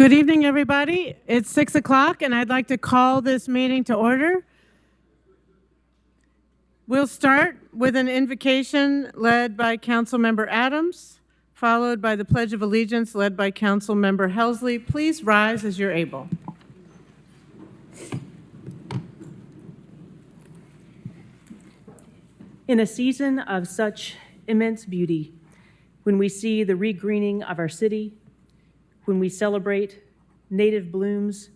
Good evening, everybody. It's 6 o'clock, and I'd like to call this meeting to order. We'll start with an invocation led by Councilmember Adams, followed by the Pledge of Allegiance led by Councilmember Helsley. Please rise as you're able. In a season of such immense beauty, when we see the regreening of our city, when we celebrate native blooms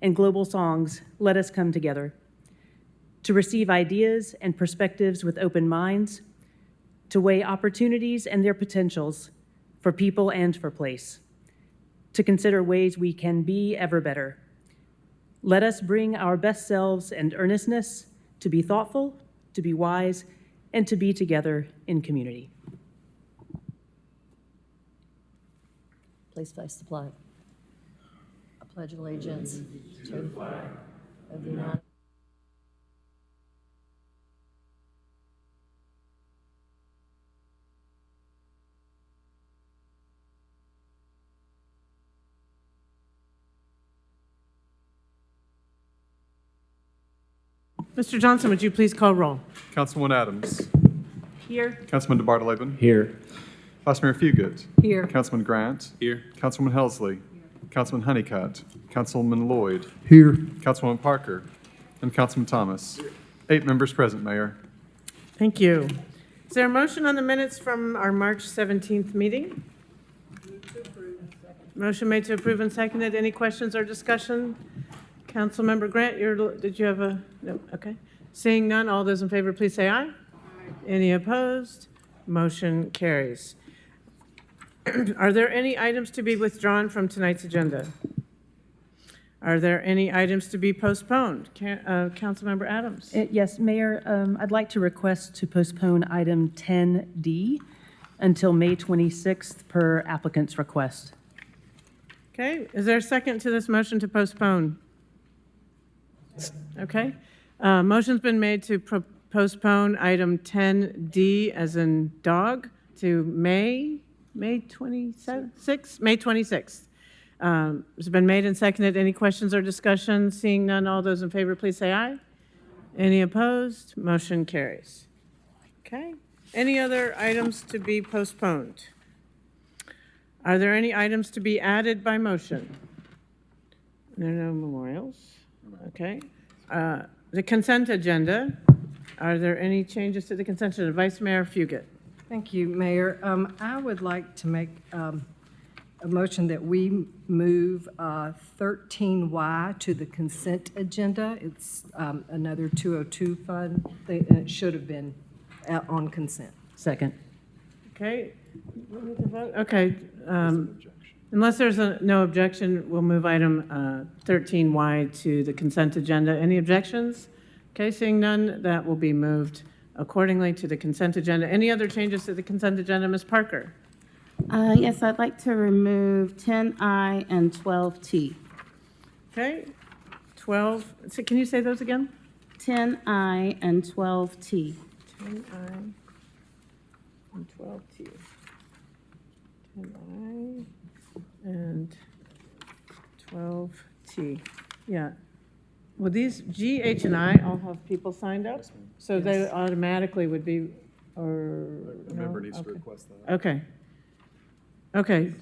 and global songs, let us come together to receive ideas and perspectives with open minds, to weigh opportunities and their potentials for people and for place, to consider ways we can be ever better. Let us bring our best selves and earnestness to be thoughtful, to be wise, and to be together in community. Please face the flag. I pledge allegiance to the flag of the United Mr. Johnson, would you please call roll? Councilwoman Adams. Here. Councilman DeBartoleben. Here. Vice Mayor Fugit. Here. Councilman Grant. Here. Councilman Helsley. Councilman Honeycutt. Councilman Lloyd. Here. Councilwoman Parker. And Councilman Thomas. 8 members present, Mayor. Thank you. Is there a motion on the minutes from our March 17th meeting? Motion made to approve and seconded. Any questions or discussion? Councilmember Grant, did you have a, no, okay. Seeing none, all those in favor, please say aye. Aye. Any opposed? Motion carries. Are there any items to be withdrawn from tonight's agenda? Are there any items to be postponed? Councilmember Adams? Yes, Mayor, I'd like to request to postpone item 10D until May 26th per applicant's request. Okay, is there a second to this motion to postpone? Okay. Motion's been made to postpone item 10D as in dog to May 26th? May 26th. It's been made and seconded. Any questions or discussion? Seeing none, all those in favor, please say aye. Any opposed? Motion carries. Okay. Any other items to be postponed? Are there any items to be added by motion? There are no memorials. Okay. The consent agenda. Are there any changes to the consent agenda? Vice Mayor Fugit. Thank you, Mayor. I would like to make a motion that we move 13Y to the consent agenda. It's another 202 fund, and it should have been on consent. Second. Okay. We need to vote? Okay. Unless there's no objection, we'll move item 13Y to the consent agenda. Any objections? Okay, seeing none, that will be moved accordingly to the consent agenda. Any other changes to the consent agenda, Ms. Parker? Yes, I'd like to remove 10I and 12T. Okay, 12, so can you say those again? 10I and 12T. 10I and 12T. 10I and 12T. Yeah. Well, these G, H, and I all have people signed up, so they automatically would be, or A member no? needs Okay. to request that. Okay. Okay.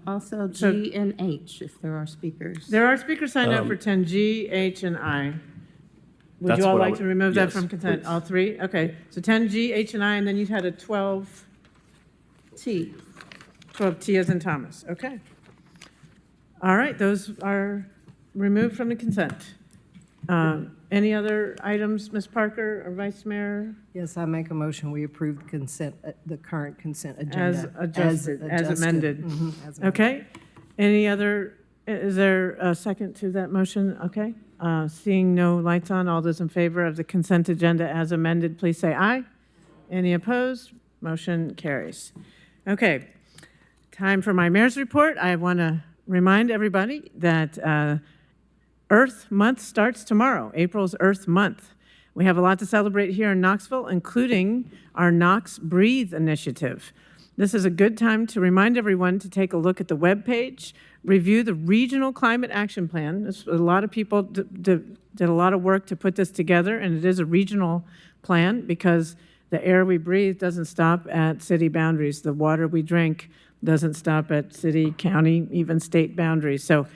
Also G So- and H, if there are speakers. There are speakers signed up for 10G, H, and I. Would That's you all what I like would- to remove that yes, from consent? please. All three? Okay. So 10G, H, and I, and then you had a T. 12T as in Thomas. Okay. All right, those are removed from the consent. Any other items, Ms. Parker or Vice Mayor? Yes, I make a motion, we approve the consent, the current consent As agenda. adjusted, as amended. Mhm, as amended. Okay. Any other, is there a second to that motion? Okay. Seeing no lights on, all those in favor of the consent agenda as amended, please say aye. Any opposed? Motion carries. Okay. Time for my mayor's report. I want to remind everybody that Earth Month starts tomorrow. April's Earth Month. We have a lot to celebrate here in Knoxville, including our Knox Breathe initiative. This is a good time to remind everyone to take a look at the webpage review the Regional Climate Action Plan. A lot of people did a lot of work to put this together, and it is a regional plan because the air we breathe doesn't stop at city boundaries. The water we drink doesn't stop at city, county, even state boundaries. So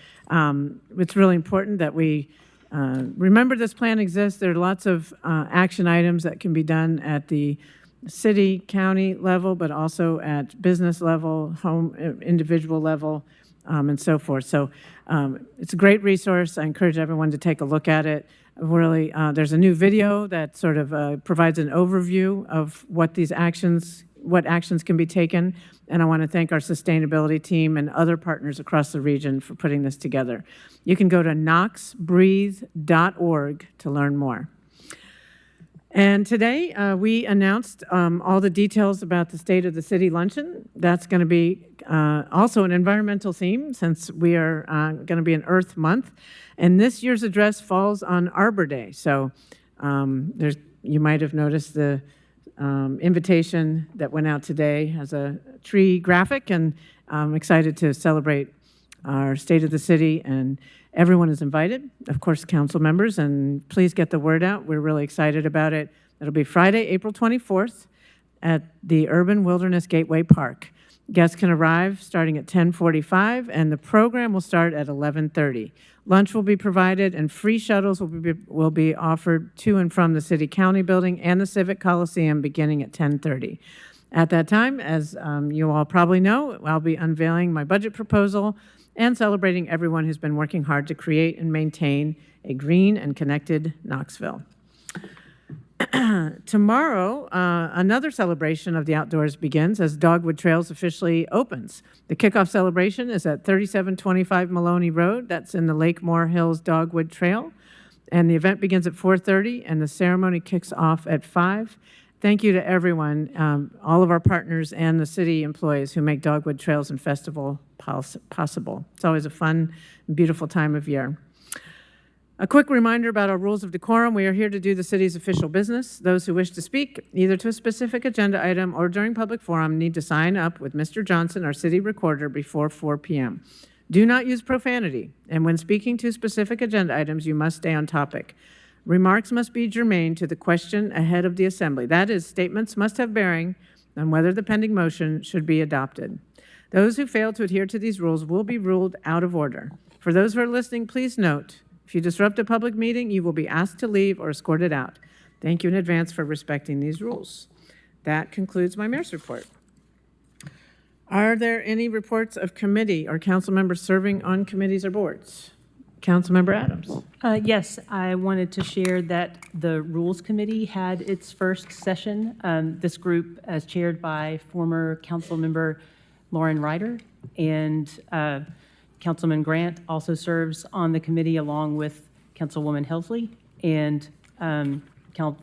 it's really important that we remember this plan exists. There are lots of action items that can be done at the city, county level, but also at business level, home, individual level, and so forth. So it's a great resource. I encourage everyone to take a look at it. Really, there's a new video that sort of provides an overview of what actions can be taken. And I want to thank our sustainability team and other partners across the region for putting this together. You can go to knoxbreathe.org to learn more. And today, we announced all the details about the State of the City luncheon. That's going to be also an environmental theme since we are going to be in Earth Month. And this year's address falls on Arbor Day. So you might have noticed the invitation that went out today has a tree graphic, and I'm excited to celebrate our State of the City, and everyone is invited, of course, council members, and please get the word out. We're really excited about it. It'll be Friday, April 24th at the Urban Wilderness Gateway Park. Guests can arrive starting at 10:45, and the program will start at 11:30. Lunch will be provided, and free shuttles will be offered to and from the City County Building and the Civic Coliseum beginning at 10:30. At that time, as you all probably know, I'll be unveiling my budget proposal and celebrating everyone who's been working hard to create and maintain a green and connected Knoxville. Tomorrow, another celebration of the outdoors begins as Dogwood Trails officially opens. The kickoff celebration is at 3725 Maloney Road. That's in the Lakemore Hills Dogwood Trail. And the event begins at 4:30, and the ceremony kicks off at 5. Thank you to everyone, all of our partners and the city employees who make Dogwood Trails and Festival possible. It's always a fun, beautiful time of year. A quick reminder about our rules of decorum. We are here to do the city's official business. Those who wish to speak, either to a specific agenda item or during public forum, need to sign up with Mr. Johnson, our city recorder, before 4 p.m. Do not use profanity, and when speaking to specific agenda items, you must stay on topic. Remarks must be germane to the question ahead of the assembly. That is, statements must have bearing on whether the pending motion should be adopted. Those who fail to adhere to these rules will be ruled out of order. For those who are listening, please note, if you disrupt a public meeting, you will be asked to leave or escorted out. Thank you in advance for respecting these rules. That concludes my mayor's report. Are there any reports of committee or council members serving on committees or boards? Councilmember Adams. Yes, I wanted to share that the Rules Committee had its first session. This group, as chaired by former council member Lauren Ryder, and Councilman Grant also serves on the committee along with Councilwoman Helsley and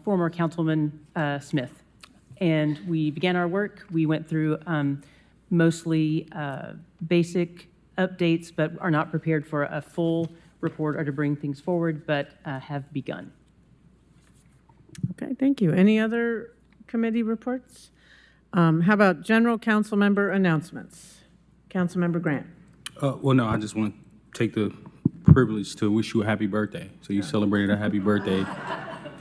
former Councilman Smith. And we began our work. We went through mostly basic updates, but are not prepared for a full report or to bring things forward, but have begun. Okay, thank you. Any other committee reports? How about general council member announcements? Councilmember Grant. Well, no, I just want to take the privilege to wish you a happy birthday. So you celebrated a happy birthday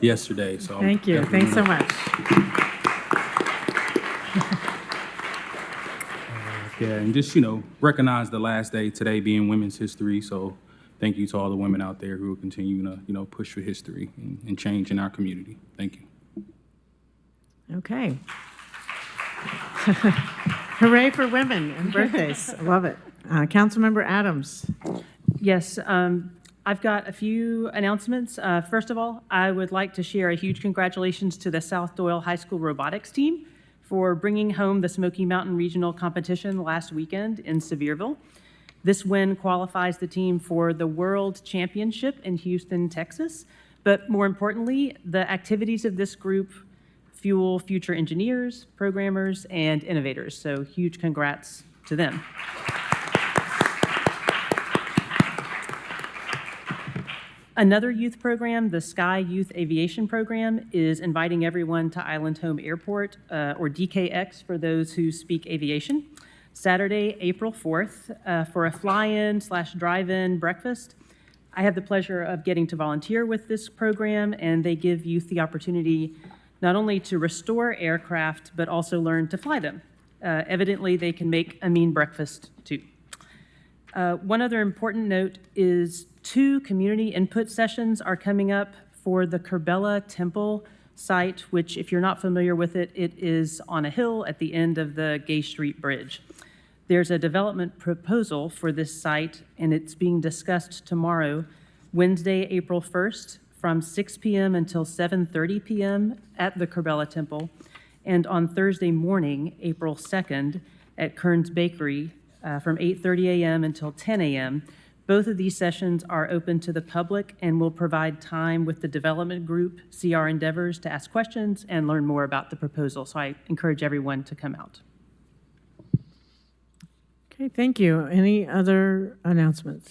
yesterday. So Thank you. Thanks so much. Yeah, and just, recognize the last day today being Women's History. So thank you to all the women out there who are continuing to, push for history and change in our community. Thank you. Okay. Hooray for women and birthdays. I love it. Councilmember Adams. Yes, I've got a few announcements. First of all, I would like to share a huge congratulations to the South Doyle High School robotics team for bringing home the Smoky Mountain Regional Competition last weekend in Sevierville. This win qualifies the team for the World Championship in Houston, Texas. But more importantly, the activities of this group fuel future engineers, programmers, and innovators. So huge congrats to them. Another youth program, the Sky Youth Aviation Program, is inviting everyone to Island Home Airport, or DKX for those who speak aviation. Saturday, April 4th, for a fly-in/drive-in breakfast. I have the pleasure of getting to volunteer with this program, and they give youth the opportunity not only to restore aircraft, but also learn to fly them. Evidently, they can make a mean breakfast, too. One other important note is 2 community input sessions are coming up for the Kerbella Temple site, which, if you're not familiar with it, it is on a hill at the end of the Gay Street Bridge. There's a development proposal for this site, and it's being discussed tomorrow, Wednesday, April 1st, from 6 p.m. until 7:30 p.m. at the Kerbella Temple, and on Thursday morning, April 2nd, at Kern's Bakery, from 8:30 a.m. until 10 a.m. Both of these sessions are open to the public and will provide time with the development group, CR Endeavors, to ask questions and learn more about the proposal. So I encourage everyone to come out. Okay, thank you. Any other announcements?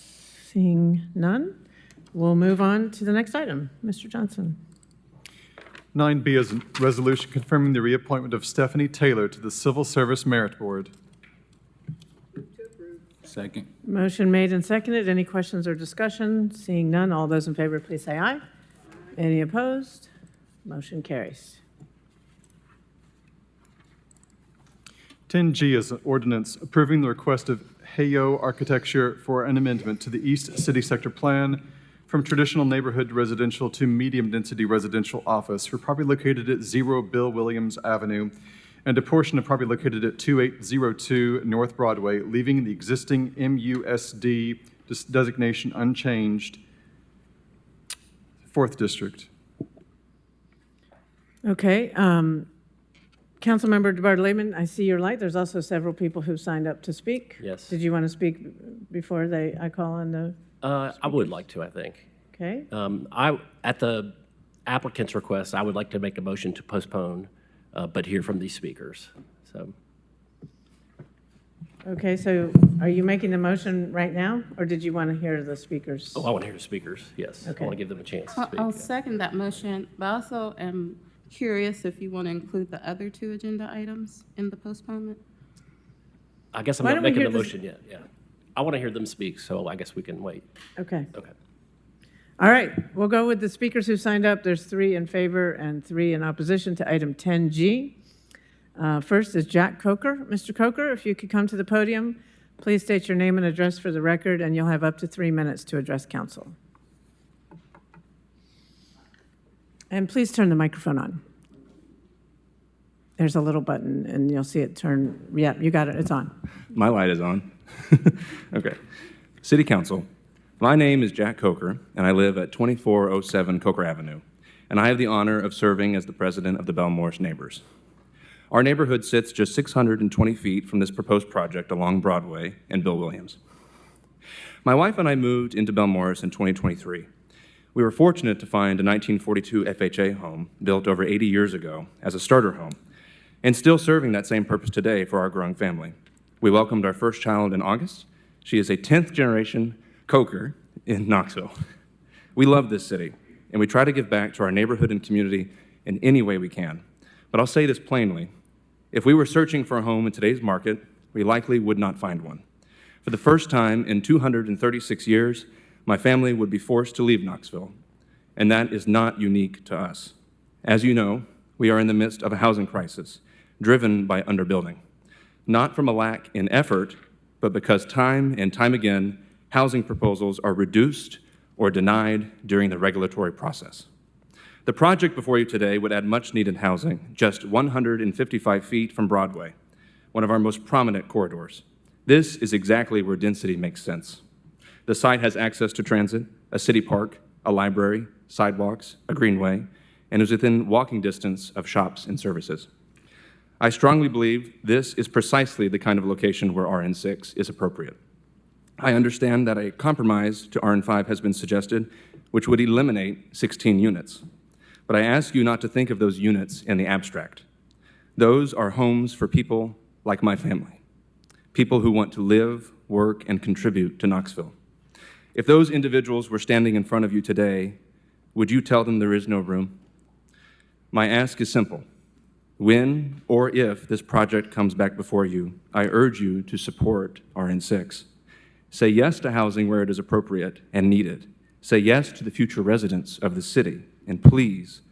Seeing none, we'll move on to the next item. Mr. Johnson. 9B is a resolution confirming the reappointment of Stephanie Taylor to the Civil Service Merit Board. Second. Motion made and seconded. Any questions or discussion? Seeing none, all those in favor, please say aye. Any opposed? Motion carries. 10G is an ordinance approving the request of Heyo Architecture for an amendment to the East City Sector Plan from traditional neighborhood residential to medium-density residential office for property located at 0 Bill Williams Avenue and a portion of property located at 2802 North Broadway, leaving the existing MUSD designation unchanged. 4th District. Okay, Councilmember DeBartolome, Lehman, I see your light. There's also several people who signed up to speak. Yes. Did you want to speak before I call on the? I would like to, I think. Okay. At the applicant's request, I would like to make a motion to postpone, but hear from these speakers. So, Okay, so are you making the motion right now, or did you want to hear the speakers? I want to hear the speakers, yes. I Okay. want to give them a chance to speak. I'll yeah. second that motion, but I also am curious if you want to include the other 2 agenda items in the postponement. I guess I'm Why not don't we making hear the this- motion yet, yeah. I want to hear them speak, so I guess we can wait. Okay. Okay. All right, we'll go with the speakers who signed up. There's 3 in favor and 3 in opposition to item 10G. First is Jack Coker. Mr. Coker, if you could come to the podium, please state your name and address for the record, and you'll have up to 3 minutes to address council. And please turn the microphone on. There's a little button, and you'll see it turn. Yeah, you got it. It's on. My light is on. Okay. City Council, my name is Jack Coker, and I live at 2407 Coker Avenue, and I have the honor of serving as the president of the Belmor's Neighbors. Our neighborhood sits just 620 feet from this proposed project along Broadway and Bill Williams. My wife and I moved into Belmor's in 2023. We were fortunate to find a 1942 FHA home built over 80 years ago as a starter home, and still serving that same purpose today for our growing family. We welcomed our first child in August. She is a 10th generation Coker in Knoxville. We love this city, and we try to give back to our neighborhood and community in any way we can. But I'll say this plainly, if we were searching for a home in today's market, we likely would not find one. For the first time in 236 years, my family would be forced to leave Knoxville, and that is not unique to us. As you know, we are in the midst of a housing crisis, driven by underbuilding, not from a lack in effort, but because time and time again, housing proposals are reduced or denied during the regulatory process. The project before you today would add much-needed housing just 155 feet from Broadway, one of our most prominent corridors. This is exactly where density makes sense. The site has access to transit, a city park, a library, sidewalks, a greenway, and is within walking distance of shops and services. I strongly believe this is precisely the kind of location where RN6 is appropriate. I understand that a compromise to RN5 has been suggested, which would eliminate 16 units. But I ask you not to think of those units in the abstract. Those are homes for people like my family, people who want to live, work, and contribute to Knoxville. If those individuals were standing in front of you today, would you tell them there is no room? My ask is simple. When or if this project comes back before you, I urge you to support RN6. Say yes to housing where it is appropriate and needed. Say yes to the future residents of the city, and please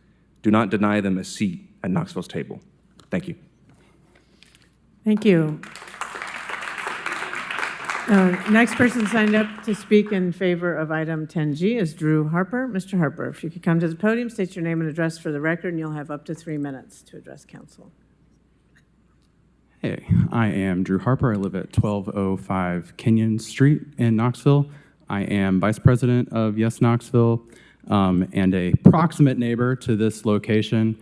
do not deny them a seat at Knoxville's table. Thank you. Thank you. Next person signed up to speak in favor of item 10G is Drew Harper. Mr. Harper, if you could come to the podium, state your name and address for the record, and you'll have up to 3 minutes to address council. Hey, I am Drew Harper. I live at 1205 Kenyon Street in Knoxville. I am Vice President of Yes Knoxville and a proximate neighbor to this location.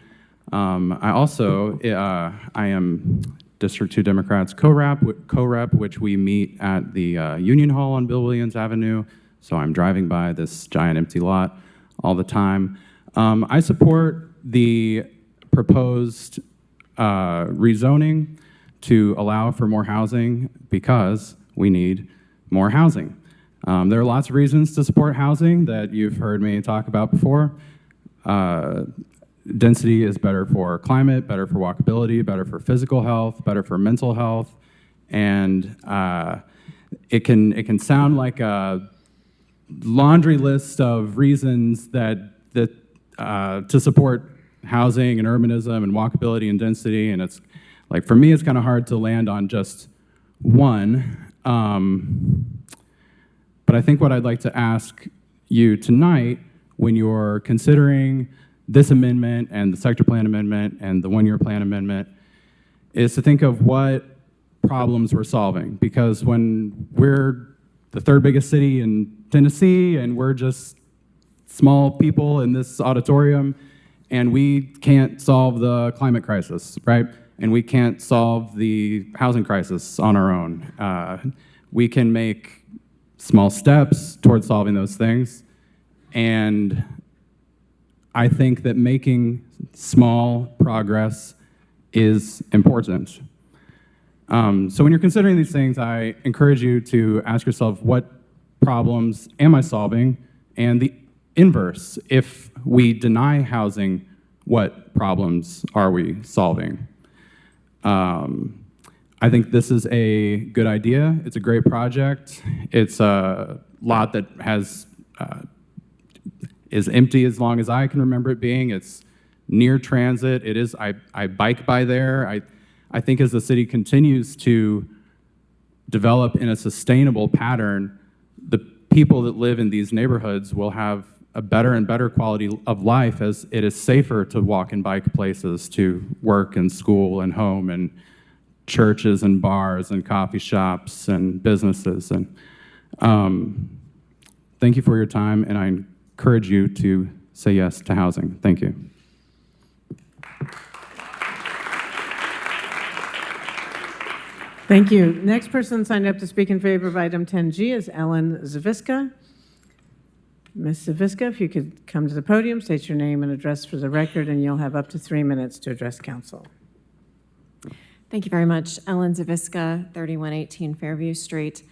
I am District 2 Democrats co-rep, which we meet at the Union Hall on Bill Williams Avenue. So I'm driving by this giant empty lot all the time. I support the proposed rezoning to allow for more housing because we need more housing. There are lots of reasons to support housing that you've heard me talk about before. Density is better for climate, better for walkability, better for physical health, better for mental health, and it can sound like a laundry list of reasons that to support housing and urbanism and walkability and density, and it's like for me it's kind of hard to land on just one. But I think what I'd like to ask you tonight, when you're considering this amendment and the sector plan amendment and the one-year plan amendment, is to think of what problems we're solving. Because when we're the third biggest city in Tennessee and we're just small people in this auditorium and we can't solve the climate crisis, right? And we can't solve the housing crisis on our own. We can make small steps towards solving those things. And I think that making small progress is important. So when you're considering these things, I encourage you to ask yourself, what problems am I solving? And the inverse, if we deny housing, what problems are we solving? I think this is a good idea. It's a great project. It's a lot that is empty as long as I can remember it being. It's near transit. It is. I bike by there. I think as the city continues to develop in a sustainable pattern, the people that live in these neighborhoods will have a better and better quality of life as it is safer to walk and bike places to work and school and home and churches and bars and coffee shops and businesses. And thank you for your time, and I encourage you to say yes to housing. Thank you. Thank you. Next person signed up to speak in favor of item 10G is Ellen Zaviska. Ms. Zaviska, if you could come to the podium, state your name and address for the record, and you'll have up to 3 minutes to address council. Thank you very much. Ellen Zaviska, 3118 Fairview Street.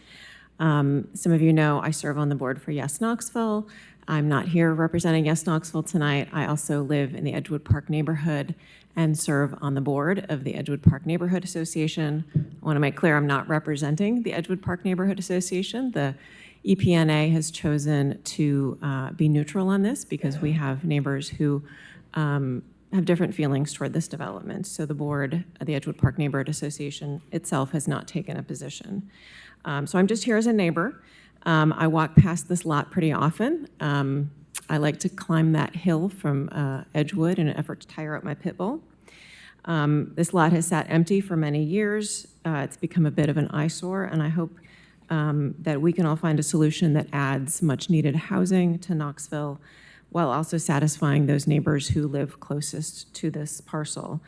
Some of you know I serve on the board for Yes Knoxville. I'm not here representing Yes Knoxville tonight. I also live in the Edgewood Park neighborhood and serve on the board of the Edgewood Park Neighborhood Association. I want to make clear I'm not representing the Edgewood Park Neighborhood Association. The EPNA has chosen to be neutral on this because we have neighbors who have different feelings toward this development. So the board of the Edgewood Park Neighborhood Association itself has not taken a position. So I'm just here as a neighbor. I walk past this lot pretty often. I like to climb that hill from Edgewood in an effort to tire out my pit bull. This lot has sat empty for many years. It's become a bit of an eyesore, and I hope that we can all find a solution that adds much needed housing to Knoxville while also satisfying those neighbors who live closest to this parcel.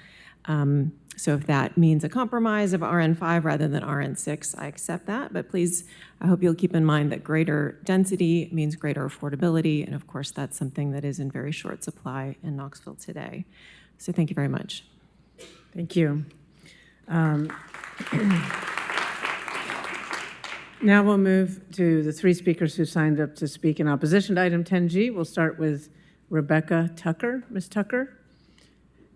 So if that means a compromise of RN5 rather than RN6, I accept that. But please, I hope you'll keep in mind that greater density means greater affordability. And of course, that's something that is in very short supply in Knoxville today. So thank you very much. Thank you. Now we'll move to the three speakers who signed up to speak in opposition to item 10G. We'll start with Rebecca Tucker. Ms. Tucker,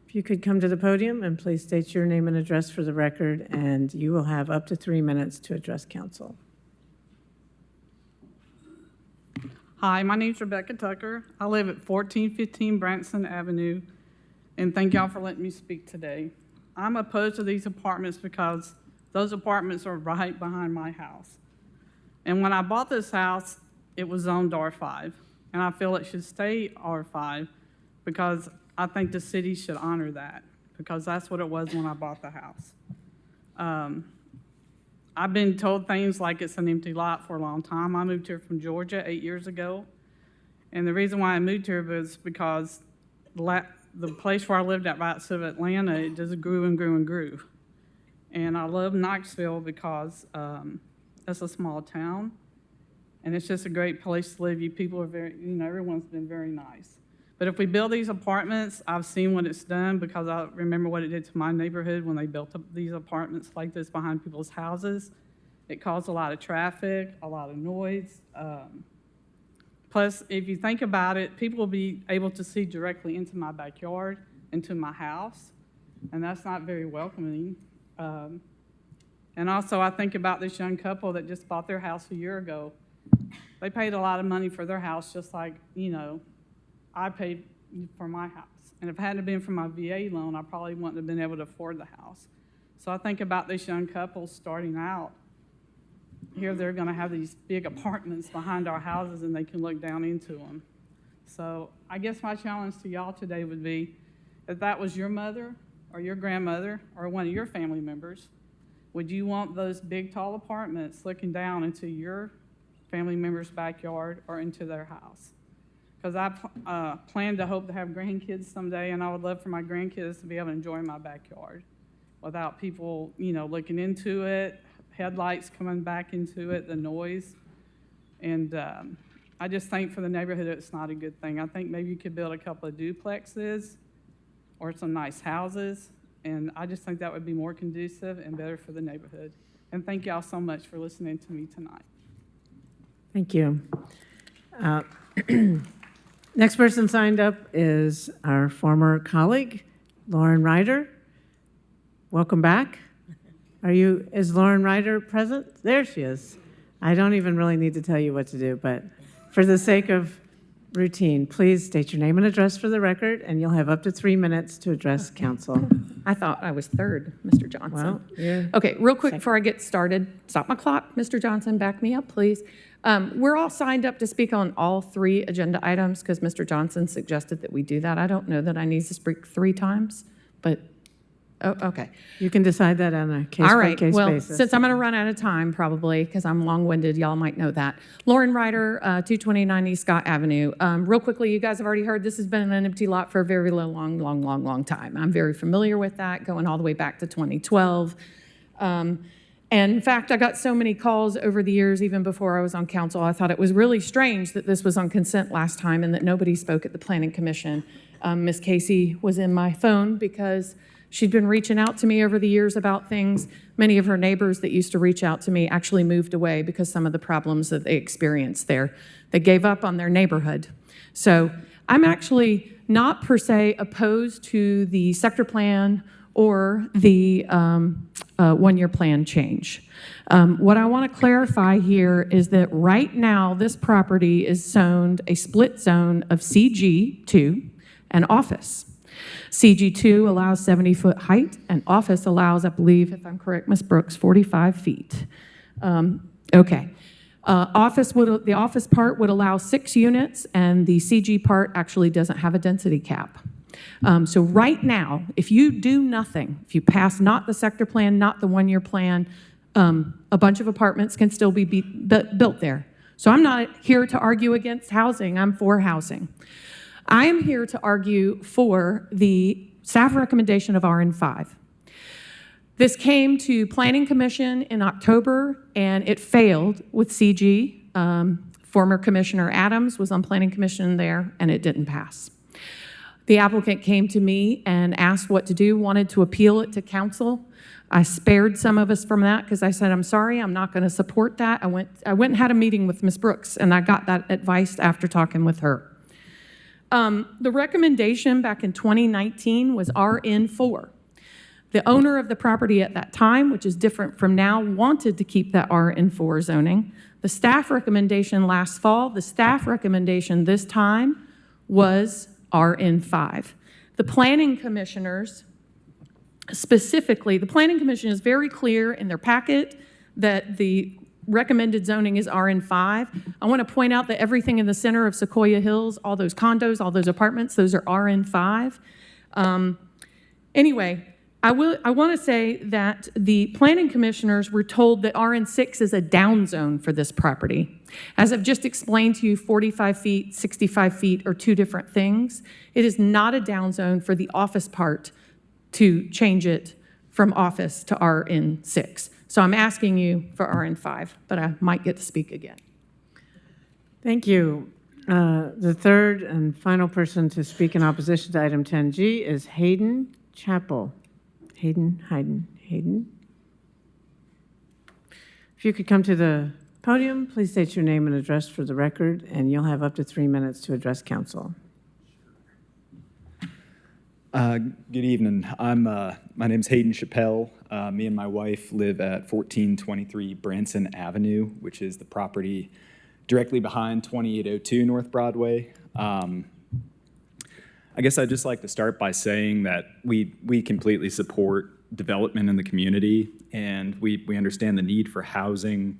If you could come to the podium and please state your name and address for the record, and you will have up to 3 minutes to address council. Hi, my name's Rebecca Tucker. I live at 1415 Branson Avenue, and thank y'all for letting me speak today. I'm opposed to these apartments because those apartments are right behind my house. And when I bought this house, it was zoned R5, and I feel it should stay R5 because I think the city should honor that, because that's what it was when I bought the house. I've been told things like it's an empty lot for a long time. I moved here from Georgia 8 years ago, and the reason why I moved here was because the place where I lived at right outside of Atlanta, it just grew and grew and grew. And I love Knoxville because it's a small town, and it's just a great place to live. You people are very, everyone's been very nice. But if we build these apartments, I've seen what it's done because I remember what it did to my neighborhood when they built up these apartments like this behind people's houses. It caused a lot of traffic, a lot of noise. Plus, if you think about it, people will be able to see directly into my backyard, into my house, and that's not very welcoming. And also, I think about this young couple that just bought their house a year ago. They paid a lot of money for their house, just like, I paid for my house. And if it hadn't been for my VA loan, I probably wouldn't have been able to afford the house. So I think about this young couple starting out. Here they're going to have these big apartments behind our houses, and they can look down into them. So I guess my challenge to y'all today would be, if that was your mother or your grandmother or one of your family members, would you want those big, tall apartments looking down into your family member's backyard or into their house? Because I plan to hope to have grandkids someday, and I would love for my grandkids to be able to enjoy my backyard without people, looking into it, headlights coming back into it, the noise. And I just think for the neighborhood, it's not a good thing. I think maybe you could build a couple of duplexes or some nice houses, and I just think that would be more conducive and better for the neighborhood. And thank y'all so much for listening to me tonight. Thank you. Next person signed up is our former colleague, Lauren Ryder. Welcome back. Is Lauren Ryder present? There she is. I don't even really need to tell you what to do, but for the sake of routine, please state your name and address for the record, and you'll have up to 3 minutes to address council. I thought I was third, Mr. Johnson. Well, yeah. Okay, real quick before I get started, stop my clock. Mr. Johnson, back me up, please. We're all signed up to speak on all 3 agenda items because Mr. Johnson suggested that we do that. I don't know that I need to speak 3 times, but, okay. You can decide that on a case-by-case All right, well, basis. since I'm going to run out of time probably because I'm long-winded, y'all might know that. Lauren Ryder, 229 East Scott Avenue. Real quickly, you guys have already heard this has been an empty lot for a very long time. I'm very familiar with that, going all the way back to 2012. And in fact, I got so many calls over the years, even before I was on council, I thought it was really strange that this was on consent last time and that nobody spoke at the Planning Commission. Ms. Casey was in my phone because she'd been reaching out to me over the years about things. Many of her neighbors that used to reach out to me actually moved away because some of the problems that they experienced there. They gave up on their neighborhood. So I'm actually not per se opposed to the sector plan or the one-year plan change. What I want to clarify here is that right now this property is zoned a split zone of CG2 and office. CG2 allows 70-foot height, and office allows, I believe, if I'm correct, Ms. Brooks, 45 feet. Okay. The office part would allow 6 units, and the CG part actually doesn't have a density cap. So right now, if you do nothing, if you pass not the sector plan, not the one-year plan, a bunch of apartments can still be built there. So I'm not here to argue against housing. I'm for housing. I am here to argue for the staff recommendation of RN5. This came to Planning Commission in October, and it failed with CG. Former Commissioner Adams was on Planning Commission there, and it didn't pass. The applicant came to me and asked what to do, wanted to appeal it to council. I spared some of us from that because I said, I'm sorry, I'm not going to support that. I went and had a meeting with Ms. Brooks, and I got that advice after talking with her. The recommendation back in 2019 was RN4. The owner of the property at that time, which is different from now, wanted to keep that RN4 zoning. The staff recommendation last fall, the staff recommendation this time was RN5. The planning commissioners, specifically, the planning commission is very clear in their packet that the recommended zoning is RN5. I want to point out that everything in the center of Sequoia Hills, all those condos, all those apartments, those are RN5. Anyway, I want to say that the planning commissioners were told that RN6 is a down zone for this property. As I've just explained to you, 45 feet, 65 feet are two different things. It is not a down zone for the office part to change it from office to RN6. So I'm asking you for RN5, but I might get to speak again. Thank you. The third and final person to speak in opposition to item 10G is Hayden Chappell. Hayden. If you could come to the podium, please state your name and address for the record, and you'll have up to 3 minutes to address council. Good evening. My name's Hayden Chappell. Me and my wife live at 1423 Branson Avenue, which is the property directly behind 2802 North Broadway. I guess I'd just like to start by saying that we completely support development in the community, and we understand the need for housing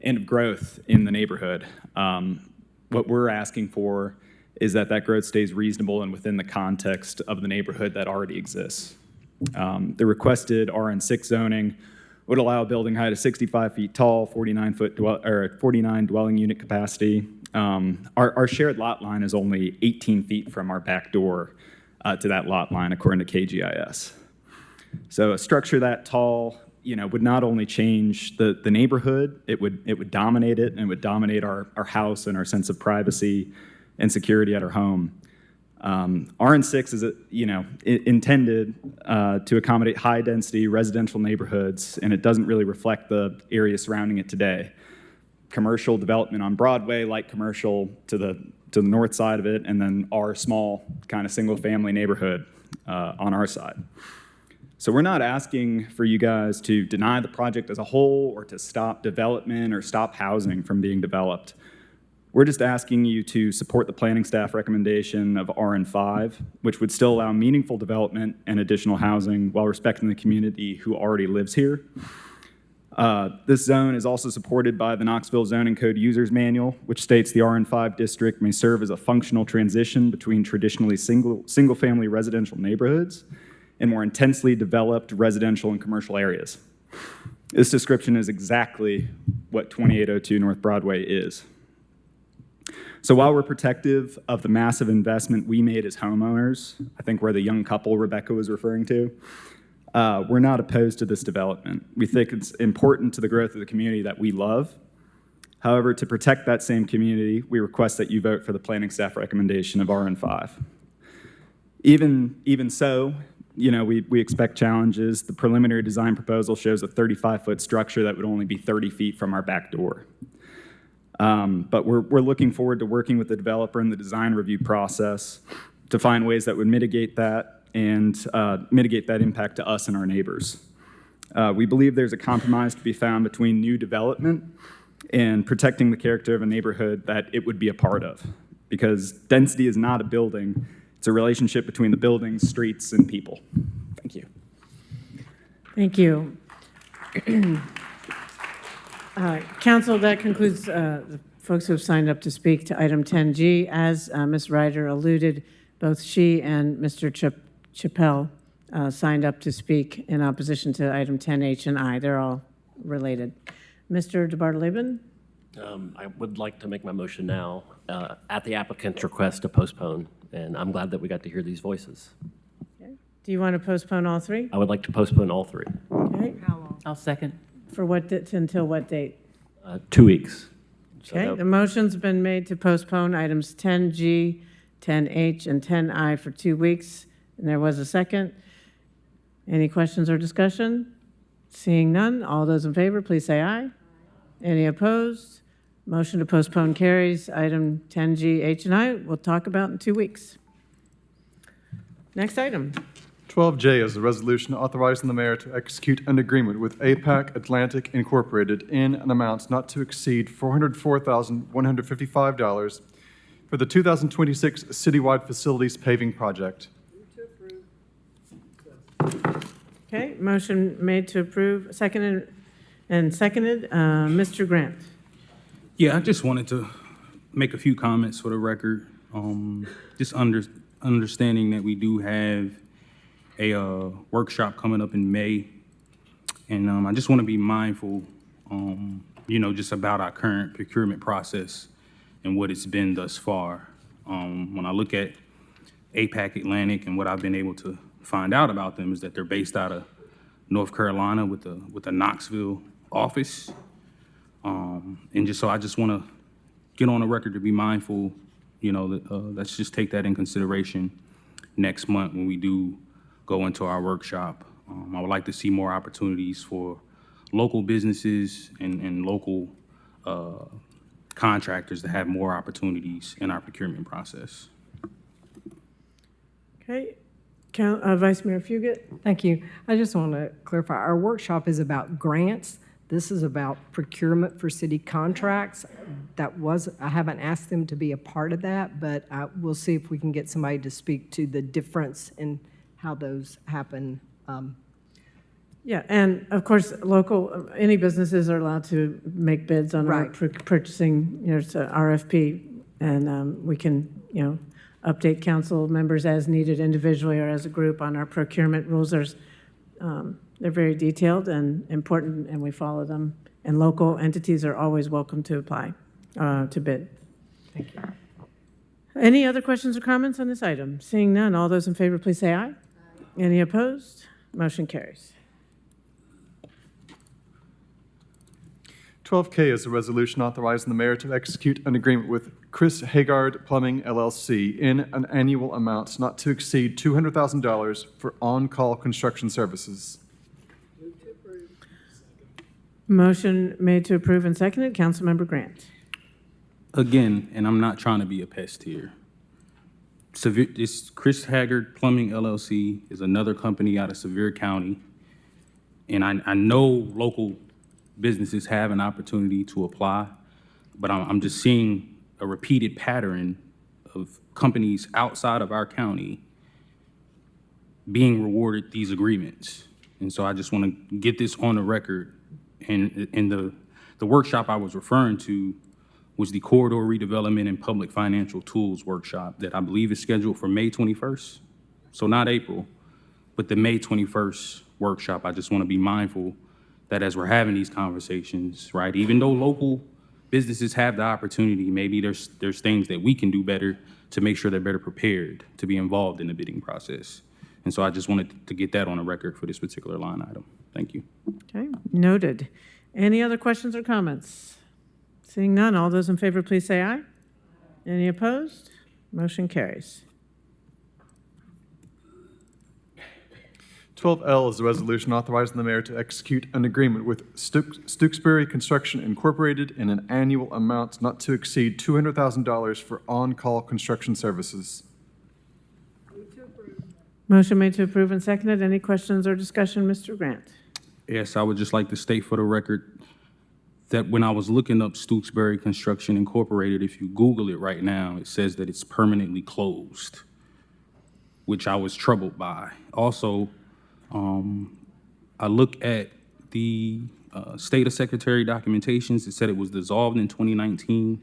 and growth in the neighborhood. What we're asking for is that growth stays reasonable and within the context of the neighborhood that already exists. The requested RN6 zoning would allow a building height of 65 feet tall, 49 dwelling unit capacity. Our shared lot line is only 18 feet from our back door to that lot line, according to KGIS. So a structure that tall, would not only change the neighborhood, it would dominate it, and it would dominate our house and our sense of privacy and security at our home. RN6 is, intended to accommodate high-density residential neighborhoods, and it doesn't really reflect the area surrounding it today. Commercial development on Broadway, light commercial to the north side of it, and then our small kind of single-family neighborhood on our side. So we're not asking for you guys to deny the project as a whole or to stop development or stop housing from being developed. We're just asking you to support the planning staff recommendation of RN5, which would still allow meaningful development and additional housing while respecting the community who already lives here. This zone is also supported by the Knoxville Zoning Code Users Manual, which states the RN5 district may serve as a functional transition between traditionally single-family residential neighborhoods and more intensely developed residential and commercial areas. This description is exactly what 2802 North Broadway is. So while we're protective of the massive investment we made as homeowners, I think we're the young couple Rebecca was referring to, we're not opposed to this development. We think it's important to the growth of the community that we love. However, to protect that same community, we request that you vote for the planning staff recommendation of RN5. Even so, we expect challenges. The preliminary design proposal shows a 35-foot structure that would only be 30 feet from our back door. But we're looking forward to working with the developer in the design review process to find ways that would mitigate that and mitigate that impact to us and our neighbors. We believe there's a compromise to be found between new development and protecting the character of a neighborhood that it would be a part of. Because density is not a building, it's a relationship between the buildings, streets, and people. Thank you. Thank you. Council, that concludes the folks who have signed up to speak to item 10G. As Ms. Ryder alluded, both she and Mr. Chappell signed up to speak in opposition to item 10H and I. They're all related. Mr. DeBartoleben? I would like to make my motion now at the applicant's request to postpone, and I'm glad that we got to hear these voices. Okay. Do you want to postpone all three? I would like to postpone all three. Okay. How long? I'll second. For what, until what date? 2 weeks. Okay, the motion's been made to postpone items 10G, 10H, and 10I for 2 weeks, and there was a second. Any questions or discussion? Seeing none, all those in favor, please say aye. Any opposed? Motion to postpone carries. Item 10G, H, and I we'll talk about in 2 weeks. Next item. 12J is a resolution authorizing the mayor to execute an agreement with APAC Atlantic Incorporated in an amount not to exceed $404,155 for the 2026 citywide facilities paving project. Okay, motion made to approve, seconded. Mr. Grant. Yeah, I just wanted to make a few comments for the record. Just understanding that we do have a workshop coming up in May, and I just want to be mindful, just about our current procurement process and what it's been thus far. When I look at APAC Atlantic and what I've been able to find out about them is that they're based out of North Carolina with the Knoxville office. And so I just want to get on the record to be mindful, let's just take that in consideration next month when we do go into our workshop. I would like to see more opportunities for local businesses and local contractors to have more opportunities in our procurement process. Okay, Vice Mayor Fugit. Thank you. I just want to clarify, our workshop is about grants. This is about procurement for city contracts. I haven't asked them to be a part of that, but we'll see if we can get somebody to speak to the difference in how those happen. Yeah, and of course, any businesses are allowed to make bids on our purchasing, it's a RFP, and we can, update council members as needed individually or as a group on our procurement rules. They're very detailed and important, and we follow them. And local entities are always welcome to apply, to bid. Thank you. Any other questions or comments on this item? Seeing none, all those in favor, please say aye. Any opposed? Motion carries. 12K is a resolution authorizing the mayor to execute an agreement with Chris Haggard Plumbing LLC in an annual amount not to exceed $200,000 for on-call construction services. Motion made to approve and seconded. Councilmember Grant. Again, and I'm not trying to be a pest here. This Chris Haggard Plumbing LLC is another company out of Sevier County, and I know local businesses have an opportunity to apply, but I'm just seeing a repeated pattern of companies outside of our county being rewarded these agreements. And so I just want to get this on the record. And the workshop I was referring to was the Corridor Redevelopment and Public Financial Tools Workshop that I believe is scheduled for May 21st. So not April, but the May 21st workshop. I just want to be mindful that as we're having these conversations, right, even though local businesses have the opportunity, maybe there's things that we can do better to make sure they're better prepared to be involved in the bidding process. And so I just wanted to get that on the record for this particular line item. Thank you. Okay, noted. Any other questions or comments? Seeing none, all those in favor, please say aye. Any opposed? Motion carries. 12L is a resolution authorizing the mayor to execute an agreement with Stewksbury Construction Incorporated in an annual amount not to exceed $200,000 for on-call construction services. Motion made to approve and seconded. Any questions or discussion, Mr. Grant? Yes, I would just like to state for the record that when I was looking up Stewksbury Construction Incorporated, if you Google it right now, it says that it's permanently closed, which I was troubled by. Also, I look at the State of Secretary documentations. It said it was dissolved in 2019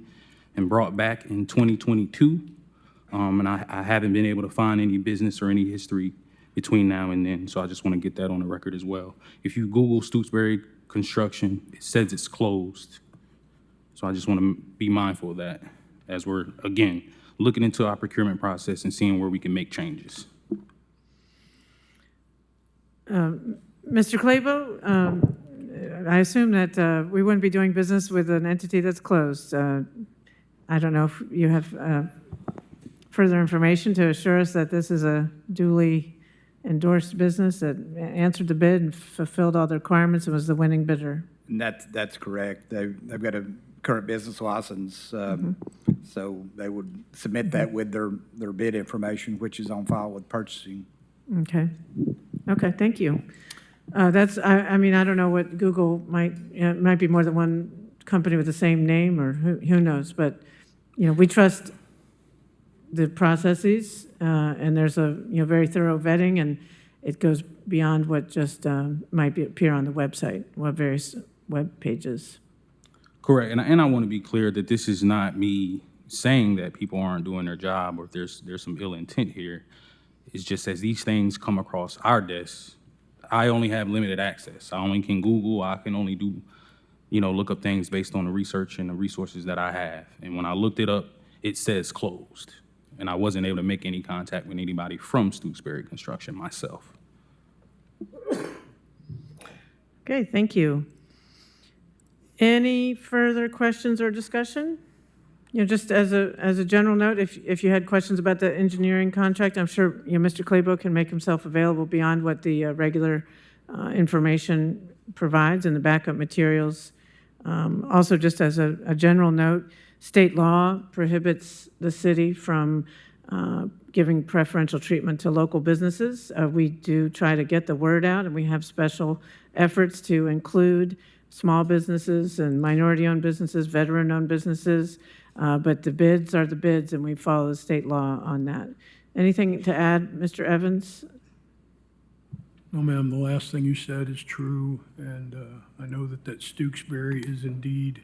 and brought back in 2022. And I haven't been able to find any business or any history between now and then. So I just want to get that on the record as well. If you Google Stewksbury Construction, it says it's closed. So I just want to be mindful of that as we're, again, looking into our procurement process and seeing where we can make changes. Mr. Clabo, I assume that we wouldn't be doing business with an entity that's closed. I don't know if you have further information to assure us that this is a duly endorsed business that answered the bid and fulfilled all the requirements and was the winning bidder. And that's correct. They've got a current business license. So they would submit that with their bid information, which is on file with purchasing. Okay. Okay, thank you. I mean, I don't know what Google might, it might be more than one company with the same name, or who knows, but, we trust the processes, and there's a, very thorough vetting, and it goes beyond what just might appear on the website, various web pages. Correct, and I want to be clear that this is not me saying that people aren't doing their job or if there's some ill intent here. It's just as these things come across our desks, I only have limited access. I only can Google, I can only do, look up things based on the research and the resources that I have. And when I looked it up, it says closed. And I wasn't able to make any contact with anybody from Stewksbury Construction myself. Okay, thank you. Any further questions or discussion? Just as a general note, if you had questions about the engineering contract, I'm sure Mr. Claybo can make himself available beyond what the regular information provides in the backup materials. Also, just as a general note, state law prohibits the city from giving preferential treatment to local businesses. We do try to get the word out, and we have special efforts to include small businesses and minority-owned businesses, veteran-owned businesses, but the bids are the bids, and we follow the state law on that. Anything to add, Mr. Evans? No, ma'am, the last thing you said is true, and I know that Stewksbury is indeed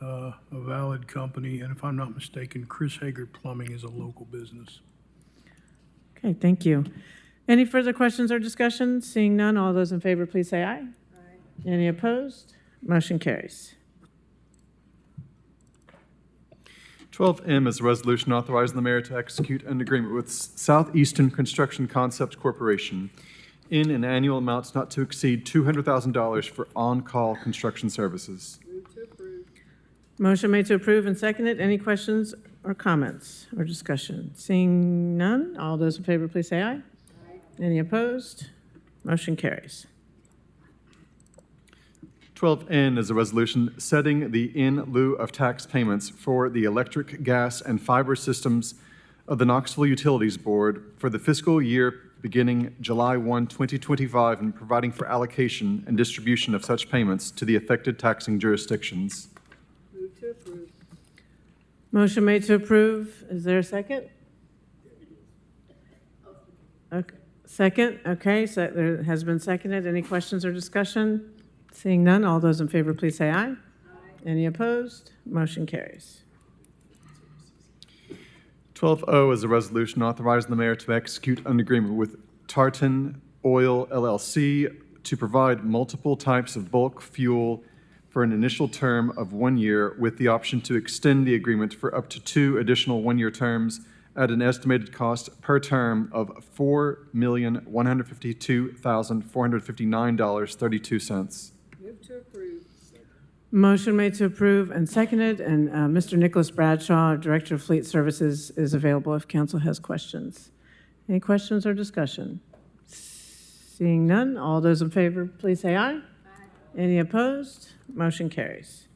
a valid company, and if I'm not mistaken, Chris Haggard Plumbing is a local business. Okay, thank you. Any further questions or discussion? Seeing none, all those in favor, please say aye. Aye. Any opposed? Motion carries. 12M is a resolution authorizing the mayor to execute an agreement with Southeastern Construction Concepts Corporation in an annual amount not to exceed $200,000 for on-call construction services. Motion made to approve and seconded. Any questions or comments or discussion? Seeing none, all those in favor, please say aye. Aye. Any opposed? Motion carries. 12N is a resolution setting the in lieu of tax payments for the electric, gas, and fiber systems of the Knoxville Utilities Board for the fiscal year beginning July 1, 2025, and providing for allocation and distribution of such payments to the affected taxing jurisdictions. Move to approve. Motion made to approve. Is there a second? Okay. Second? Okay, so there has been seconded. Any questions or discussion? Seeing none, all those in favor, please say aye. Aye. Any opposed? Motion carries. 12O is a resolution authorizing the mayor to execute an agreement with Tartan Oil LLC to provide multiple types of bulk fuel for an initial term of 1 year with the option to extend the agreement for up to 2 additional one-year terms at an estimated cost per term of $4,152,459.32. Move to approve. Motion made to approve and seconded, and Mr. Nicholas Bradshaw, Director of Fleet Services, is available if council has questions. Any questions or discussion? Seeing none, all those in favor, please say aye. Aye. Any opposed? Motion carries.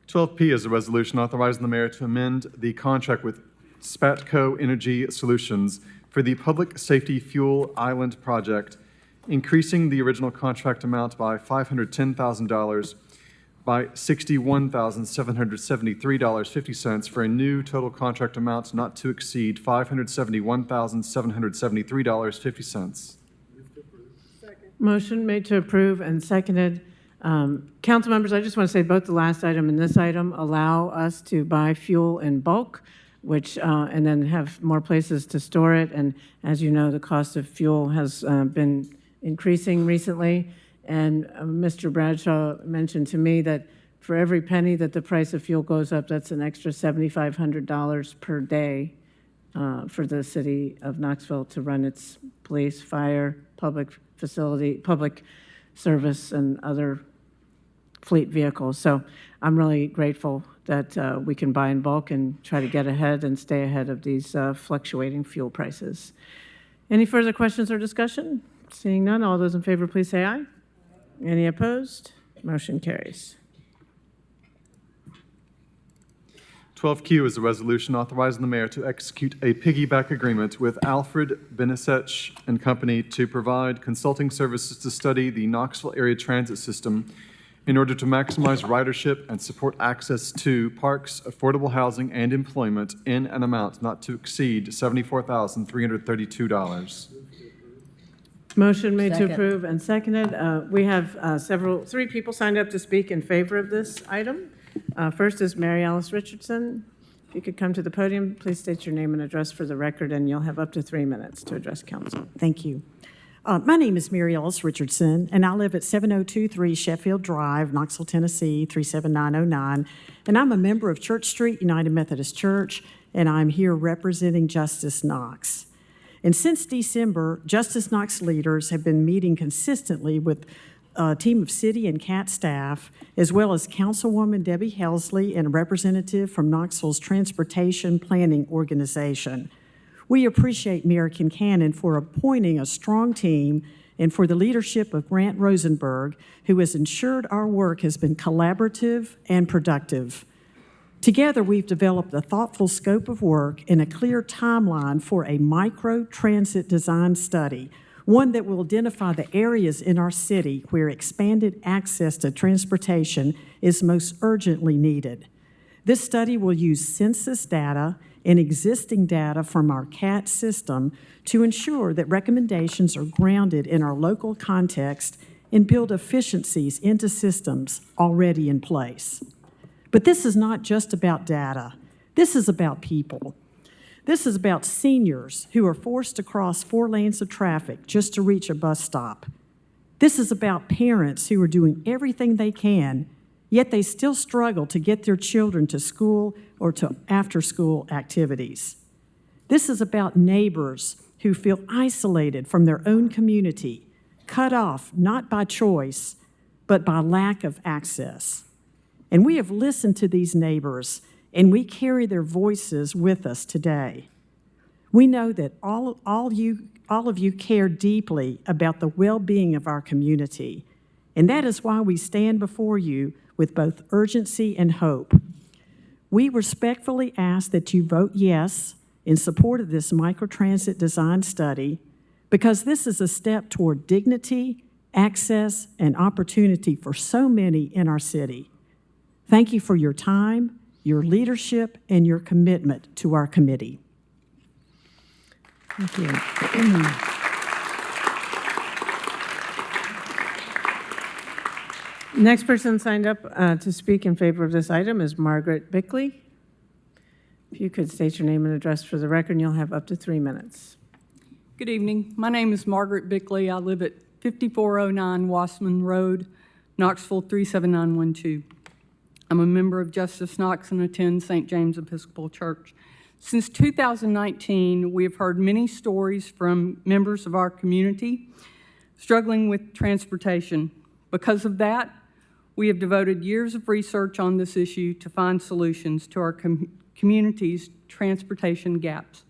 12P is a resolution authorizing the mayor to amend the contract with Spatco Energy Solutions for the Public Safety Fuel Island Project, increasing the original contract amount by $510,000 by $61,773.50 for a new total contract amount not to exceed $571,773.50. Motion made to approve and seconded. Council members, I just want to say both the last item and this item allow us to buy fuel in bulk, which and then have more places to store it. And as you know, the cost of fuel has been increasing recently. And Mr. Bradshaw mentioned to me that for every penny that the price of fuel goes up, that's an extra $7,500 per day for the city of Knoxville to run its police, fire, public facility, public service, and other fleet vehicles. So I'm really grateful that we can buy in bulk and try to get ahead and stay ahead of these fluctuating fuel prices. Any further questions or discussion? Seeing none, all those in favor, please say aye. Any opposed? Motion carries. 12Q is a resolution authorizing the mayor to execute a piggyback agreement with Alfred Benisech and Company to provide consulting services to study the Knoxville area transit system in order to maximize ridership and support access to parks, affordable housing, and employment in an amount not to exceed $74,332. Motion made to Second. approve and seconded. We have three people signed up to speak in favor of this item. First is Mary Alice Richardson. If you could come to the podium, please state your name and address for the record, and you'll have up to 3 minutes to address council. Thank you. My name is Mary Ellis Richardson, and I live at 7023 Sheffield Drive, Knoxville, Tennessee, 37909. And I'm a member of Church Street United Methodist Church, and I'm here representing Justice Knox. And since December, Justice Knox leaders have been meeting consistently with a team of city and CAT staff, as well as Councilwoman Debbie Helsley and a representative from Knoxville's Transportation Planning Organization. We appreciate Mayor Kincannon for appointing a strong team and for the leadership of Grant Rosenberg, who has ensured our work has been collaborative and productive. Together, we've developed a thoughtful scope of work and a clear timeline for a micro-transit design study, one that will identify the areas in our city where expanded access to transportation is most urgently needed. This study will use census data and existing data from our CAT system to ensure that recommendations are grounded in our local context and build efficiencies into systems already in place. But this is not just about data. This is about people. This is about seniors who are forced to cross 4 lanes of traffic just to reach a bus stop. This is about parents who are doing everything they can, yet they still struggle to get their children to school or to after-school activities. This is about neighbors who feel isolated from their own community, cut off not by choice, but by lack of access. And we have listened to these neighbors, and we carry their voices with us today. We know that all of you care deeply about the well-being of our community, and that is why we stand before you with both urgency and hope. We respectfully ask that you vote yes in support of this microtransit design study, because this is a step toward dignity, access, and opportunity for so many in our city. Thank you for your time, your leadership, and your commitment to our committee. Thank you. Next person signed up to speak in favor of this item is Margaret Bickley. If you could state your name and address for the record, and you'll have up to 3 minutes. Good evening. My name is Margaret Bickley. I live at 5409 Wassman Road, Knoxville 37912. I'm a member of Justice Knox and attend St. James Episcopal Church. Since 2019, we have heard many stories from members of our community struggling with transportation. Because of that, we have devoted years of research on this issue to find solutions to our community's transportation gaps.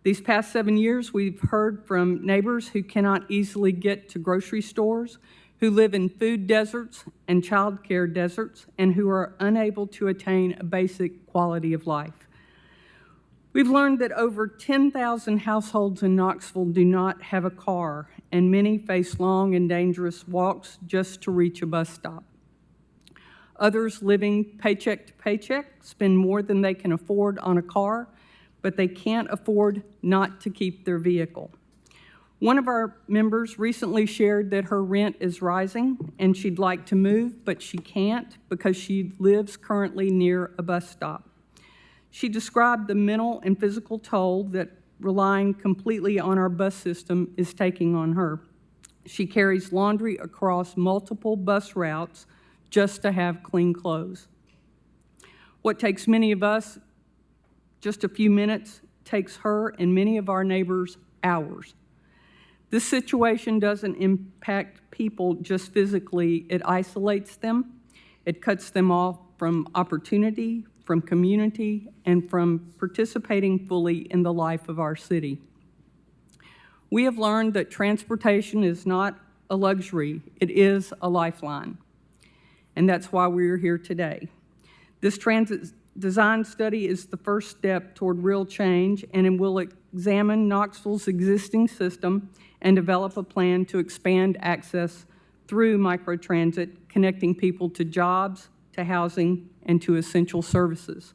These past 7 years, we've heard from neighbors who cannot easily get to grocery stores, who live in food deserts and childcare deserts, and who are unable to attain a basic quality of life. We've learned that over 10,000 households in Knoxville do not have a car, and many face long and dangerous walks just to reach a bus stop. Others living paycheck to paycheck spend more than they can afford on a car, but they can't afford not to keep their vehicle. One of our members recently shared that her rent is rising and she'd like to move, but she can't because she lives currently near a bus stop. She described the mental and physical toll that relying completely on our bus system is taking on her. She carries laundry across multiple bus routes just to have clean clothes. What takes many of us just a few minutes takes her and many of our neighbors hours. This situation doesn't impact people just physically, it isolates them. It cuts them off from opportunity, from community, and from participating fully in the life of our city. We have learned that transportation is not a luxury, it is a lifeline. And that's why we're here today. This transit design study is the first step toward real change, and it will examine Knoxville's existing system and develop a plan to expand access through microtransit, connecting people to jobs, to housing, and to essential services.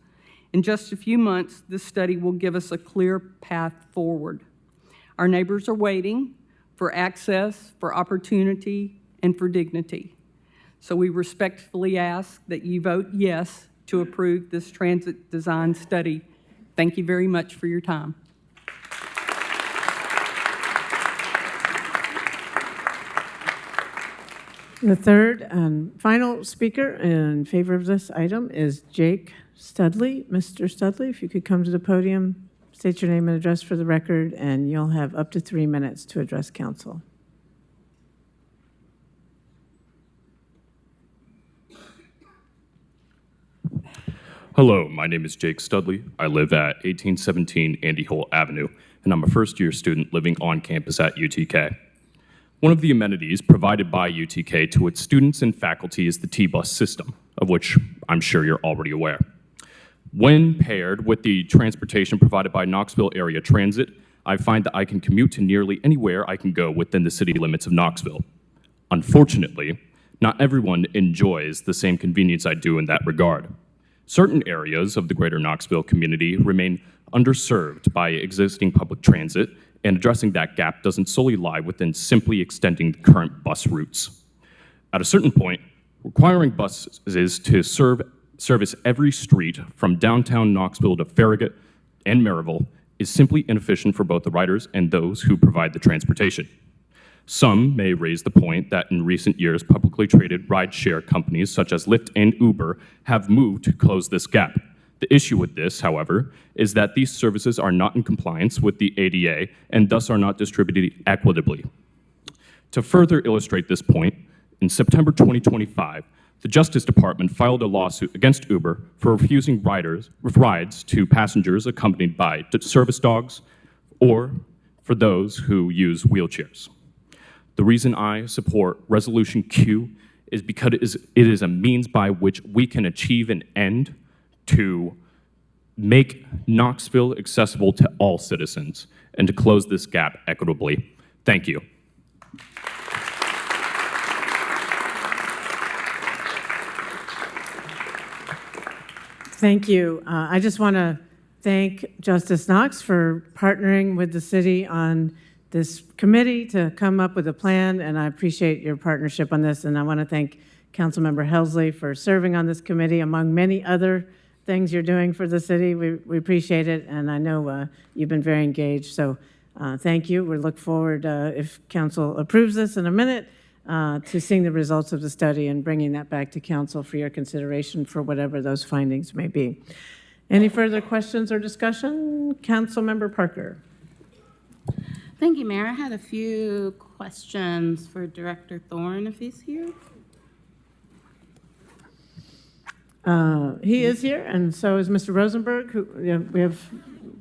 In just a few months, this study will give us a clear path forward. Our neighbors are waiting for access, for opportunity, and for dignity. So we respectfully ask that you vote yes to approve this transit design study. Thank you very much for your time. The third and final speaker in favor of this item is Jake Studley. Mr. Studley, if you could come to the podium, state your name and address for the record, and you'll have up to 3 minutes to address council. Hello, my name is Jake Studley. I live at 1817 Andy Hole Avenue, and I'm a first-year student living on campus at UTK. One of the amenities provided by UTK to its students and faculty is the T-bus system, of which I'm sure you're already aware. When paired with the transportation provided by Knoxville Area Transit, I find that I can commute to nearly anywhere I can go within the city limits of Knoxville. Unfortunately, not everyone enjoys the same convenience I do in that regard. Certain areas of the greater Knoxville community remain underserved by existing public transit, and addressing that gap doesn't solely lie within simply extending the current bus routes. At a certain point, requiring buses to service every street from downtown Knoxville to Farragut and Maryville is simply inefficient for both the riders and those who provide the transportation. Some may raise the point that in recent years, publicly traded rideshare companies such as Lyft and Uber have moved to close this gap. The issue with this, however, is that these services are not in compliance with the ADA and thus are not distributed equitably. To further illustrate this point, in September 2025, the Justice Department filed a lawsuit against Uber for refusing rides to passengers accompanied by service dogs or for those who use wheelchairs. The reason I support Resolution Q is because it is a means by which we can achieve an end to make Knoxville accessible to all citizens and to close this gap equitably. Thank you. Thank you. I just want to thank Justice Knox for partnering with the city on this committee to come up with a plan, and I appreciate your partnership on this. And I want to thank Councilmember Helsley for serving on this committee, among many other things you're doing for the city. We appreciate it, and I know you've been very engaged, so thank you. We look forward, if council approves this in a minute, to seeing the results of the study and bringing that back to council for your consideration for whatever those findings may be. Any further questions or discussion? Councilmember Parker. Thank you, Mayor. I had a few questions for Director Thorne, if he's here. He is here, and so is Mr. Rosenberg.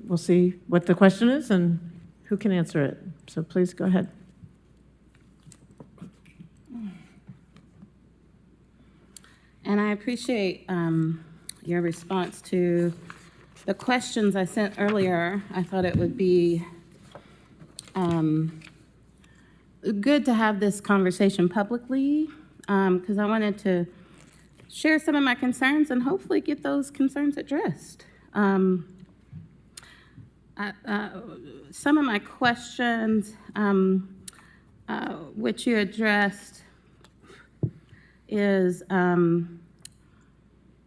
We'll see what the question is and who can answer it. So please go ahead. And I appreciate your response to the questions I sent earlier. I thought it would be good to have this conversation publicly because I wanted to share some of my concerns and hopefully get those concerns addressed. Some of my questions, which you addressed, is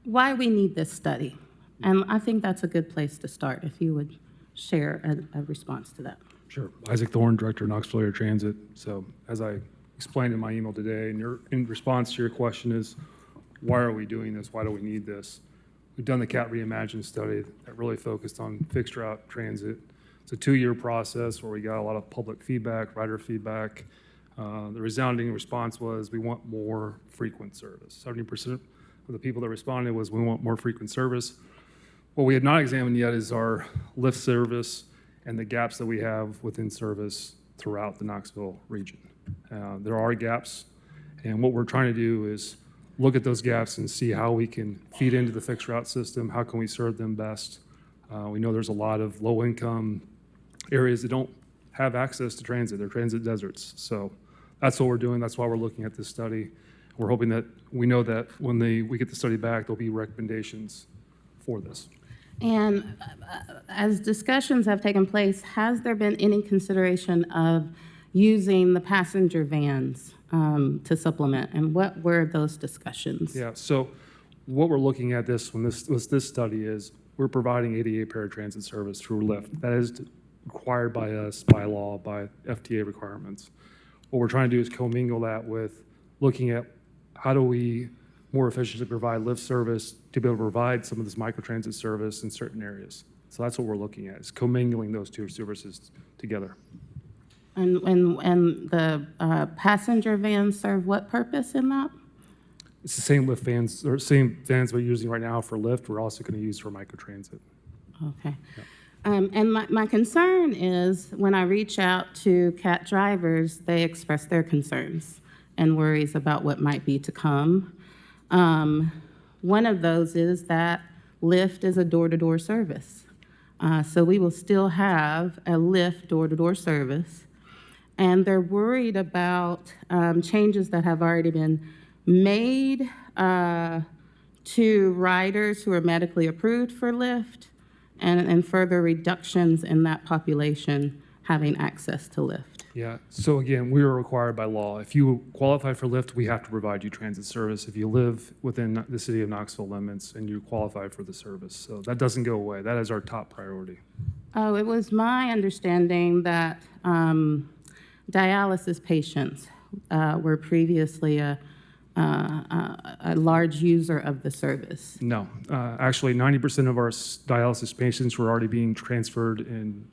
why we need this study. And I think that's a good place to start, if you would share a response to that. Sure. Isaac Thorne, Director of Knoxville Area Transit. So as I explained in my email today, and in response to your question is, why are we doing this? Why do we need this? We've done the CAT Reimagine study that really focused on fixed route transit. It's a 2-year process where we got a lot of public feedback, rider feedback. The resounding response was, we want more frequent service. 70% of the people that responded was, we want more frequent service. What we have not examined yet is our lift service and the gaps that we have within service throughout the Knoxville region. There are gaps, and what we're trying to do is look at those gaps and see how we can feed into the fixed route system, how can we serve them best. We know there's a lot of low-income areas that don't have access to transit. They're transit deserts. So that's what we're doing. That's why we're looking at this study. We're hoping that we know that when we get the study back, there'll be recommendations for this. And as discussions have taken place, has there been any consideration of using the passenger vans to supplement? And what were those discussions? Yeah, so what we're looking at this study is we're providing ADA paratransit service through Lyft. That is required by us, by law, by FTA requirements. What we're trying to do is commingle that with looking at how do we more efficiently provide Lyft service to be able to provide some of this microtransit service in certain areas. So that's what we're looking at, is commingling those two services together. And the passenger vans serve what purpose in that? It's the same Lyft vans, or same vans we're using right now for Lyft, we're also going to use for microtransit. Okay. And my concern is when I reach out to CAT drivers, they express their concerns and worries about what might be to come. One of those is that Lyft is a door-to-door service. So we will still have a Lyft door-to-door service. And they're worried about changes that have already been made to riders who are medically approved for Lyft and further reductions in that population having access to Lyft. Yeah, so again, we are required by law. If you qualify for Lyft, we have to provide you transit service if you live within the city of Knoxville limits and you qualify for the service. So that doesn't go away. That is our top priority. Oh, it was my understanding that dialysis patients were previously a large user of the service. No, actually 90% of our dialysis patients were already being transferred and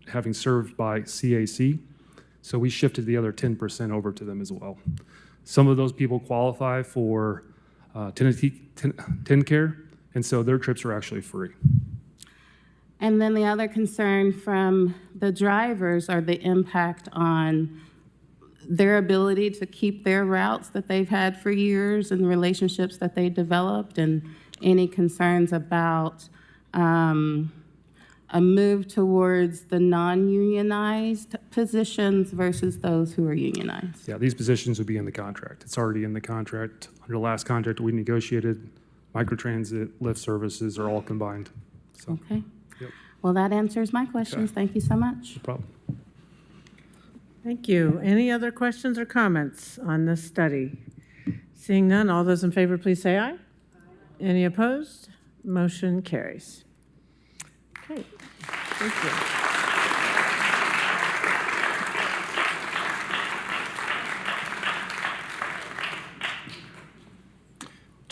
having served by CAC. So we shifted the other 10% over to them as well. Some of those people qualify for TennCare, and so their trips are actually free. And then the other concern from the drivers are the impact on their ability to keep their routes that they've had for years and relationships that they developed, and any concerns about a move towards the non-unionized positions versus those who are unionized. Yeah, these positions would be in the contract. It's already in the contract. Under the last contract we negotiated, microtransit, Lyft services are all combined. So, okay. Yep. Well, that answers my questions. Okay. Thank you so much. No problem. Thank you. Any other questions or comments on this study? Seeing none, all those in favor, please say aye. Any opposed? Motion carries. Okay, thank you.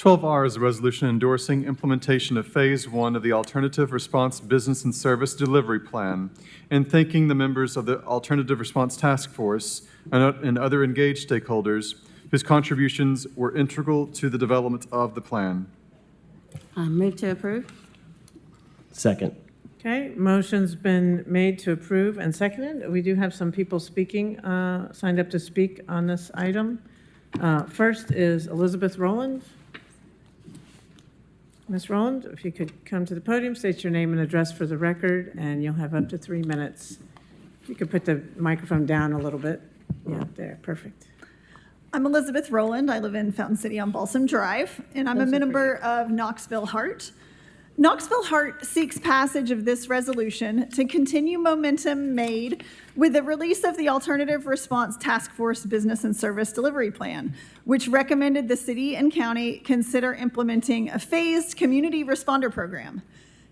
R is a resolution endorsing implementation of Phase 1 of the Alternative Response Business and Service Delivery Plan and thanking the members of the Alternative Response Task Force and other engaged stakeholders whose contributions were integral to the development of the plan. Move to approve. Second. Okay, motion's been made to approve and seconded. We do have some people speaking, signed up to speak on this item. First is Elizabeth Rowland. Ms. Rowland, if you could come to the podium, state your name and address for the record, and you'll have up to 3 minutes. If you could put the microphone down a little bit. Yeah, there, perfect. I'm Elizabeth Rowland. I live in Fountain City on Balsam Drive, and I'm a member of Knoxville Heart. Knoxville Heart seeks passage of this resolution to continue momentum made with the release of the Alternative Response Task Force Business and Service Delivery Plan, which recommended the city and county consider implementing a phased community responder program.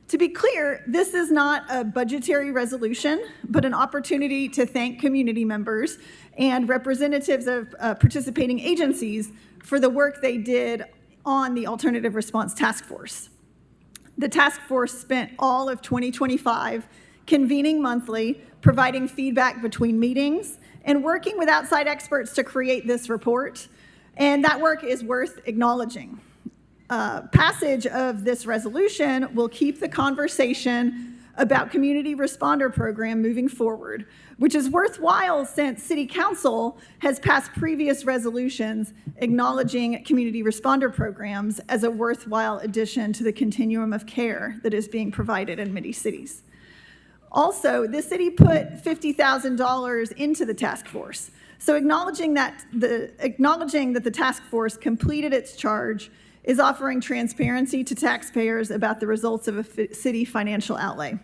To be clear, this is not a budgetary resolution, but an opportunity to thank community members and representatives of participating agencies for the work they did on the Alternative Response Task Force. The task force spent all of 2025 convening monthly, providing feedback between meetings, and working with outside experts to create this report. And that work is worth acknowledging. Passage of this resolution will keep the conversation about community responder program moving forward, which is worthwhile since City Council has passed previous resolutions acknowledging community responder programs as a worthwhile addition to the continuum of care that is being provided in many cities. Also, the city put $50,000 into the task force. So acknowledging that the task force completed its charge is offering transparency to taxpayers about the results of a city financial outlay.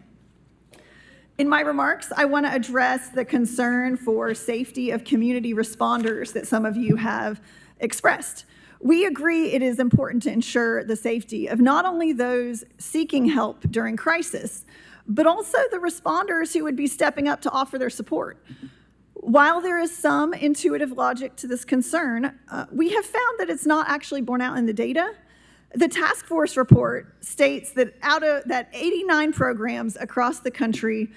In my remarks, I want to address the concern for safety of community responders that some of you have expressed. We agree it is important to ensure the safety of not only those seeking help during crisis, but also the responders who would be stepping up to offer their support. While there is some intuitive logic to this concern, we have found that it's not actually borne out in the data. The task force report states that 89 programs across the country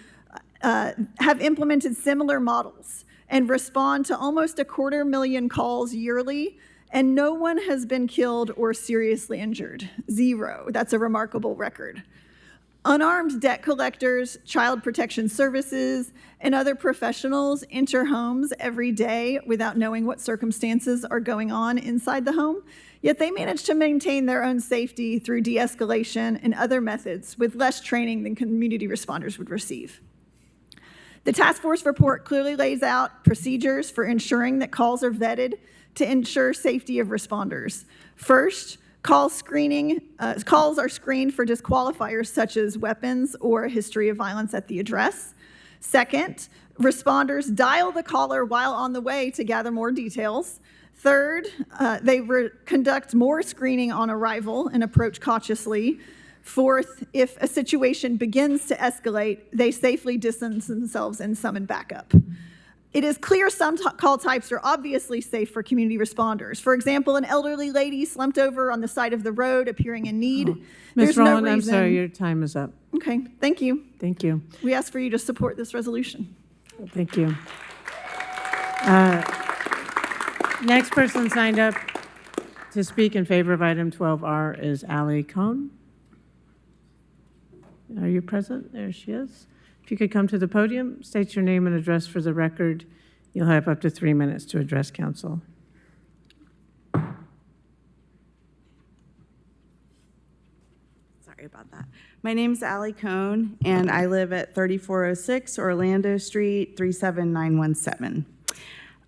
have implemented similar models and respond to almost 250,000 calls yearly, and no one has been killed or seriously injured. 0. That's a remarkable record. Unarmed debt collectors, child protection services, and other professionals enter homes every day without knowing what circumstances are going on inside the home, yet they manage to maintain their own safety through de-escalation and other methods with less training than community responders would receive. The task force report clearly lays out procedures for ensuring that calls are vetted to ensure safety of responders. First, calls are screened for disqualifiers such as weapons or a history of violence at the address. Second, responders dial the caller while on the way to gather more details. Third, they conduct more screening on arrival and approach cautiously. Fourth, if a situation begins to escalate, they safely distance themselves and summon backup. It is clear some call types are obviously safe for community responders. For example, an elderly lady slumped over on the side of the road appearing in need. Ms. Rowland, I'm sorry, your time is up. Okay, thank you. Thank you. We ask for you to support this resolution. Thank you. Next person signed up to speak in favor of item 12R is Ally Cohn. Are you present? There she is. If you could come to the podium, state your name and address for the record. You'll have up to 3 minutes to address council. Sorry about that. My name's Ally Cohn, and I live at 3406 Orlando Street, 37917.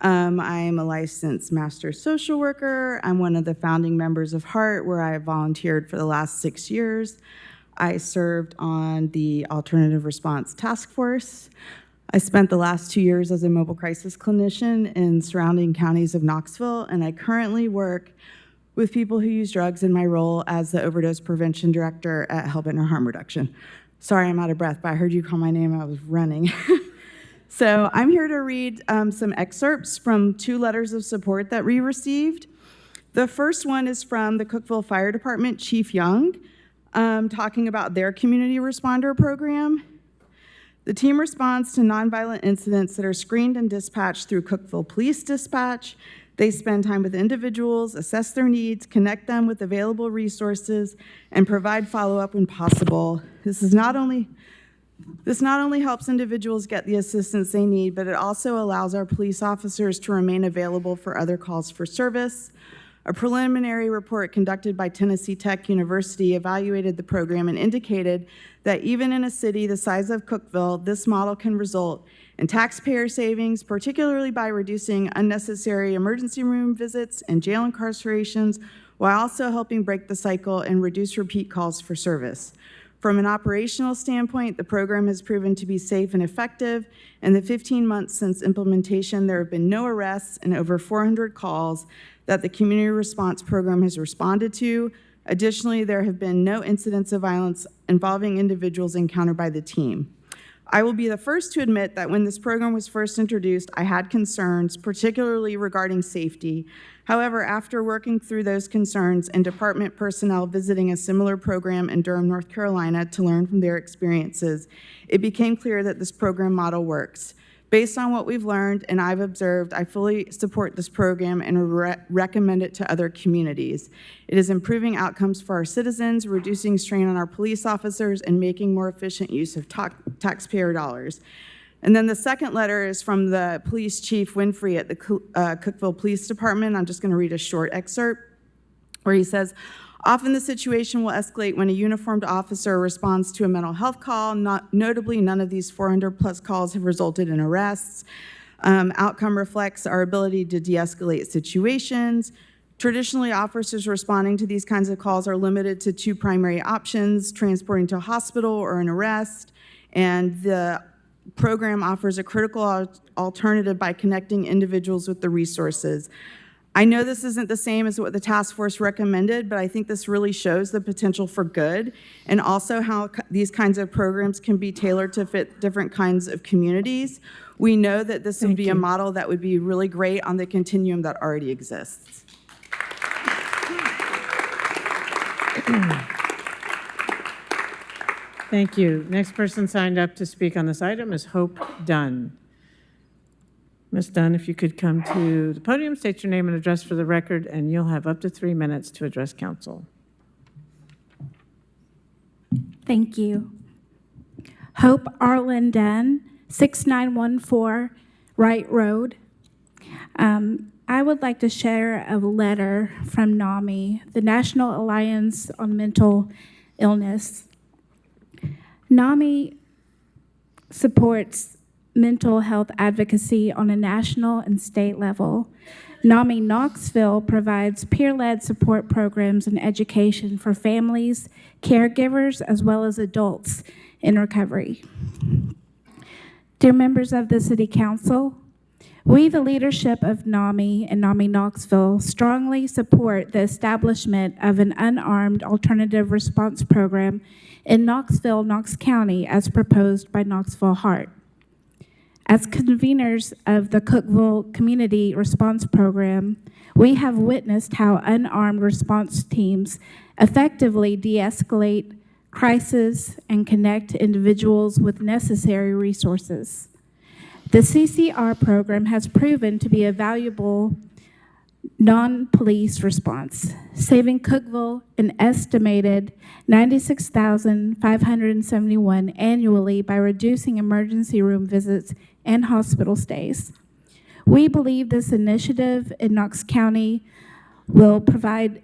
I'm a licensed master social worker. I'm one of the founding members of HEART, where I have volunteered for the last 6 years. I served on the Alternative Response Task Force. I spent the last 2 years as a mobile crisis clinician in surrounding counties of Knoxville, and I currently work with people who use drugs in my role as the overdose prevention director at Help and Harm Reduction. Sorry, I'm out of breath, but I heard you call my name and I was running. So I'm here to read some excerpts from 2 letters of support that we received. The first one is from the Cookeville Fire Department, Chief Young, talking about their community responder program. The team responds to nonviolent incidents that are screened and dispatched through Cookeville Police Dispatch. They spend time with individuals, assess their needs, connect them with available resources, and provide follow-up when possible. This not only helps individuals get the assistance they need, but it also allows our police officers to remain available for other calls for service. A preliminary report conducted by Tennessee Tech University evaluated the program and indicated that even in a city the size of Cookeville, this model can result in taxpayer savings, particularly by reducing unnecessary emergency room visits and jail incarcerations, while also helping break the cycle and reduce repeat calls for service. From an operational standpoint, the program has proven to be safe and effective. In the 15 months since implementation, there have been no arrests and over 400 calls that the community response program has responded to. Additionally, there have been no incidents of violence involving individuals encountered by the team. I will be the first to admit that when this program was first introduced, I had concerns, particularly regarding safety. However, after working through those concerns and department personnel visiting a similar program in Durham, North Carolina to learn from their experiences, it became clear that this program model works. Based on what we've learned and I've observed, I fully support this program and recommend it to other communities. It is improving outcomes for our citizens, reducing strain on our police officers, and making more efficient use of taxpayer dollars. And then the second letter is from the police chief Winfrey at the Cookeville Police Department. I'm just going to read a short excerpt where he says, often the situation will escalate when a uniformed officer responds to a mental health call. Notably, none of these 400-plus calls have resulted in arrests. Outcome reflects our ability to de-escalate situations. Traditionally, officers responding to these kinds of calls are limited to two primary options, transporting to a hospital or an arrest. And the program offers a critical alternative by connecting individuals with the resources. I know this isn't the same as what the task force recommended, but I think this really shows the potential for good and also how these kinds of programs can be tailored to fit different kinds of communities. We know that this would be a model that would be really great on the continuum that already exists. Thank you. Next person signed up to speak on this item is Hope Dunn. Ms. Dunn, if you could come to the podium, state your name and address for the record, and you'll have up to 3 minutes to address council. Thank you. Hope Arlen Dunn, 6914 Wright Road. I would like to share a letter from NAMI, the National Alliance on Mental Illness. NAMI supports mental health advocacy on a national and state level. NAMI Knoxville provides peer-led support programs and education for families, caregivers, as well as adults in recovery. Dear members of the City Council, we, the leadership of NAMI and NAMI Knoxville, strongly support the establishment of an unarmed alternative response program in Knoxville, Knox County, as proposed by Knoxville Heart. As conveners of the Cookeville Community Response Program, we have witnessed how unarmed response teams effectively de-escalate crisis and connect individuals with necessary resources. The CCR program has proven to be a valuable non-police response, saving Cookeville an estimated $96,571 annually by reducing emergency room visits and hospital stays. We believe this initiative in Knox County will provide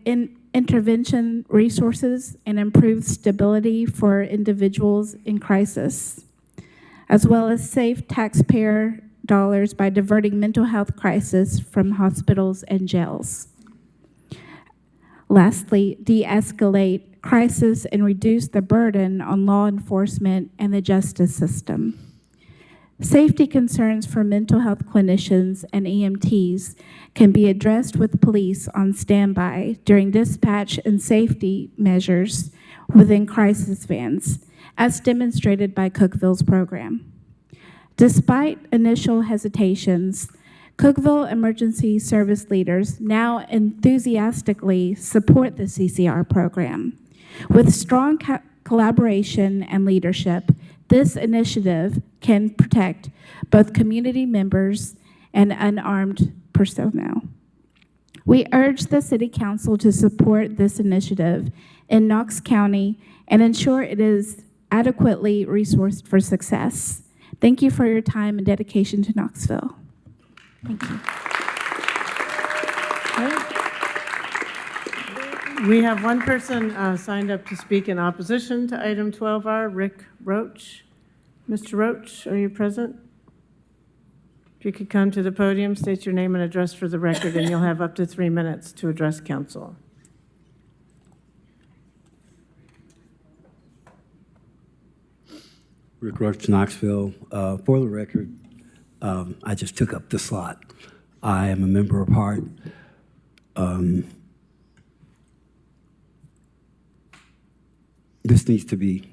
intervention resources and improve stability for individuals in crisis, as well as save taxpayer dollars by diverting mental health crisis from hospitals and jails. Lastly, de-escalate crisis and reduce the burden on law enforcement and the justice system. Safety concerns for mental health clinicians and EMTs can be addressed with police on standby during dispatch and safety measures within crisis vans, as demonstrated by Cookeville's program. Despite initial hesitations, Cookeville emergency service leaders now enthusiastically support the CCR program. With strong collaboration and leadership, this initiative can protect both community members and unarmed personnel. We urge the City Council to support this initiative in Knox County and ensure it is adequately resourced for success. Thank you for your time and dedication to Knoxville. Thank you. We have one person signed up to speak in opposition to item 12R, Rick Roach. Mr. Roach, are you present? If you could come to the podium, state your name and address for the record, and you'll have up to 3 minutes to address council. Rick Roach, Knoxville. For the record, I just took up the slot. I am a member of HEART. This needs to be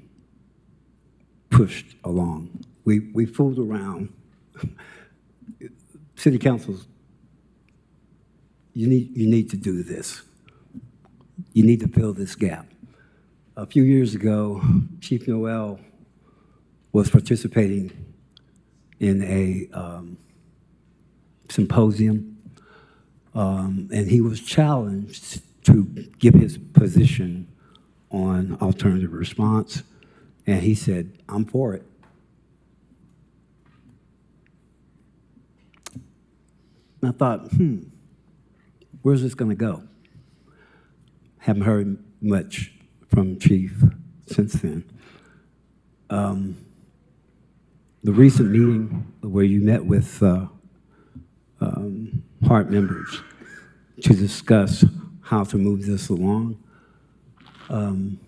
pushed along. We fooled around. City councils, you need to do this. You need to fill this gap. A few years ago, Chief Noel was participating in a symposium, and he was challenged to give his position on alternative response, and he said, "I'm for it." And I thought, where's this going to go? Haven't heard much from Chief since then. The recent meeting where you met with Hart members to discuss how to move this along, and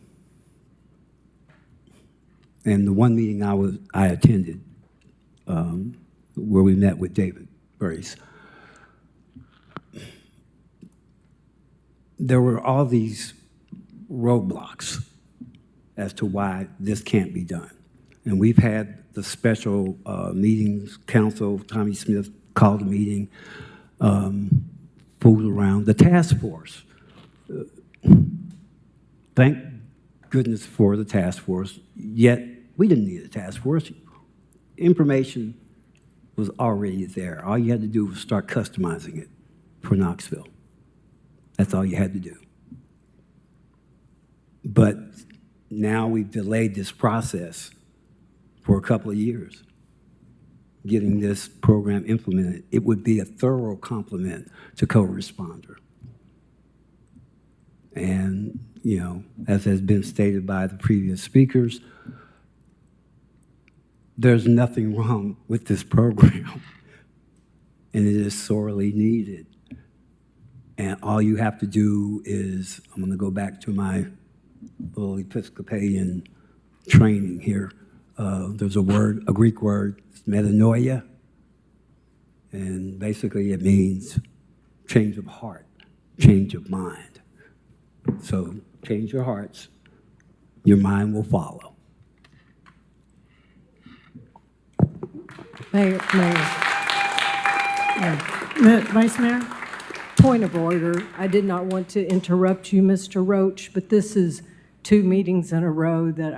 the one meeting I attended, where we met with David Brace, there were all these roadblocks as to why this can't be done. And we've had the special meetings, council, Tommy Smith called a meeting, fooled around. The task force, thank goodness for the task force, yet we didn't need a task force. Information was already there. All you had to do was start customizing it for Knoxville. That's all you had to do. But now we've delayed this process for a couple of years, getting this program implemented. It would be a thorough complement to co-responder. And, you know, as has been stated by the previous speakers, there's nothing wrong with this program, and it is sorely needed. And all you have to do is, I'm going to go back to my little Episcopalian training here. There's a word, a Greek word, metanoia, and basically it means change of heart, change of mind. So change your hearts, your mind will follow. Mayor. Vice Mayor? Point of order. I did not want to interrupt you, Mr. Roach, but this is 2 meetings in a row that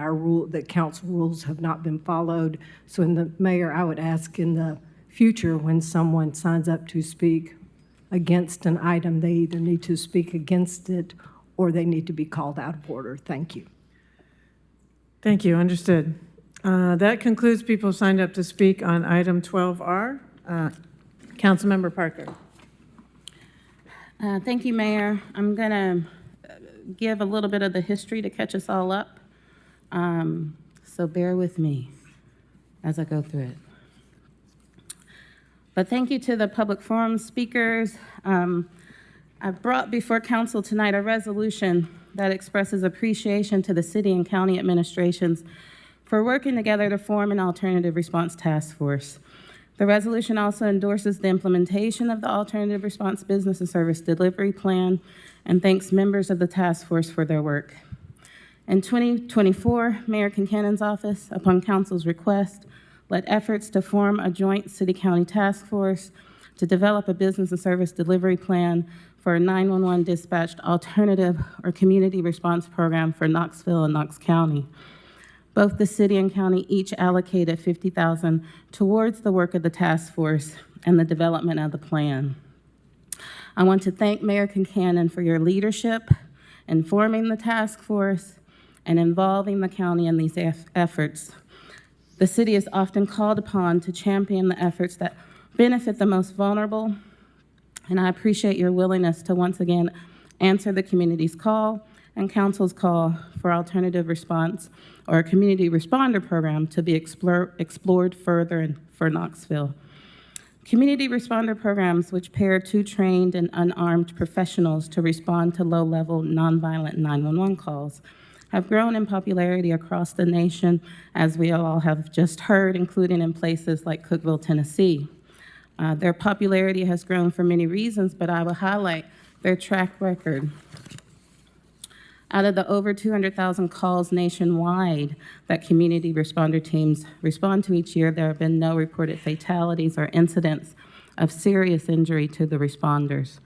that council rules have not been followed. So Mayor, I would ask in the future when someone signs up to speak against an item, they either need to speak against it or they need to be called out of order. Thank you. Thank you, understood. That concludes people signed up to speak on item 12R. Councilmember Parker. Thank you, Mayor. I'm going to give a little bit of the history to catch us all up. So bear with me as I go through it. But thank you to the public forum speakers. I've brought before council tonight a resolution that expresses appreciation to the city and county administrations for working together to form an alternative response task force. The resolution also endorses the implementation of the Alternative Response Business and Service Delivery Plan and thanks members of the task force for their work. In 2024, Mayor Kincannon's office, upon council's request, led efforts to form a joint city-county task force to develop a business and service delivery plan for a 911 dispatched alternative or community response program for Knoxville and Knox County. Both the city and county each allocated $50,000 towards the work of the task force and the development of the plan. I want to thank Mayor Kincannon for your leadership in forming the task force and involving the county in these efforts. The city is often called upon to champion the efforts that benefit the most vulnerable, and I appreciate your willingness to once again answer the community's call and council's call for alternative response or a community responder program to be explored further for Knoxville. Community responder programs, which pair 2 trained and unarmed professionals to respond to low-level nonviolent 911 calls, have grown in popularity across the nation, as we all have just heard, including in places like Cookeville, Tennessee. Their popularity has grown for many reasons, but I will highlight their track record. Out of the over 200,000 calls nationwide that community responder teams respond to each year, there have been no reported fatalities or incidents of serious injury to the responders.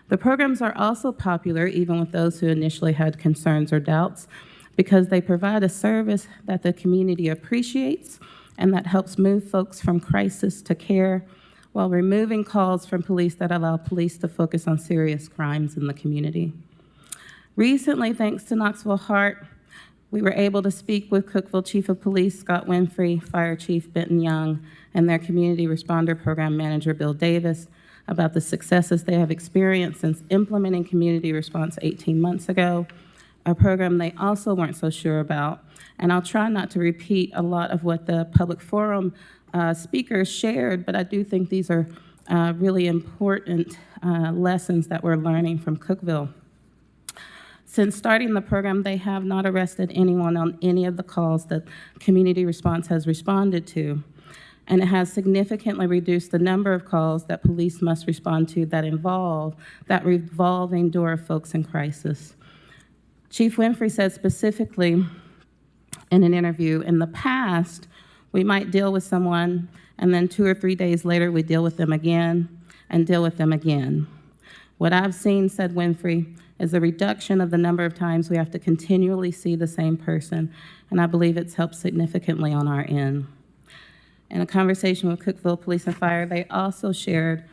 The programs are also popular, even with those who initially had concerns or doubts, because they provide a service that the community appreciates and that helps move folks from crisis to care while removing calls from police that allow police to focus on serious crimes in the community. Recently, thanks to Knoxville Heart, we were able to speak with Cookeville Chief of Police Scott Winfrey, Fire Chief Benton Young, and their Community Responder Program Manager Bill Davis about the successes they have experienced since implementing community response 18 months ago, a program they also weren't so sure about. And I'll try not to repeat a lot of what the public forum speakers shared, but I do think these are really important lessons that we're learning from Cookeville. Since starting the program, they have not arrested anyone on any of the calls that community response has responded to. And it has significantly reduced the number of calls that police must respond to that involve that revolving door of folks in crisis. Chief Winfrey said specifically in an interview, in the past, we might deal with someone, and then 2 or 3 days later, we deal with them again and deal with them again. What I've seen, said Winfrey, is a reduction of the number of times we have to continually see the same person, and I believe it's helped significantly on our end. In a conversation with Cookeville Police and Fire, they also shared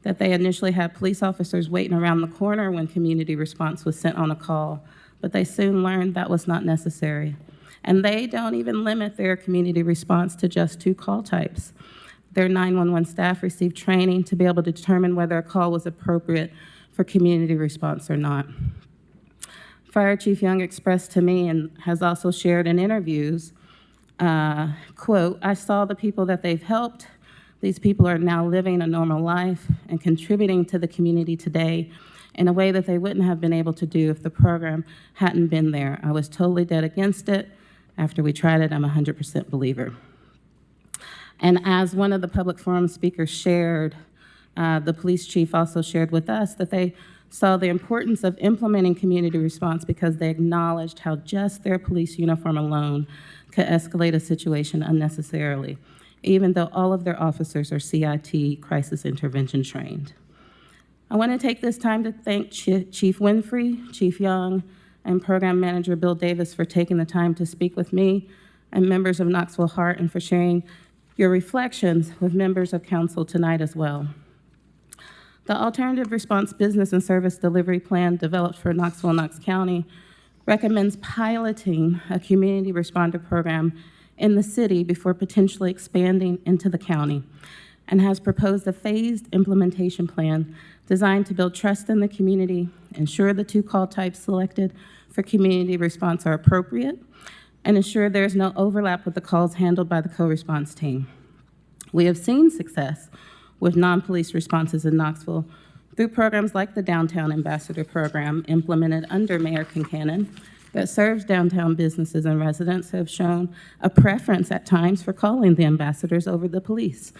that they initially had police officers waiting around the corner when community response was sent on a call, but they soon learned that was not necessary. And they don't even limit their community response to just 2 call types. Their 911 staff received training to be able to determine whether a call was appropriate for community response or not. Fire Chief Young expressed to me and has also shared in interviews, quote, I saw the people that they've helped. These people are now living a normal life and contributing to the community today in a way that they wouldn't have been able to do if the program hadn't been there. I was totally dead against it. After we tried it, I'm a 100% believer. And as one of the public forum speakers shared, the police chief also shared with us that they saw the importance of implementing community response because they acknowledged how just their police uniform alone could escalate a situation unnecessarily, even though all of their officers are CIT, crisis intervention trained. I want to take this time to thank Chief Winfrey, Chief Young, and Program Manager Bill Davis for taking the time to speak with me and members of Knoxville Heart and for sharing your reflections with members of council tonight as well. The Alternative Response Business and Service Delivery Plan developed for Knoxville and Knox County recommends piloting a community responder program in the city before potentially expanding into the county, and has proposed a phased implementation plan designed to build trust in the community, ensure the 2 call types selected for community response are appropriate, and ensure there is no overlap with the calls handled by the co-response team. We have seen success with non-police responses in Knoxville through programs like the Downtown Ambassador Program implemented under Mayor Kincannon that serves downtown businesses and residents who have shown a preference at times for calling the ambassadors over the police,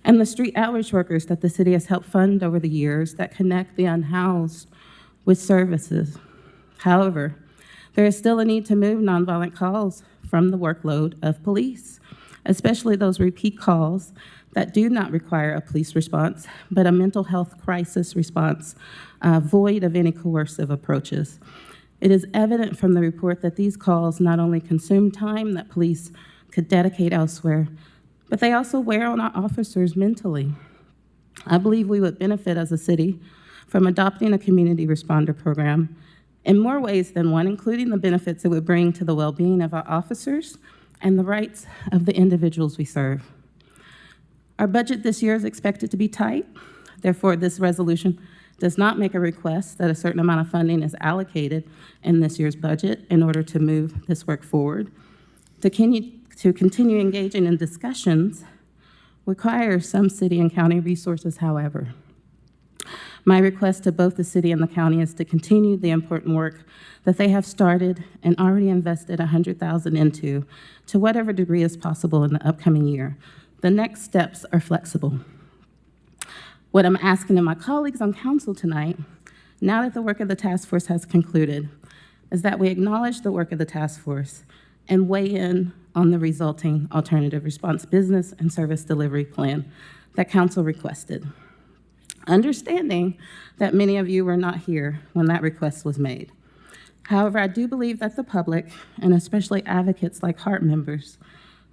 and the street outreach workers that the city has helped fund over the years that connect the unhoused with services. However, there is still a need to move nonviolent calls from the workload of police, especially those repeat calls that do not require a police response, but a mental health crisis response, void of any coercive approaches. It is evident from the report that these calls not only consume time that police could dedicate elsewhere, but they also wear on our officers mentally. I believe we would benefit as a city from adopting a community responder program in more ways than one, including the benefits it would bring to the well-being of our officers and the rights of the individuals we serve. Our budget this year is expected to be tight. Therefore, this resolution does not make a request that a certain amount of funding is allocated in this year's budget in order to move this work forward. To continue engaging in discussions requires some city and county resources, however. My request to both the city and the county is to continue the important work that they have started and already invested $100,000 into, to whatever degree is possible in the upcoming year. The next steps are flexible. What I'm asking of my colleagues on council tonight, now that the work of the task force has concluded, is that we acknowledge the work of the task force and weigh in on the resulting alternative response business and service delivery plan that council requested. Understanding that many of you were not here when that request was made. However, I do believe that the public, and especially advocates like Heart members,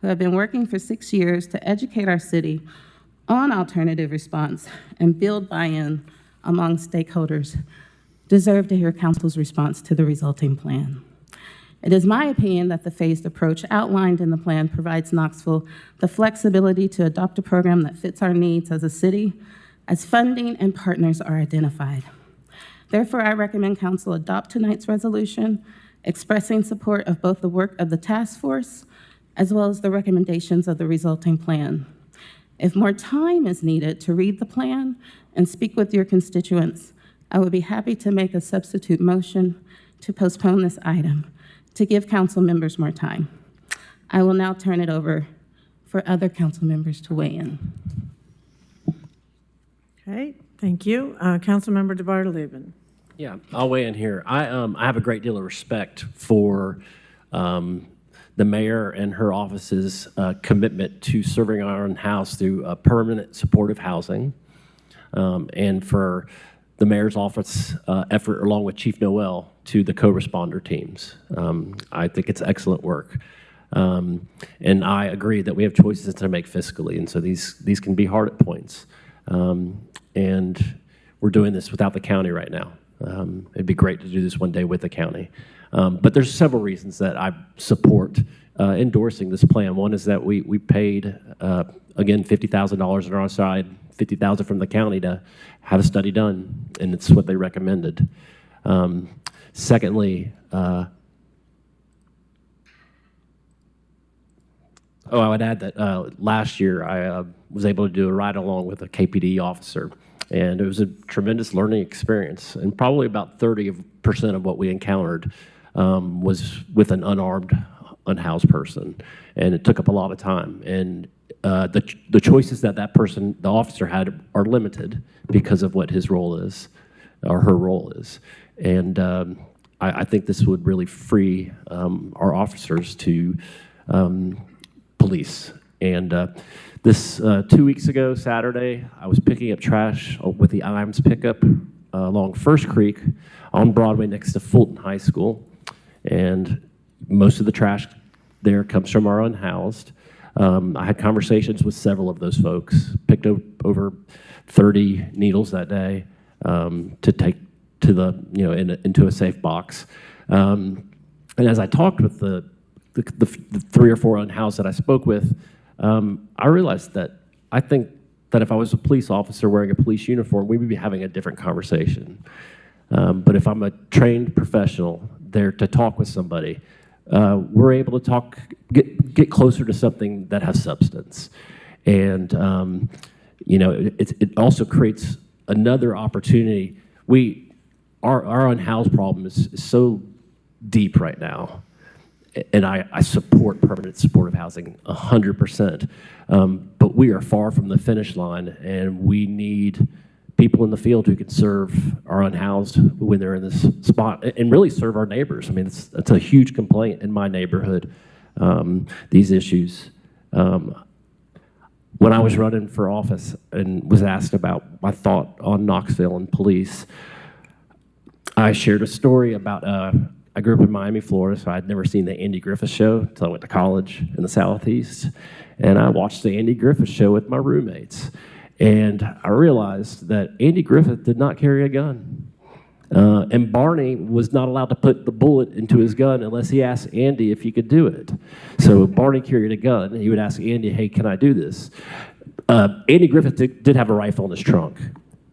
who have been working for 6 years to educate our city on alternative response and build buy-in among stakeholders, deserve to hear council's response to the resulting plan. It is my opinion that the phased approach outlined in the plan provides Knoxville the flexibility to adopt a program that fits our needs as a city, as funding and partners are identified. Therefore, I recommend council adopt tonight's resolution, expressing support of both the work of the task force as well as the recommendations of the resulting plan. If more time is needed to read the plan and speak with your constituents, I would be happy to make a substitute motion to postpone this item to give council members more time. I will now turn it over for other council members to weigh in. Okay, thank you. Councilmember DeBartolome. Yeah, I'll weigh in here. I have a great deal of respect for the mayor and her office's commitment to serving our own house through permanent supportive housing, and for the mayor's office effort along with Chief Noel to the co-responder teams. I think it's excellent work. And I agree that we have choices to make fiscally, and so these can be hard at points. And we're doing this without the county right now. It'd be great to do this one day with the county. But there's several reasons that I support endorsing this plan. One is that we paid, again, $50,000 on our side, $50,000 from the county to have a study done, and it's what they recommended. Secondly, I would add that last year I was able to do a ride-along with a KPD officer, and it was a tremendous learning experience. And probably about 30% of what we encountered was with an unarmed, unhoused person, and it took up a lot of time. And the choices that person, the officer, had are limited because of what his role is, or her role is. And I think this would really free our officers to police. And this 2 weeks ago, Saturday, I was picking up trash with the IAMS pickup along First Creek on Broadway next to Fulton High School. And most of the trash there comes from our unhoused. I had conversations with several of those folks, picked up over 30 needles that day to take to the, into a safe box. And as I talked with the 3 or 4 unhoused that I spoke with, I realized that I think that if I was a police officer wearing a police uniform, we would be having a different conversation. But if I'm a trained professional there to talk with somebody, we're able to get closer to something that has substance. And, it also creates another opportunity. Our unhoused problem is so deep right now. And I support permanent supportive housing 100%. But we are far from the finish line, and we need people in the field who can serve our unhoused when they're in this spot, and really serve our neighbors. I mean, it's a huge complaint in my neighborhood, these issues. When I was running for office and was asked about my thought on Knoxville and police, I shared a story about I grew up in Miami, Florida, so I'd never seen the Andy Griffith Show until I went to college in the Southeast. And I watched the Andy Griffith Show with my roommates. And I realized that Andy Griffith did not carry a gun. And Barney was not allowed to put the bullet into his gun unless he asked Andy if he could do it. So Barney carried a gun, and he would ask Andy, hey, can I do this? Andy Griffith did have a rifle in his trunk.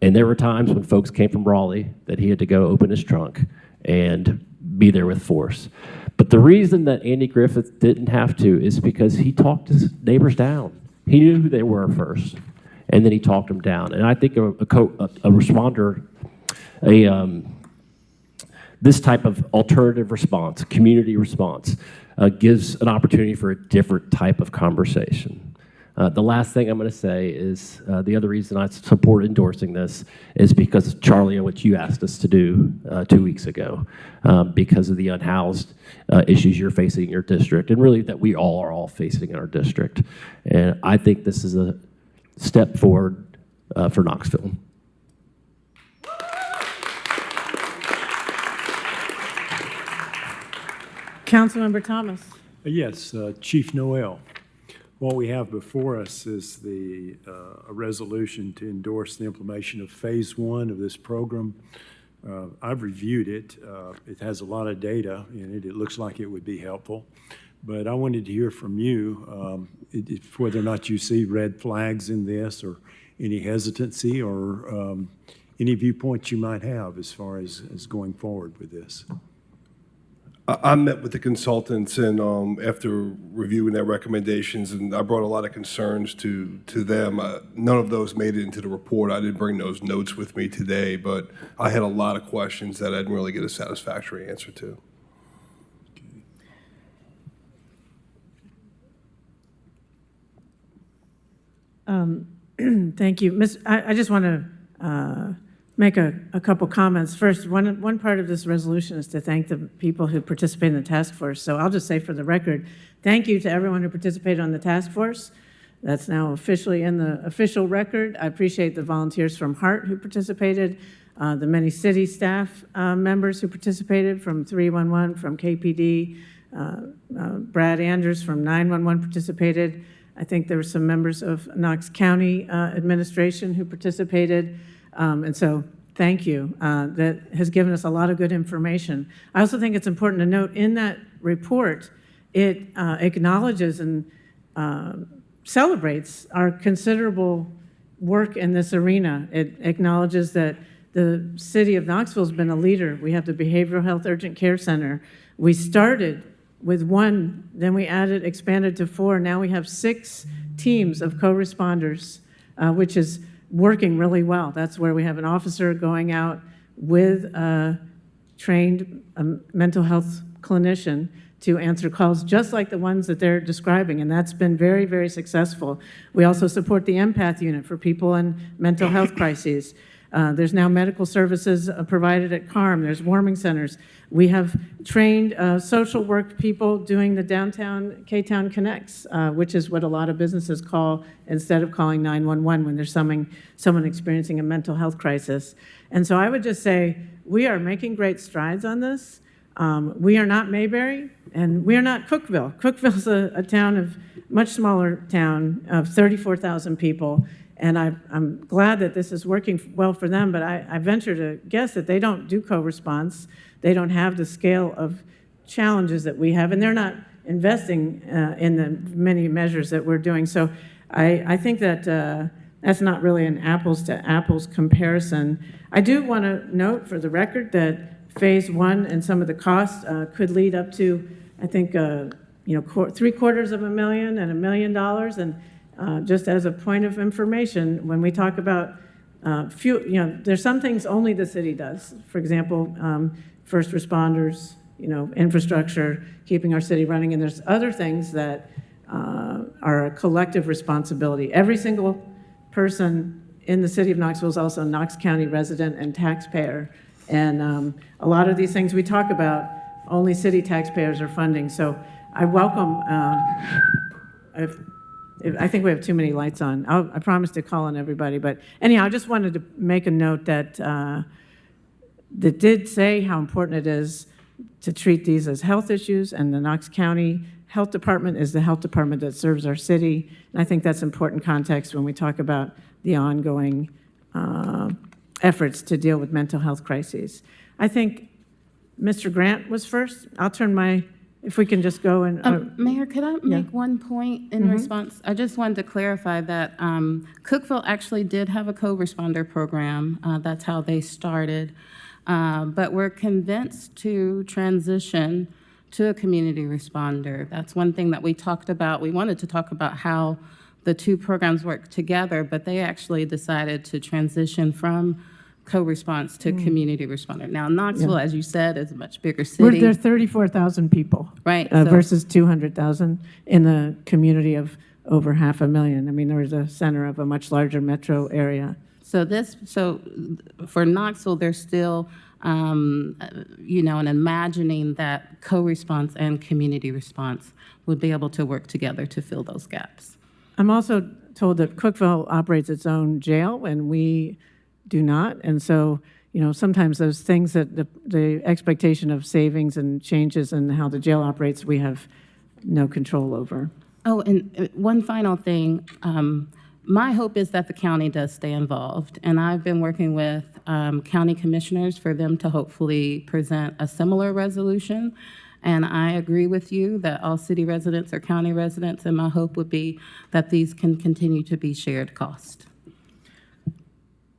And there were times when folks came from Raleigh that he had to go open his trunk and be there with force. But the reason that Andy Griffith didn't have to is because he talked his neighbors down. He knew who they were first, and then he talked them down. And I think a responder, this type of alternative response, community response, gives an opportunity for a different type of conversation. The last thing I'm going to say is the other reason I support endorsing this is because, Charlie, what you asked us to do 2 weeks ago, because of the unhoused issues you're facing in your district, and really that we all are all facing in our district. And I think this is a step forward for Knoxville. Councilmember Thomas. Yes, Chief Noel. What we have before us is a resolution to endorse the implementation of Phase 1 of this program. I've reviewed it. It has a lot of data in it. It looks like it would be helpful. But I wanted to hear from you whether or not you see red flags in this or any hesitancy or any viewpoints you might have as far as going forward with this. I met with the consultants and after reviewing their recommendations, and I brought a lot of concerns to them. None of those made it into the report. I didn't bring those notes with me today, but I had a lot of questions that I didn't really get a satisfactory answer to. Thank you. I just want to make a couple comments. First, one part of this resolution is to thank the people who participated in the task force. So I'll just say for the record, thank you to everyone who participated on the task force. That's now officially in the official record. I appreciate the volunteers from HART who participated, the many city staff members who participated from 311, from KPD, Brad Andrews from 911 participated. I think there were some members of Knox County administration who participated. And so thank you. That has given us a lot of good information. I also think it's important to note in that report, it acknowledges and celebrates our considerable work in this arena. It acknowledges that the city of Knoxville has been a leader. We have the Behavioral Health Urgent Care Center. We started with 1, then we expanded to 4. Now we have 6 teams of co-responders, which is working really well. That's where we have an officer going out with a trained mental health clinician to answer calls just like the ones that they're describing, and that's been very, very successful. We also support the empath unit for people in mental health crises. There's now medical services provided at CARM. There's warming centers. We have trained social work people doing the downtown K-Town Connects, which is what a lot of businesses call instead of calling 911 when there's someone experiencing a mental health crisis. And so I would just say we are making great strides on this. We are not Mayberry, and we are not Cookeville. Cookeville's a town of much smaller town of 34,000 people. And I'm glad that this is working well for them, but I venture to guess that they don't do co-response. They don't have the scale of challenges that we have, and they're not investing in the many measures that we're doing. So I think that that's not really an apples to apples comparison. I do want to note for the record that Phase 1 and some of the costs could lead up to, I think, $750,000 and $1 million. And just as a point of information, when we talk about there's some things only the city does. For example, first responders, infrastructure, keeping our city running, and there's other things that are a collective responsibility. Every single person in the city of Knoxville is also a Knox County resident and taxpayer, and a lot of these things we talk about, only city taxpayers are funding. So I welcome. I think we have too many lights on. I promise to call on everybody, but anyhow, I just wanted to make a note that that did say how important it is to treat these as health issues, and the Knox County Health Department is the health department that serves our city, and I think that's important context when we talk about the ongoing efforts to deal with mental health crises. I think Mr. Grant was first. I'll turn if we can just go and... Mayor, could I make one point in response? I just wanted to clarify that Cookeville actually did have a co-responder program. That's how they started. But we're convinced to transition to a community responder. That's one thing that we talked about. We wanted to talk about how the two programs work together, but they actually decided to transition from co-response to community responder. Now, Knoxville, as you said, is a much bigger city. There are 34,000 people, right? Versus 200,000 in the community of over 500,000. I mean, there was a center of a much larger metro area. So for Knoxville, there's still, an imagining that co-response and community response would be able to work together to fill those gaps. I'm also told that Cookeville operates its own jail, and we do not. And so, sometimes those things that the expectation of savings and changes in how the jail operates, we have no control over. Oh, and one final thing. My hope is that the county does stay involved, and I've been working with county commissioners for them to hopefully present a similar resolution. And I agree with you that all city residents are county residents, and my hope would be that these can continue to be shared cost.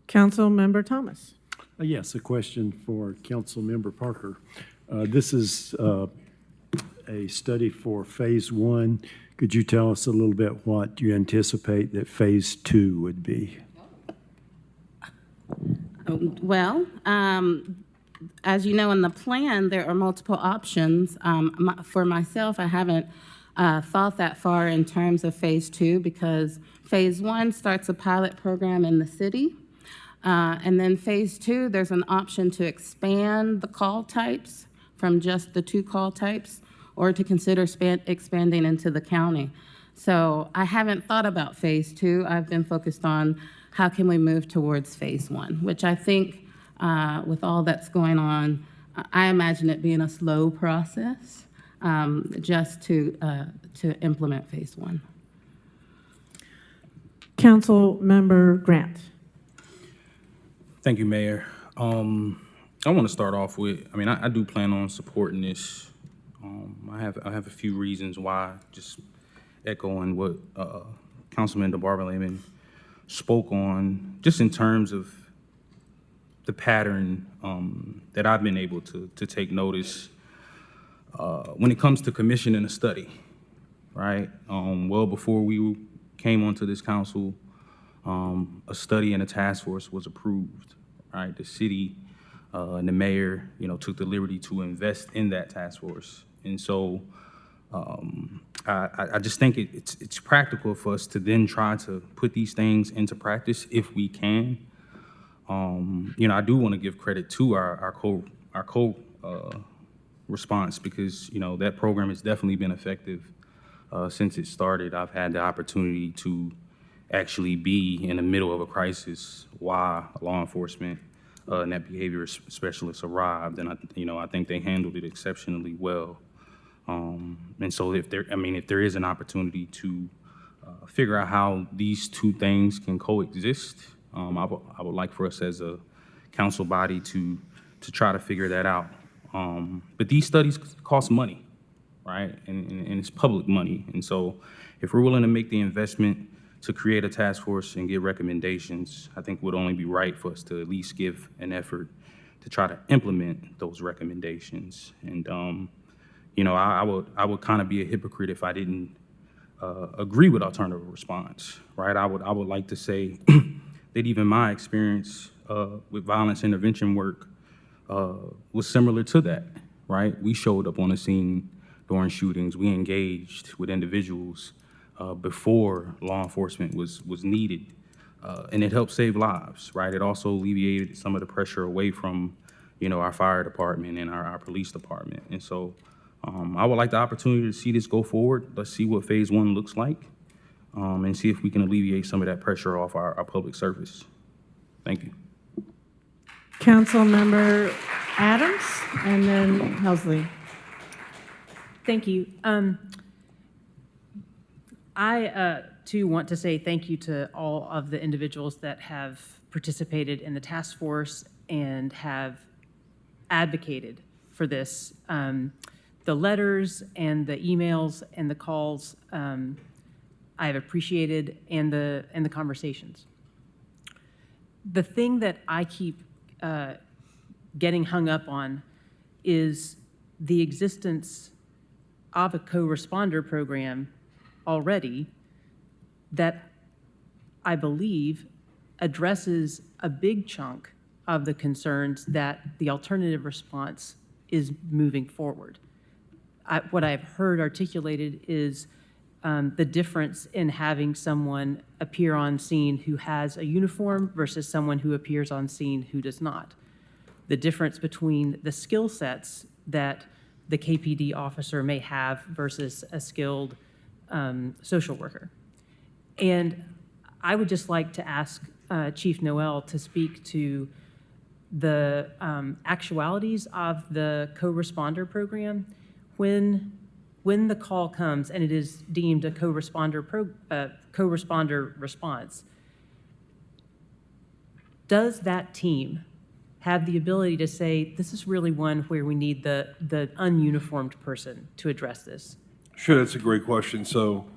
Councilmember Thomas. Yes, a question for Councilmember Parker. This is a study for Phase 1. Could you tell us a little bit what you anticipate that Phase 2 would be? Well, as you know, in the plan, there are multiple options. For myself, I haven't thought that far in terms of Phase 2 because Phase 1 starts a pilot program in the city. And then Phase 2, there's an option to expand the call types from just the 2 call types or to consider expanding into the county. So I haven't thought about Phase 2. I've been focused on how can we move towards Phase 1, which I think with all that's going on, I imagine it being a slow process just to implement Phase 1. Councilmember Grant. Thank you, Mayor. I want to start off with, I do plan on supporting this. I have a few reasons why, just echoing what Councilman DeBarber-Layman spoke on, just in terms of the pattern that I've been able to take notice when it comes to commissioning a study, right? Well before we came onto this council, a study and a task force was approved, right? The city and the mayor, took the liberty to invest in that task force. And so I just think it's practical for us to then try to put these things into practice if we can. I do want to give credit to our co response because, that program has definitely been effective since it started. I've had the opportunity to actually be in the middle of a crisis while law enforcement and that behavior specialist arrived, and I think they handled it exceptionally well. And so if there is an opportunity to figure out how these two things can coexist, I would like for us as a council body to try to figure that out. But these studies cost money, right? And it's public money. And so if we're willing to make the investment to create a task force and get recommendations, I think would only be right for us to at least give an effort to try to implement those recommendations. And I would kind of be a hypocrite if I didn't agree with alternative response, right? I would like to say that even my experience with violence intervention work was similar to that, right? We showed up on the scene during shootings. We engaged with individuals before law enforcement was needed, and it helped save lives, right? It also alleviated some of the pressure away from, our fire department and our police department. And so I would like the opportunity to see this go forward. Let's see what Phase 1 looks like, and see if we can alleviate some of that pressure off our public service. Thank you. Councilmember Adams, and then Helsley. Thank you. I, too, want to say thank you to all of the individuals that have participated in the task force and have advocated for this. The letters and the emails and the calls I have appreciated, and the conversations. The thing that I keep getting hung up on is the existence of a co-responder program already that I believe addresses a big chunk of the concerns that the alternative response is moving forward. What I've heard articulated is the difference in having someone appear on scene who has a uniform versus someone who appears on scene who does not. The difference between the skill sets that the KPD officer may have versus a skilled social worker. And I would just like to ask Chief Noel to speak to the actualities of the co-responder program when when the call comes and it is deemed a co-responder response, does that team have the ability to say, this is really one where we need the ununiformed person to address this? Sure, that's a great question. So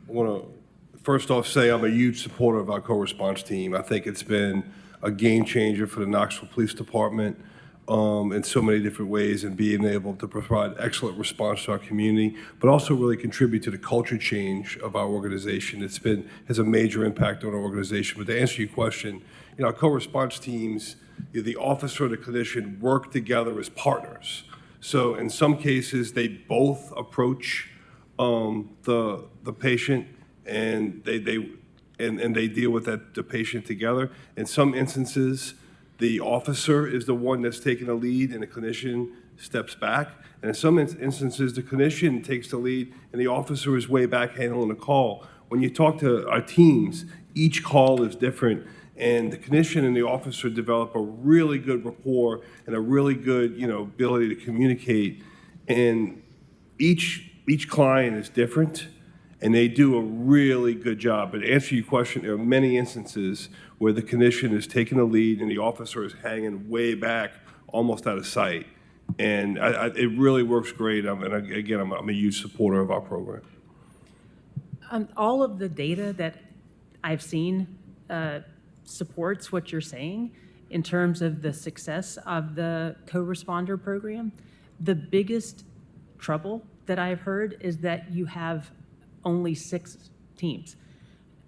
I want to first off say I'm a huge supporter of our co-response team. I think it's been a game changer for the Knoxville Police Department in so many different ways, and being able to provide excellent response to our community, but also really contribute to the culture change of our organization. Has a major impact on our organization. But to answer your question, our co-response teams, the officer and the clinician work together as partners. So in some cases, they both approach the patient and they deal with the patient together. In some instances, the officer is the one that's taking the lead and the clinician steps back. And in some instances, the clinician takes the lead and the officer is way back handling the call. When you talk to our teams, each call is different, and the clinician and the officer develop a really good rapport and a really good, ability to communicate. And each client is different, and they do a really good job. But to answer your question, there are many instances where the clinician is taking the lead and the officer is hanging way back, almost out of sight. And it really works great. I'm a huge supporter of our program. All of the data that I've seen supports what you're saying in terms of the success of the co-responder program. The biggest trouble that I've heard is that you have only 6 teams,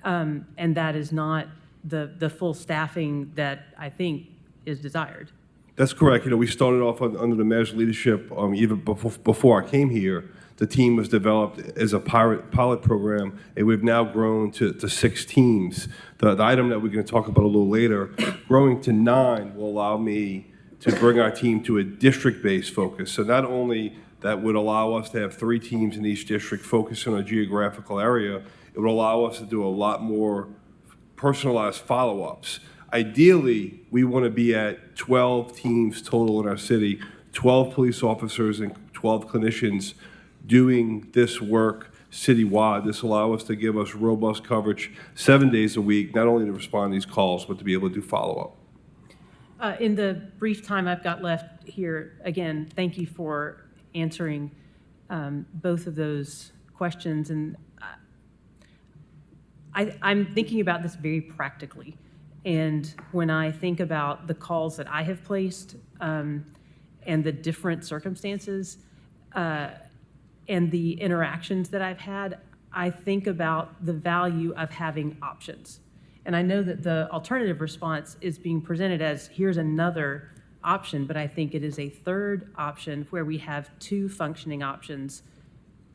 and that is not the full staffing that I think is desired. That's correct. We started off under the mayor's leadership. Even before I came here, the team was developed as a pilot program, and we've now grown to 6 teams. The item that we're going to talk about a little later, growing to 9, will allow me to bring our team to a district-based focus. So not only that would allow us to have 3 teams in each district focusing on a geographical area, it would allow us to do a lot more personalized follow-ups. Ideally, we want to be at 12 teams total in our city, 12 police officers and 12 clinicians doing this work citywide. This allows us to give us robust coverage 7 days a week, not only to respond to these calls, but to be able to do follow-up. In the brief time I've got left here, again, thank you for answering both of those questions. And I'm thinking about this very practically. And when I think about the calls that I have placed and the different circumstances and the interactions that I've had, I think about the value of having options. And I know that the alternative response is being presented as, here's another option, but I think it is a third option where we have 2 functioning options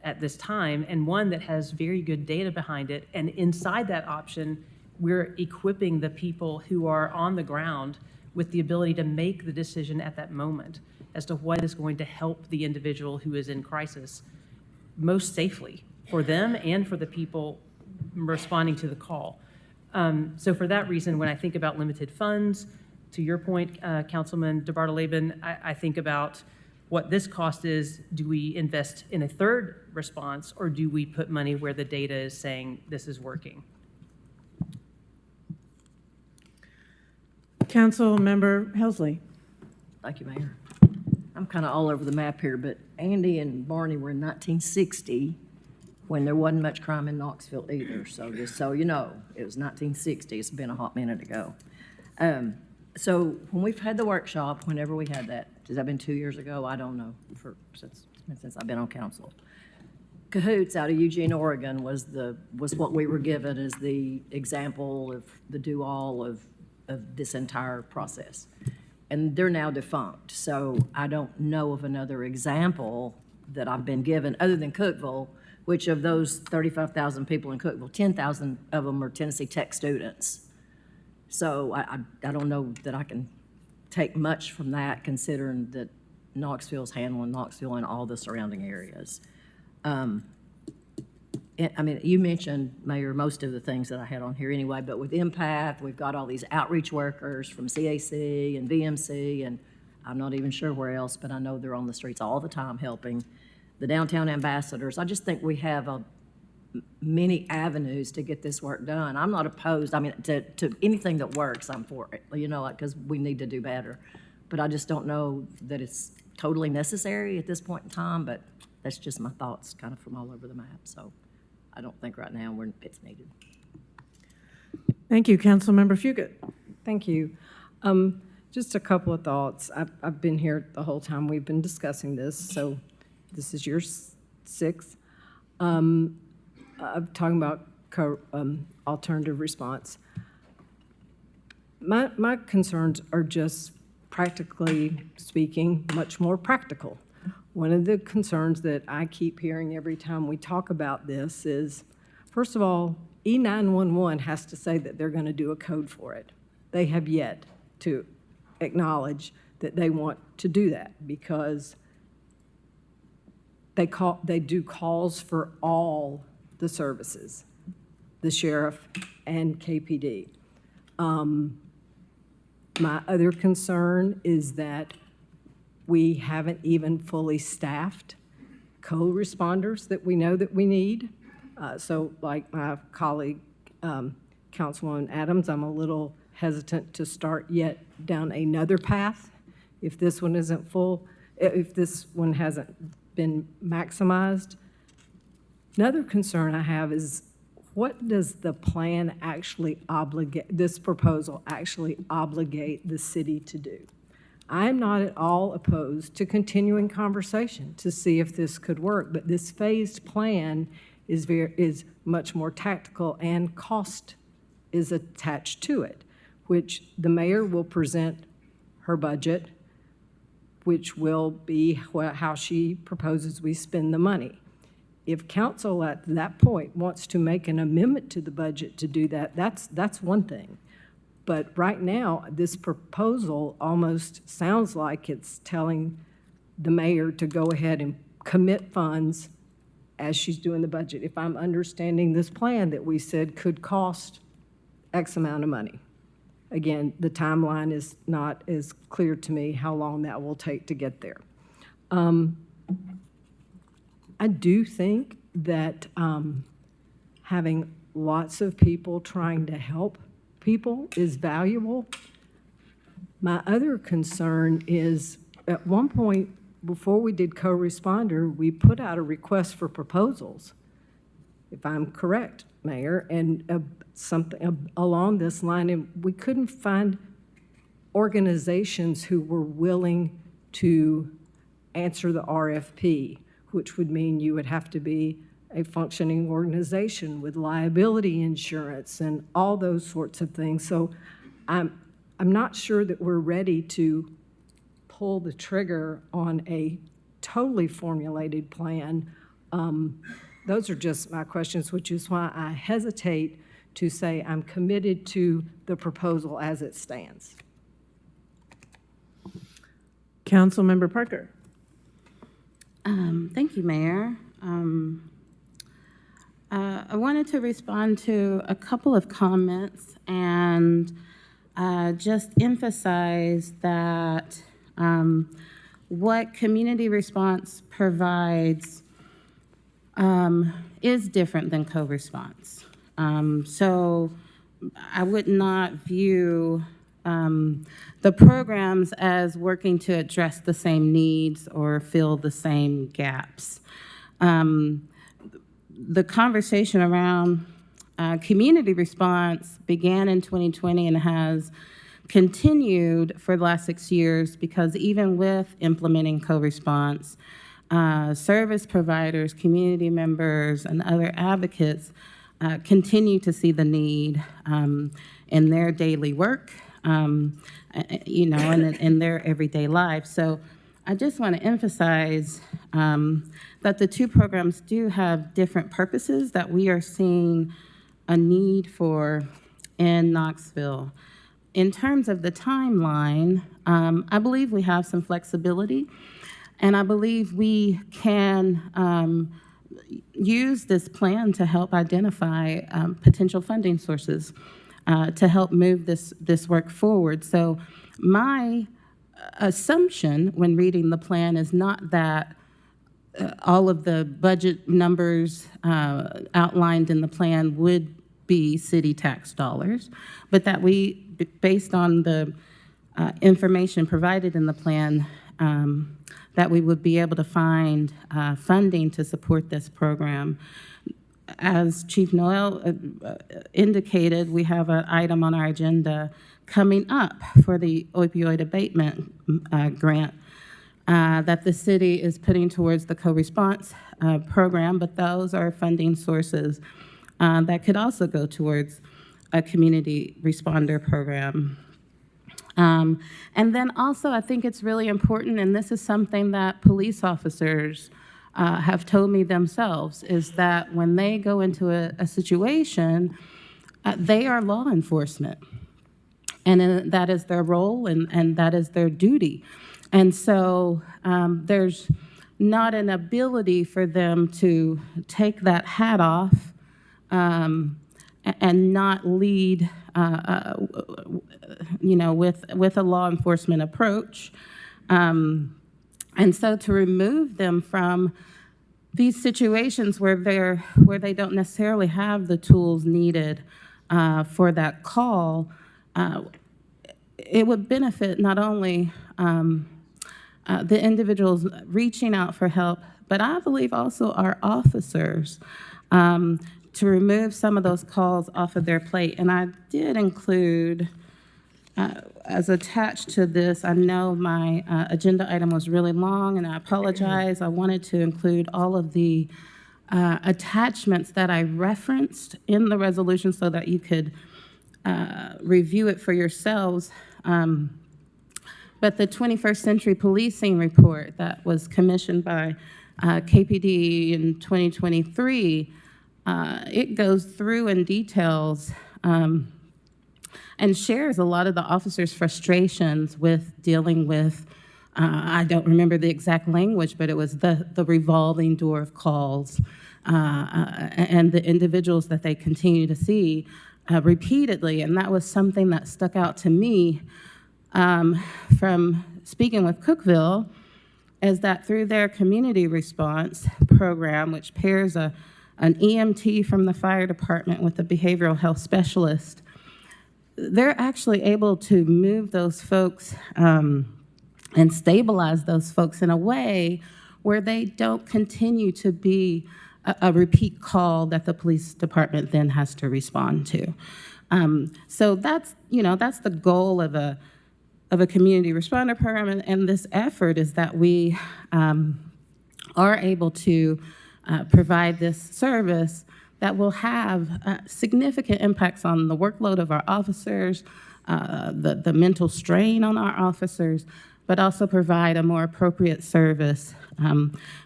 at this time, and one that has very good data behind it. And inside that option, we're equipping the people who are on the ground with the ability to make the decision at that moment as to what is going to help the individual who is in crisis most safely for them and for the people responding to the call. So for that reason, when I think about limited funds, to your point, Councilman DeBartoleben, I think about what this cost is. Do we invest in a third response, or do we put money where the data is saying this is working? Councilmember Helsley. Thank you, Mayor. I'm kind of all over the map here, but Andy and Barney were in 1960 when there wasn't much crime in Knoxville either. So just so you know, it was 1960. It's been a hot minute ago. So when we've had the workshop, whenever we had that, has that been 2 years ago? I don't know, since I've been on council. Cahoots out of Eugene, Oregon was what we were given as the example of the do-all of this entire process. And they're now defunct. So I don't know of another example that I've been given other than Cookeville, which of those 35,000 people in Cookeville, 10,000 of them are Tennessee Tech students. So I don't know that I can take much from that, considering that Knoxville's handling Knoxville and all the surrounding areas. I mean, you mentioned, Mayor, most of the things that I had on here anyway, but with Empath, we've got all these outreach workers from CAC and VMC, and I'm not even sure where else, but I know they're on the streets all the time helping. the downtown ambassadors. I just think we have many avenues to get this work done. I'm not opposed, I mean, to anything that works, I'm for it, you know, because we need to do better. But I just don't know that it's totally necessary at this point in time, but that's just my thoughts kind of from all over the map. So I don't think right now it's needed. Thank you, Councilmember Fugit. Thank you. Just a couple of thoughts. I've been here the whole time we've been discussing this, so this is your sixth. I'm talking about alternative response. My concerns are just, practically speaking, much more practical. One of the concerns that I keep hearing every time we talk about this is, first of all, E911 has to say that they're going to do a code for it. They have yet to acknowledge that they want to do that, because they do calls for all the services, the sheriff and KPD. My other concern is that we haven't even fully staffed co-responders that we know that we need. So like my colleague, Councilwoman Adams, I'm a little hesitant to start yet down another path if this one isn't full, if this one hasn't been maximized. Another concern I have is, what does the plan actually obligate, this proposal actually obligate the city to do? I'm not at all opposed to continuing conversation to see if this could work, but this phased plan is much more tactical, and cost is attached to it, which the mayor will present her budget, which will be how she proposes we spend the money. If council at that point wants to make an amendment to the budget to do that, that's one thing. But right now, this proposal almost sounds like it's telling the mayor to go ahead and commit funds as she's doing the budget. If I'm understanding this plan that we said could cost X amount of money. Again, the timeline is not as clear to me how long that will take to get there. I do think that having lots of people trying to help people is valuable. My other concern is, at one point, before we did co-responder, we put out a request for proposals, if I'm correct, Mayor, and something along this line, and we couldn't find organizations who were willing to answer the RFP, which would mean you would have to be a functioning organization with liability insurance and all those sorts of things. So I'm not sure that we're ready to pull the trigger on a totally formulated plan. Those are just my questions, which is why I hesitate to say I'm committed to the proposal as it stands. Councilmember Parker. Thank you, Mayor. I wanted to respond to a couple of comments and just emphasize that what community response provides is different than co-response. So I would not view the programs as working to address the same needs or fill the same gaps. The conversation around community response began in 2020 and has continued for the last 6 years, because even with implementing co-response, service providers, community members, and other advocates continue to see the need in their daily work, you know, and in their everyday lives. So I just want to emphasize that the two programs do have different purposes that we are seeing a need for in Knoxville. In terms of the timeline, I believe we have some flexibility, and I believe we can use this plan to help identify potential funding sources to help move this work forward. So my assumption when reading the plan is not that all of the budget numbers outlined in the plan would be city tax dollars, but that we, based on the information provided in the plan, that we would be able to find funding to support this program. As Chief Noel indicated, we have an item on our agenda coming up for the opioid abatement grant that the city is putting towards the co-response program, but those are funding sources that could also go towards a community responder program. And then also, I think it's really important, and this is something that police officers have told me themselves, is that when they go into a situation, they are law enforcement. And that is their role, and that is their duty. And so there's not an ability for them to take that hat off and not lead, with a law enforcement approach. And so to remove them from these situations where they don't necessarily have the tools needed for that call, it would benefit not only the individuals reaching out for help, but I believe also our officers, to remove some of those calls off of their plate. And I did include, as attached to this, I know my agenda item was really long, and I apologize. I wanted to include all of the attachments that I referenced in the resolution so that you could review it for yourselves. But the 21st Century Policing Report that was commissioned by KPD in 2023, it goes through and details and shares a lot of the officers' frustrations with dealing with, I don't remember the exact language, but it was the revolving door of calls and the individuals that they continue to see repeatedly. And that was something that stuck out to me from speaking with Cookeville, is that through their community response program, which pairs an EMT from the fire department with a behavioral health specialist, they're actually able to move those folks and stabilize those folks in a way where they don't continue to be a repeat call that the police department then has to respond to. So that's the goal of a community responder program, and this effort is that we are able to provide this service that will have significant impacts on the workload of our officers, the mental strain on our officers, but also provide a more appropriate service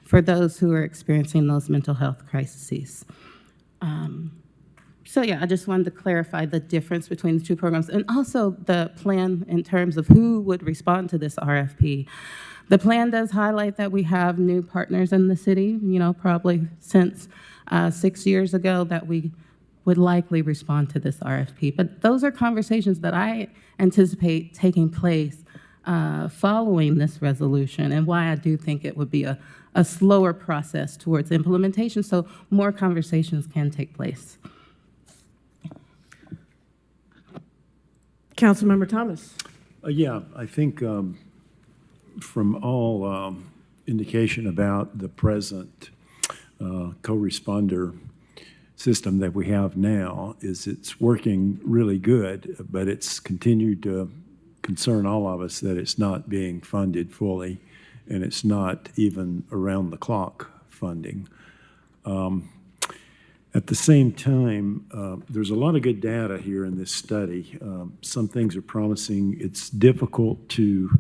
for those who are experiencing those mental health crises. So yeah, I just wanted to clarify the difference between the two programs, and also the plan in terms of who would respond to this RFP. The plan does highlight that we have new partners in the city, probably since 6 years ago, that we would likely respond to this RFP. But those are conversations that I anticipate taking place following this resolution, and why I do think it would be a slower process towards implementation, so more conversations can take place. Councilmember Thomas. Yeah, I think from all indication about the present co-responder system that we have now, is it's working really good, but it's continued to concern all of us that it's not being funded fully, and it's not even around-the-clock funding. At the same time, there's a lot of good data here in this study. Some things are promising. It's difficult to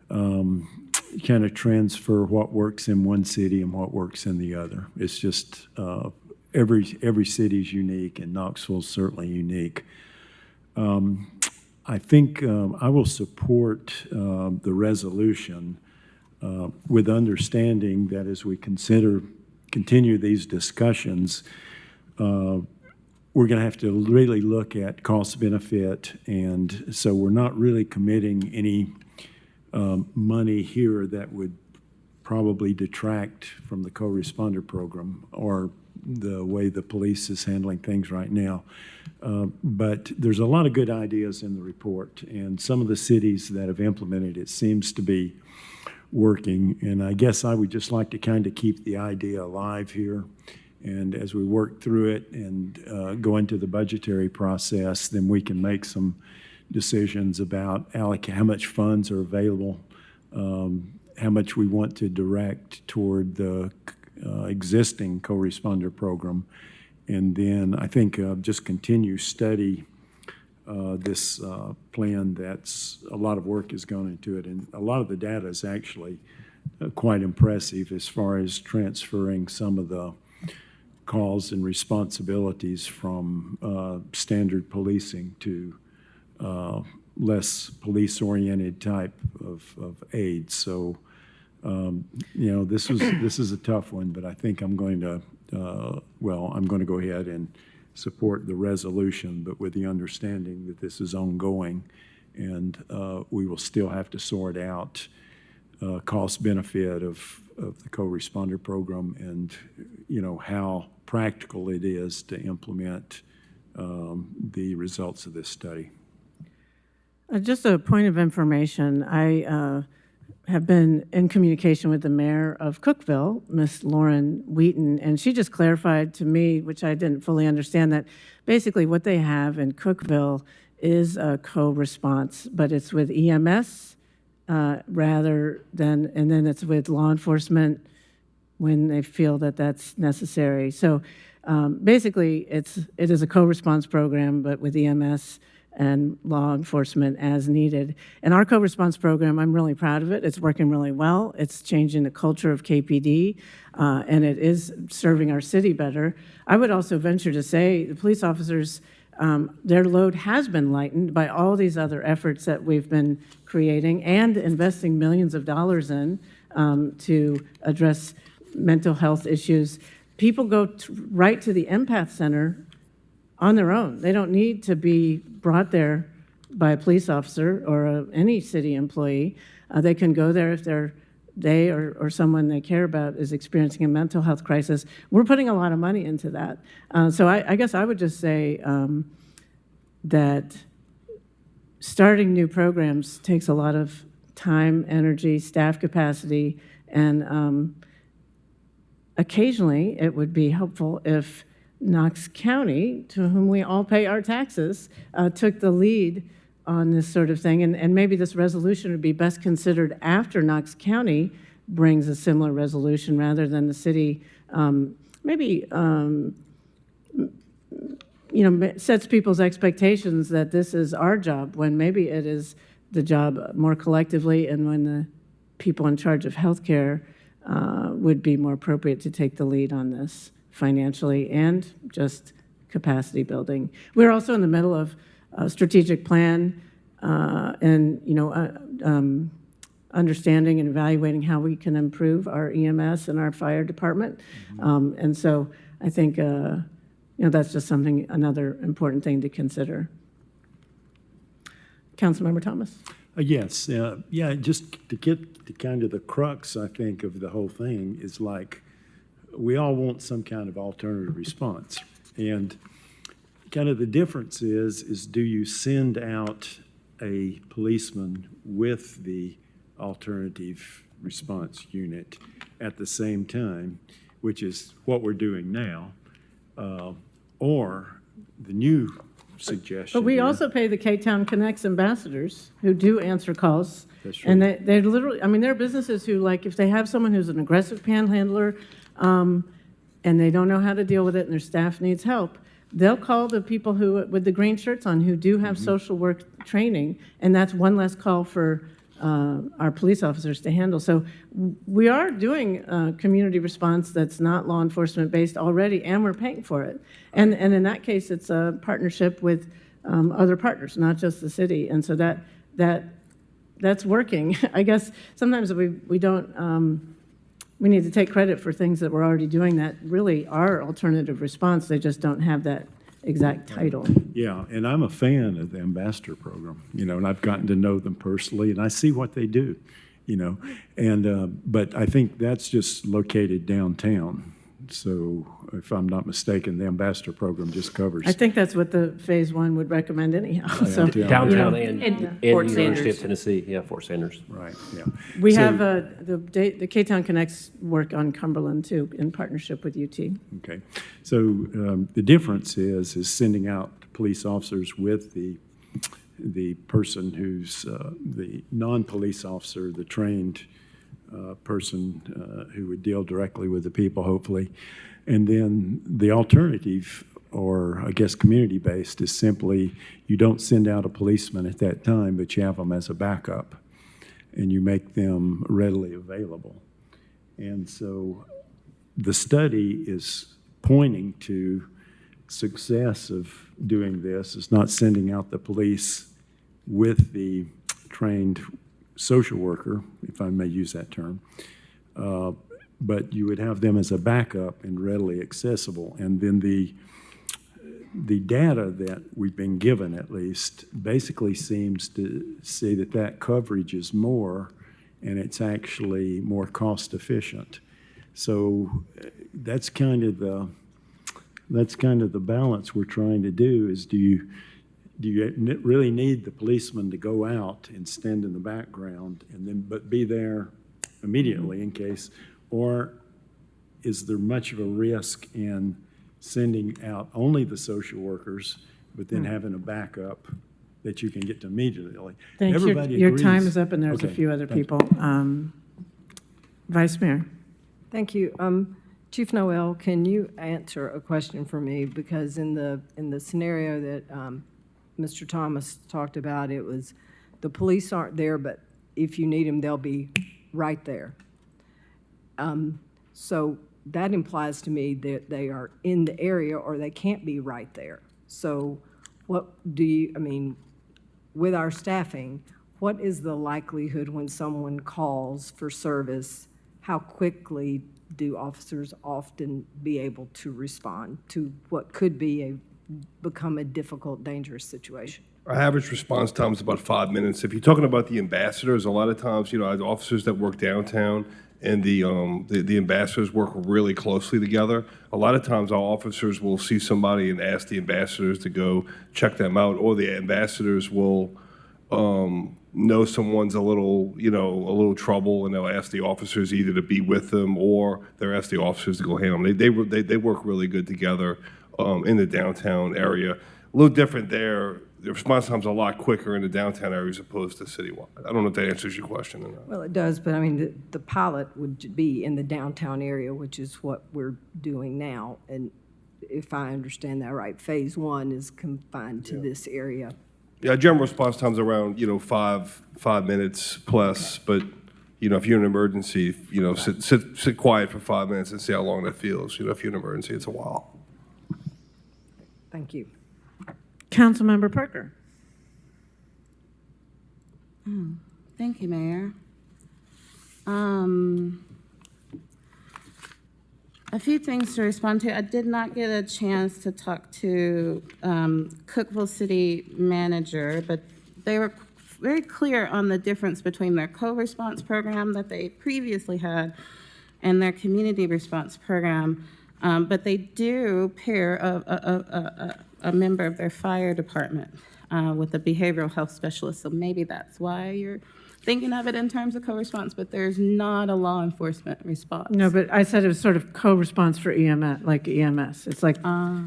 kind of transfer what works in one city and what works in the other. It's just every city is unique, and Knoxville's certainly unique. I think I will support the resolution with understanding that as we continue these discussions, we're going to have to really look at cost benefit, and so we're not really committing any money here that would probably detract from the co-responder program or the way the police is handling things right now. But there's a lot of good ideas in the report, and some of the cities that have implemented it seems to be working. And I guess I would just like to kind of keep the idea alive here. And as we work through it and go into the budgetary process, then we can make some decisions about how much funds are available, how much we want to direct toward the existing co-responder program. And then I think just continue study this plan. That's a lot of work is going into it. And a lot of the data is actually quite impressive as far as transferring some of the calls and responsibilities from standard policing to less police-oriented type of aids. So, this is a tough one, but I think I'm going to, I'm going to go ahead and support the resolution, but with the understanding that this is ongoing, and we will still have to sort out cost-benefit of the co-responder program and, how practical it is to implement the results of this study. Just a point of information, I have been in communication with the mayor of Cookville, Miss Lauren Wheaton, and she just clarified to me, which I didn't fully understand, that basically what they have in Cookville is a co-response, but it's with EMS rather than, and then it's with law enforcement when they feel that that's necessary. So basically, it is a co-response program, but with EMS and law enforcement as needed. And our co-response program, I'm really proud of it. It's working really well. It's changing the culture of KPD, and it is serving our city better. I would also venture to say the police officers, their load has been lightened by all these other efforts that we've been creating and investing millions of dollars in to address mental health issues. People go right to the Empath Center on their own. They don't need to be brought there by a police officer or any city employee. They can go there if they or someone they care about is experiencing a mental health crisis. We're putting a lot of money into that. So I guess I would just say that starting new programs takes a lot of time, energy, staff capacity, and occasionally it would be helpful if Knox County, to whom we all pay our taxes, took the lead on this sort of thing. And maybe this resolution would be best considered after Knox County brings a similar resolution rather than the city sets people's expectations that this is our job when maybe it is the job more collectively, and when the people in charge of healthcare would be more appropriate to take the lead on this financially and just capacity building. We're also in the middle of a strategic plan and understanding and evaluating how we can improve our EMS and our fire department. And so I think that's just another important thing to consider. Councilmember Thomas. Yes, just to get to kind of the crux, I think, of the whole thing is like, we all want some kind of alternative response. And kind of the difference is do you send out a policeman with the alternative response unit at the same time, which is what we're doing now, or the new suggestion. But we also pay the K-Town Connects ambassadors who do answer calls. That's true. And they literally, there are businesses who, like, if they have someone who's an aggressive panhandler, and they don't know how to deal with it and their staff needs help, they'll call the people who with the green shirts on who do have social work training, and that's one less call for our police officers to handle. So we are doing community response that's not law enforcement based already, and we're paying for it. And in that case, it's a partnership with other partners, not just the city. And so that's working. I guess sometimes we don't. We need to take credit for things that we're already doing that really are alternative response. They just don't have that exact title. Yeah, and I'm a fan of the ambassador program, and I've gotten to know them personally, and I see what they do. you know. And, but I think that's just located downtown. So if I'm not mistaken, the ambassador program just covers. I think that's what the Phase 1 would recommend anyhow. So, Downtown you know, and Fort University Sanders. of Tennessee, yeah, Fort Sanders. Right, yeah. We So- have the K-Town Connects work on Cumberland too, in partnership with UT. Okay, so the difference is sending out police officers with the person who's the non-police officer, the trained person who would deal directly with the people, hopefully. And then the alternative, or I guess community-based, is simply you don't send out a policeman at that time, but you have them as a backup, and you make them readily available. And so the study is pointing to success of doing this is not sending out the police with the trained social worker, if I may use that term, but you would have them as a backup and readily accessible. And then the data that we've been given, at least, basically seems to say that that coverage is more, and it's actually more cost efficient. So that's kind of the balance we're trying to do. Is do you really need the policeman to go out and stand in the background and then but be there immediately in case, or is there much of a risk in sending out only the social workers, but then having a backup that you can get to immediately? Thanks. Everybody Your agrees. time is up, and there's a Okay, few other thank you. people. Vice Mayor. Thank you. Chief Noel, can you answer a question for me? Because in the scenario that Mr. Thomas talked about, it was the police aren't there, but if you need them, they'll be right there. So that implies to me that they are in the area or they can't be right there. So what do you, I mean, with our staffing, what is the likelihood when someone calls for service, how quickly do officers often be able to respond to what could be become a difficult, dangerous situation? Our average response time is about 5 minutes. If you're talking about the ambassadors, a lot of times, you know, the officers that work downtown and the ambassadors work really closely together. A lot of times our officers will see somebody and ask the ambassadors to go check them out, or the ambassadors will know someone's a little trouble, and they'll ask the officers either to be with them or they'll ask the officers to go handle them. They work really good together in the downtown area. A little different there. The response time's a lot quicker in the downtown area as opposed to citywide. I don't know if that answers your question or not. Well, it does, but I mean, the pilot would be in the downtown area, which is what we're doing now. And if I understand that right, Phase 1 is confined to this area. Yeah, general response time's around, 5 minutes plus, but, if you're in an emergency, sit quiet for 5 minutes and see how long that feels. If you're in an emergency, it's a while. Thank you. Councilmember Parker. Thank you, Mayor. A few things to respond to. I did not get a chance to talk to Cookeville City Manager, but they were very clear on the difference between their co-response program that they previously had and their community response program. But they do pair a member of their fire department with a behavioral health specialist. So maybe that's why you're thinking of it in terms of co-response, but there's not a law enforcement response. No, but I said it was sort of co-response for EMS, like EMS. It's like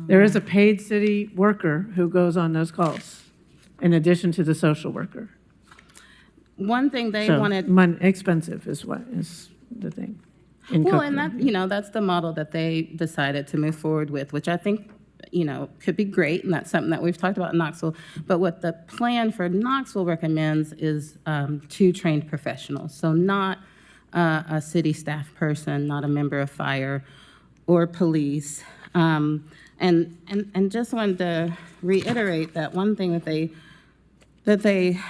there is a paid city worker who goes on those calls in addition to the social worker. One thing they So wanted. expensive is what is the thing. Well, and that's the model that they decided to move forward with, which I think, could be great, and that's something that we've talked about in Knoxville. But what the plan for Knoxville recommends is 2 trained professionals. So not a city staff person, not a member of fire or police. And just wanted to reiterate that one thing that they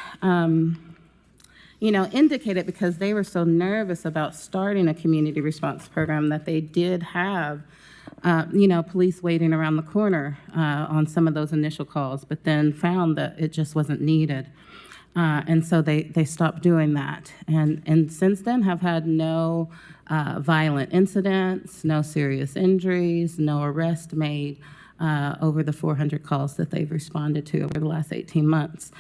indicated, because they were so nervous about starting a community response program, that they did have, police waiting around the corner on some of those initial calls, but then found that it just wasn't needed. And so they stopped doing that. And since then have had no violent incidents, no serious injuries, no arrest made over the 400 calls that they've responded to over the last 18 months.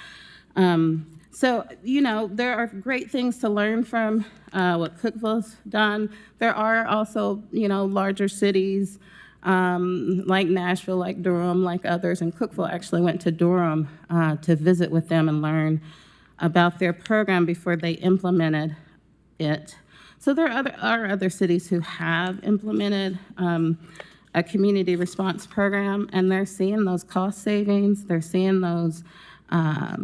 So, there are great things to learn from what Cookville's done. There are also, larger cities like Nashville, like Durham, like others. And Cookville actually went to Durham to visit with them and learn about their program before they implemented it. So there are other cities who have implemented a community response program, and they're seeing those cost savings. They're seeing those, how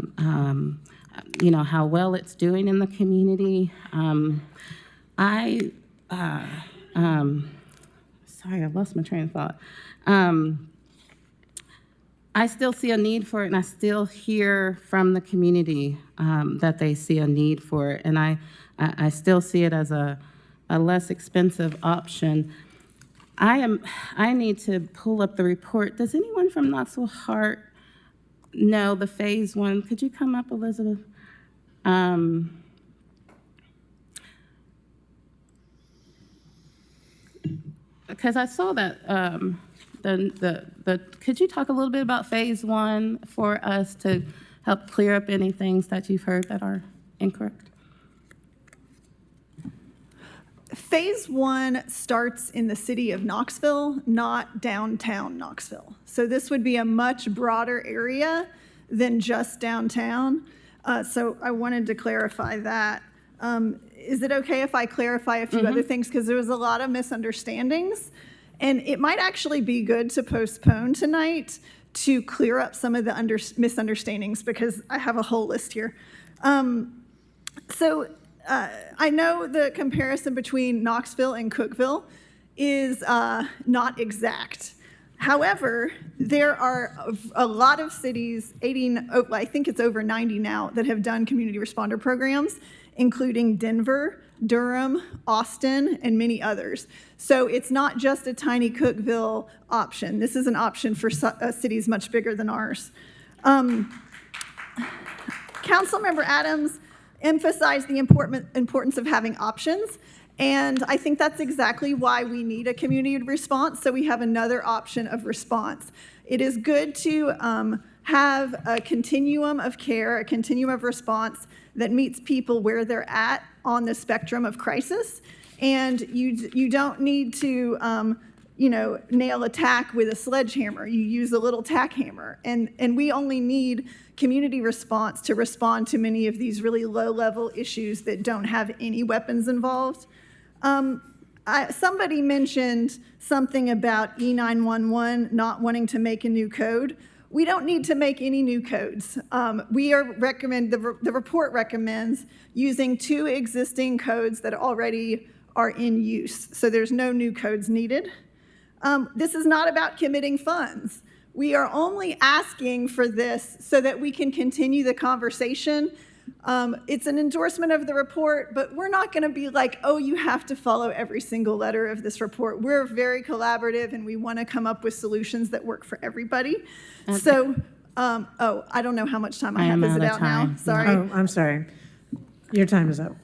well it's doing in the community. Sorry, I lost my train of thought. I still see a need for it, and I still hear from the community that they see a need for it, and I still see it as a less expensive option. I need to pull up the report. Does anyone from Knoxville Heart know the phase 1? Could you come up, Elizabeth? Because I saw that could you talk a little bit about phase 1 for us to help clear up any things that you've heard that are incorrect? Phase 1 starts in the city of Knoxville, not downtown Knoxville. So this would be a much broader area than just downtown. So I wanted to clarify that. Is it okay if I clarify a few other things? Because there was a lot of misunderstandings. And it might actually be good to postpone tonight to clear up some of the misunderstandings, because I have a whole list here. I know the comparison between Knoxville and Cookville is not exact. However, there are a lot of cities, I think it's over 90 now, that have done community responder programs, including Denver, Durham, Austin, and many others. So it's not just a tiny Cookville option. This is an option for cities much bigger than ours. Councilmember Adams emphasized the importance of having options, and I think that's exactly why we need a community response, so we have another option of response. It is good to have a continuum of care, a continuum of response that meets people where they're at on the spectrum of crisis, and you don't need to nail a tack with a sledgehammer. You use a little tack hammer, and we only need community response to respond to many of these really low-level issues that don't have any weapons involved. Somebody mentioned something about E911 not wanting to make a new code. We don't need to make any new codes. The report recommends using 2 existing codes that already are in use, so there's no new codes needed. This is not about committing funds. We are only asking for this so that we can continue the conversation. It's an endorsement of the report, but we're not going to be like, oh, you have to follow every single letter of this report. We're very collaborative, and we want to come up with solutions that work for everybody. Okay. So, I don't know how much time I have. Is it out now? Sorry. Oh, I'm sorry. Your time is up.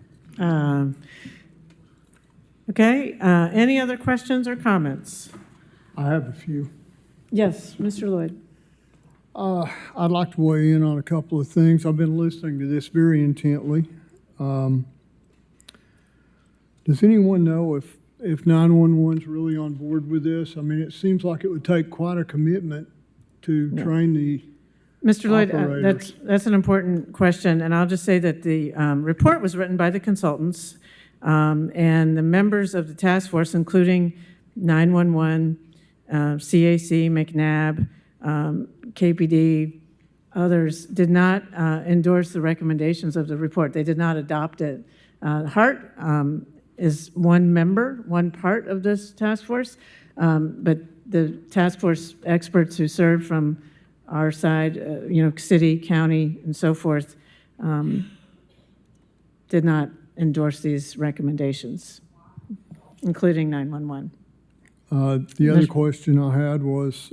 Okay, any other questions or comments? I have a few. Yes, Mr. Lloyd. I'd like to weigh in on a couple of things. I've been listening to this very intently. Does anyone know if 911's really on board with this? I mean, it seems like it would take quite a commitment to train the Mr. Lloyd, operators. that's an important question, and I'll just say that the report was written by the consultants, and the members of the task force, including 911, CAC, McNabb, KPD, others, did not endorse the recommendations of the report. They did not adopt it. HART is one member, one part of this task force, but the task force experts who served from our side, city, county, and so forth, did not endorse these recommendations, including 911. The other question I had was,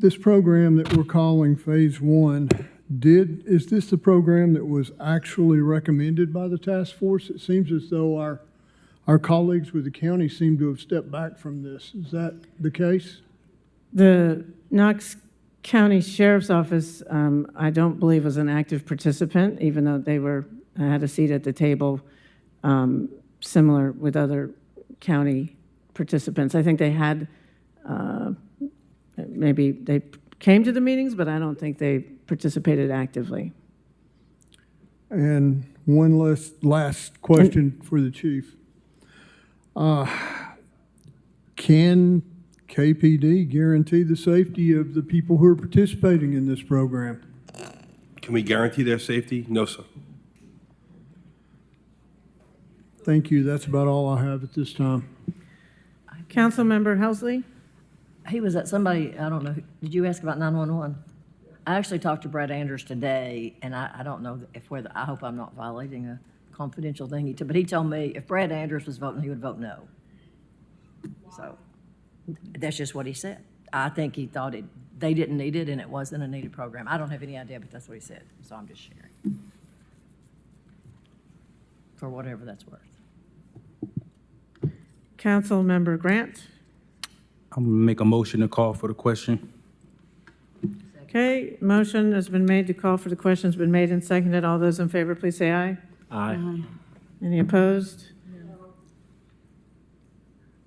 this program that we're calling Phase 1, is this the program that was actually recommended by the task force? It seems as though our colleagues with the county seem to have stepped back from this. Is that the case? The Knox County Sheriff's Office, I don't believe was an active participant, even though they had a seat at the table, similar with other county participants. I think they had, maybe they came to the meetings, but I don't think they participated actively. And one last question for the chief. Can KPD guarantee the safety of the people who are participating in this program? Can we guarantee their safety? No, sir. Thank you. That's about all I have at this time. Councilmember Helsley? He was at somebody, I don't know, did you ask about 911? I actually talked to Brad Anders today, and I don't know I hope I'm not violating a confidential thing, but he told me if Brad Anders was voting, he would vote no. So that's just what he said. I think he thought they didn't need it and it wasn't a needed program. I don't have any idea, but that's what he said, so I'm just sharing. For whatever that's worth. Councilmember Grant? I'm gonna make a motion to call for the question. Okay, motion has been made to call for the question, has been made and seconded. All those in favor, please say aye. Aye. Any opposed?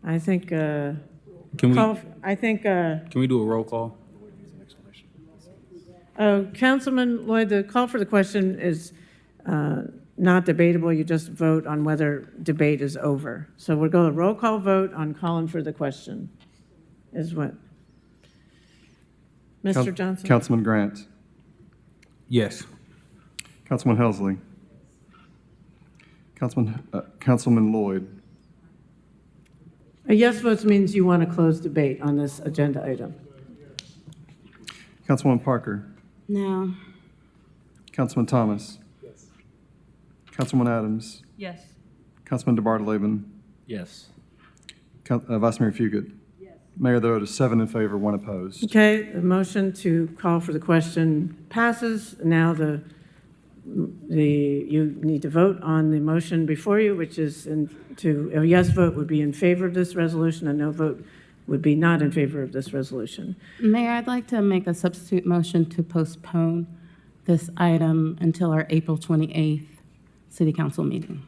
I think, Can we can we do a roll call? Councilman Lloyd, the call for the question is not debatable. You just vote on whether debate is over. So we'll go a roll call vote on calling for the question. Is what? Mr. Johnson? Councilman Grant. Yes. Councilman Helsley. Councilman Lloyd. A yes vote means you want to close debate on this agenda item. Councilwoman Parker. No. Councilman Thomas. Yes. Councilwoman Adams. Yes. Councilman DeBartoleben. Yes. Vice Mayor Fugit. Yes. Mayor, the vote is 7 in favor, 1 opposed. Okay, the motion to call for the question passes. Now you need to vote on the motion before you, which is a yes vote would be in favor of this resolution, a no vote would be not in favor of this resolution. Mayor, I'd like to make a substitute motion to postpone this item until our April 28th City Council meeting.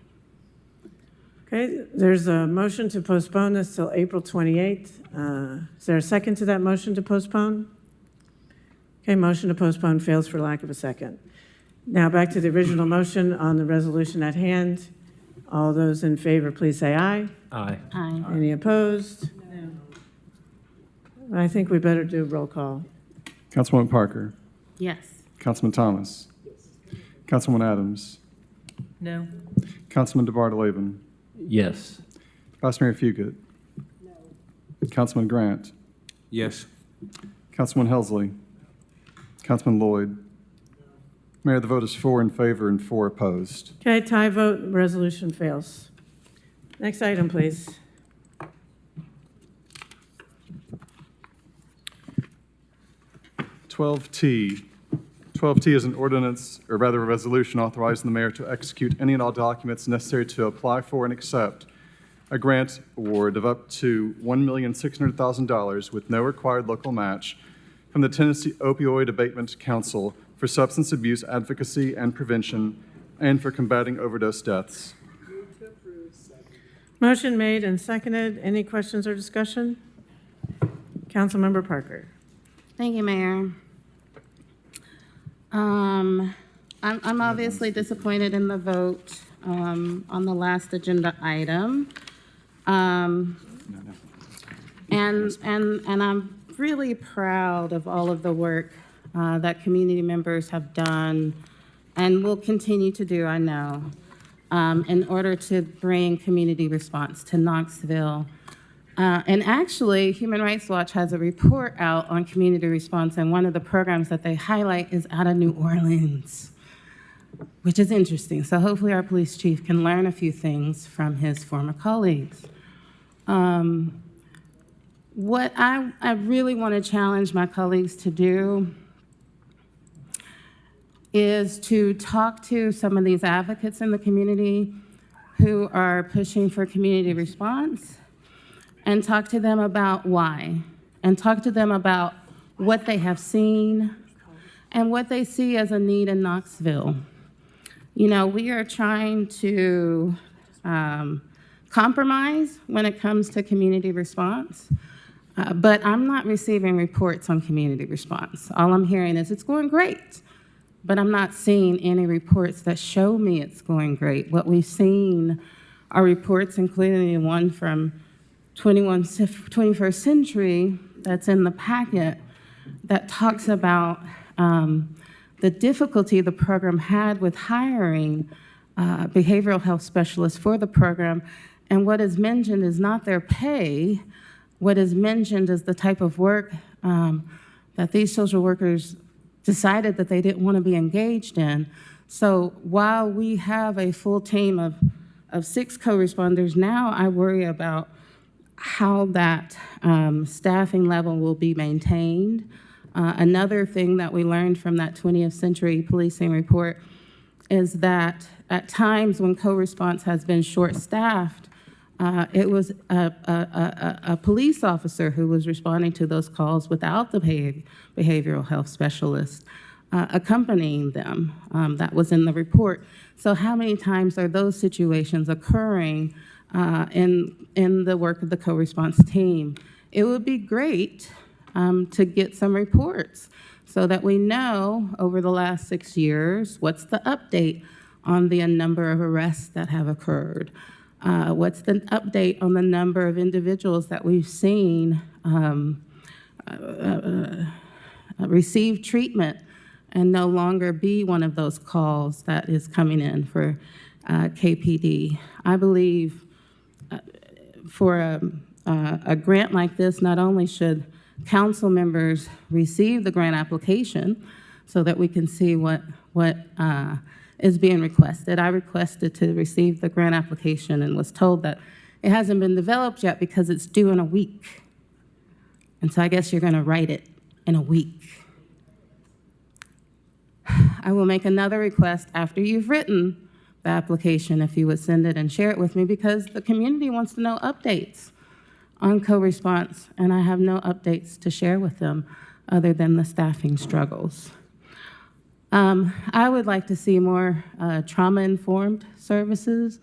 Okay, there's a motion to postpone this till April 28th. Is there a second to that motion to postpone? Okay, motion to postpone fails for lack of a second. Now back to the original motion on the resolution at hand. All those in favor, please say aye. Aye. Aye. Any opposed? No. I think we better do roll call. Councilwoman Parker. Yes. Councilman Thomas. Yes. Councilwoman Adams. No. Councilman DeBartoleben. Yes. Vice Mayor Fugit. No. Councilman Grant. Yes. Councilman Helsley. Councilman Lloyd. Mayor, the vote is 4 in favor and 4 opposed. Okay, tie vote, resolution fails. Next item, please. T. 12T is an ordinance, or rather a resolution authorizing the mayor to execute any and all documents necessary to apply for and accept a grant award of up to $1,600,000 with no required local match from the Tennessee Opioid Abatement Council for substance abuse advocacy and prevention and for combating overdose deaths. Motion made and seconded. Any questions or discussion? Councilmember Parker. Thank you, Mayor. I'm obviously disappointed in the vote on the last agenda item. And I'm really proud of all of the work that community members have done and will continue to do, I know, in order to bring community response to Knoxville. And actually, Human Rights Watch has a report out on community response, and one of the programs that they highlight is out of New Orleans, which is interesting. So hopefully our police chief can learn a few things from his former colleagues. What I really want to challenge my colleagues to do is to talk to some of these advocates in the community who are pushing for community response and talk to them about why, and talk to them about what they have seen and what they see as a need in Knoxville. You know, we are trying to compromise when it comes to community response, but I'm not receiving reports on community response. All I'm hearing is it's going great, but I'm not seeing any reports that show me it's going great. What we've seen are reports, including the one from 21st Century that's in the packet, that talks about the difficulty the program had with hiring behavioral health specialists for the program. And what is mentioned is not their pay. What is mentioned is the type of work that these social workers decided that they didn't want to be engaged in. So while we have a full team of 6 co-responders now, I worry about how that staffing level will be maintained. Another thing that we learned from that 20th century policing report is that at times when co-response has been short-staffed, it was a police officer who was responding to those calls without the behavioral health specialist accompanying them. That was in the report. So how many times are those situations occurring in the work of the co-response team? It would be great to get some reports so that we know over the last 6 years, what's the update on the number of arrests that have occurred? What's the update on the number of individuals that we've seen receive treatment and no longer be one of those calls that is coming in for KPD? I believe for a grant like this, not only should council members receive the grant application so that we can see what is being requested. I requested to receive the grant application and was told that it hasn't been developed yet because it's due in a week. And so I guess you're going to write it in a week. I will make another request after you've written the application, if you would send it and share it with me, because the community wants to know updates on co-response, and I have no updates to share with them other than the staffing struggles. I would like to see more trauma-informed services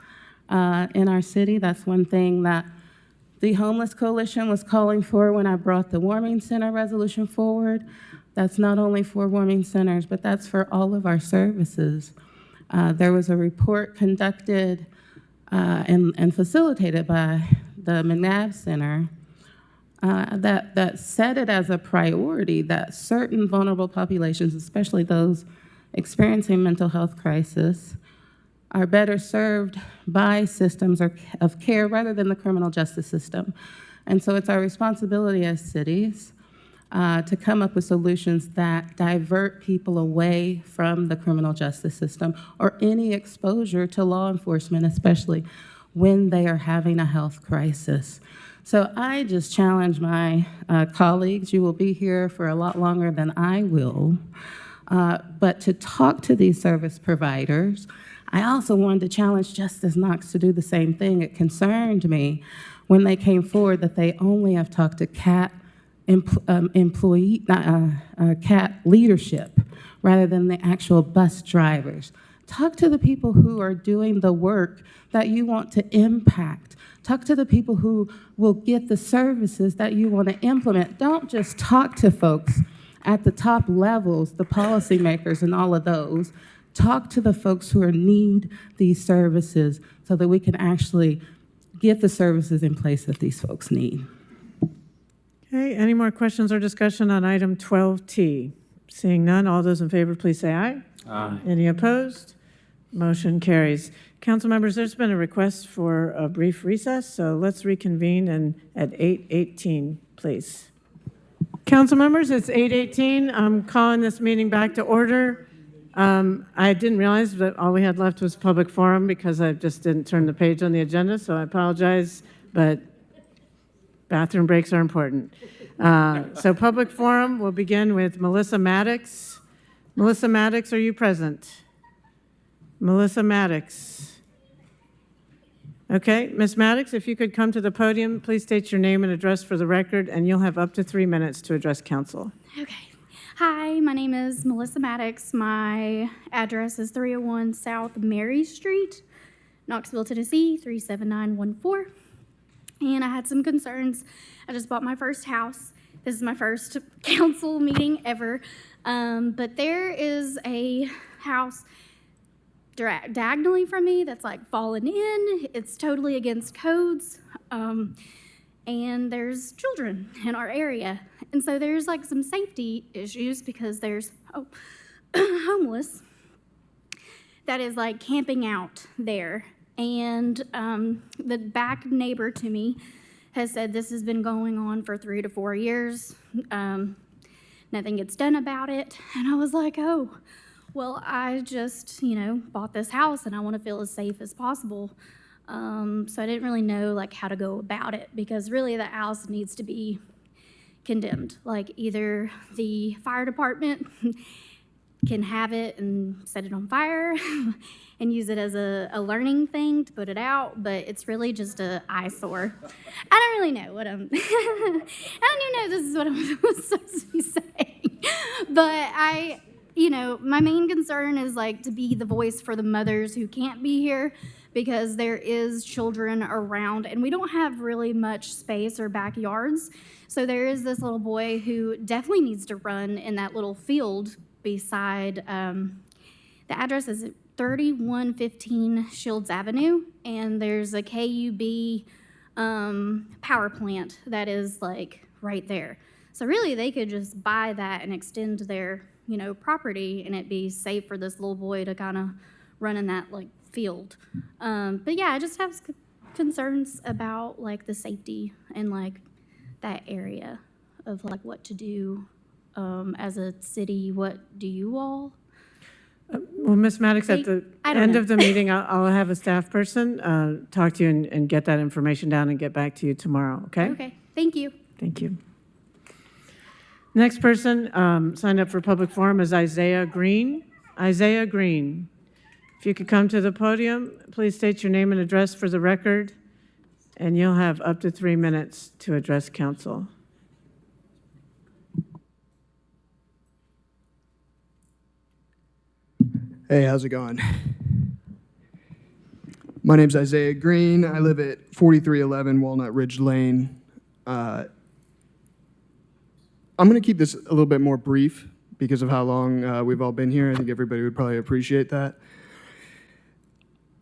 in our city. That's one thing that the Homeless Coalition was calling for when I brought the Warming Center resolution forward. That's not only for warming centers, but that's for all of our services. There was a report conducted and facilitated by the McNabb Center that set it as a priority that certain vulnerable populations, especially those experiencing mental health crisis, are better served by systems of care rather than the criminal justice system. And so it's our responsibility as cities to come up with solutions that divert people away from the criminal justice system or any exposure to law enforcement, especially when they are having a health crisis. So I just challenge my colleagues, you will be here for a lot longer than I will, but to talk to these service providers. I also wanted to challenge Justice Knox to do the same thing. It concerned me when they came forward that they only have talked to CAT CAT leadership rather than the actual bus drivers. Talk to the people who are doing the work that you want to impact. Talk to the people who will get the services that you want to implement. Don't just talk to folks at the top levels, the policymakers and all of those. Talk to the folks who need these services so that we can actually get the services in place that these folks need. Okay, any more questions or discussion on item 12T? Seeing none, all those in favor, please say aye. Aye. Any opposed? Motion carries. Council members, there's been a request for a brief recess, so let's reconvene at 8:18, please. Council members, it's 8:18. I'm calling this meeting back to order. I didn't realize that all we had left was public forum because I just didn't turn the page on the agenda, so I apologize, but bathroom breaks are important. So public forum will begin with Melissa Maddox, Melissa Maddox, are you present? Melissa Maddox. Okay, Ms. Maddox, if you could come to the podium, please state your name and address for the record, and you'll have up to 3 minutes to address council. Okay. Hi, my name is Melissa Maddox. My address is 301 South Mary Street, Knoxville, Tennessee, 37914. And I had some concerns. I just bought my first house. This is my first council meeting ever. But there is a house diagonally from me that's like fallen in. It's totally against codes. And there's children in our area. And so there's like some safety issues because there's homeless that is like camping out there. And the back neighbor to me has said this has been going on for 3 to 4 years. Nothing gets done about it. And I was like, oh, well, I just, bought this house and I want to feel as safe as possible. So I didn't really know like how to go about it because really the house needs to be condemned. Like either the fire department can have it and set it on fire and use it as a learning thing to put it out, but it's really just an eyesore. I don't really know what I don't even know if this is what I'm supposed to be saying. But my main concern is like to be the voice for the mothers who can't be here because there is children around and we don't have really much space or backyards. So there is this little boy who definitely needs to run in that little field beside, the address is 3115 Shields Avenue, and there's a KUB power plant that is like right there. So really they could just buy that and extend their, property and it'd be safe for this little boy to kind of run in that like field. But yeah, I just have concerns about like the safety and like that area of like what to do as a city. What do you all? Well, Ms. Maddox, at the end know. of the meeting, I'll have a staff person talk to you and get that information down and get back to you tomorrow, okay? Okay, thank you. Thank you. Next person signed up for public forum is Isaiah Green. Isaiah Green, if you could come to the podium, please state your name and address for the record, and you'll have up to 3 minutes to address council. Hey, how's it going? My name's Isaiah Green. I live at 4311 Walnut Ridge Lane. I'm going to keep this a little bit more brief because of how long we've all been here. I think everybody would probably appreciate that.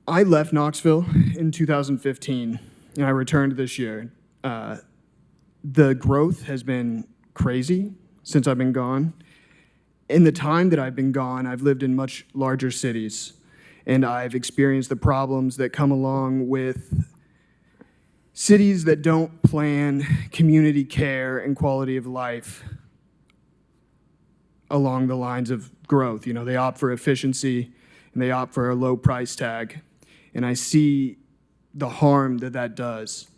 I left Knoxville in 2015, and I returned this year. The growth has been crazy since I've been gone. In the time that I've been gone, I've lived in much larger cities, and I've experienced the problems that come along with cities that don't plan community care and quality of life along the lines of growth. They opt for efficiency, and they opt for a low price tag, and I see the harm that does.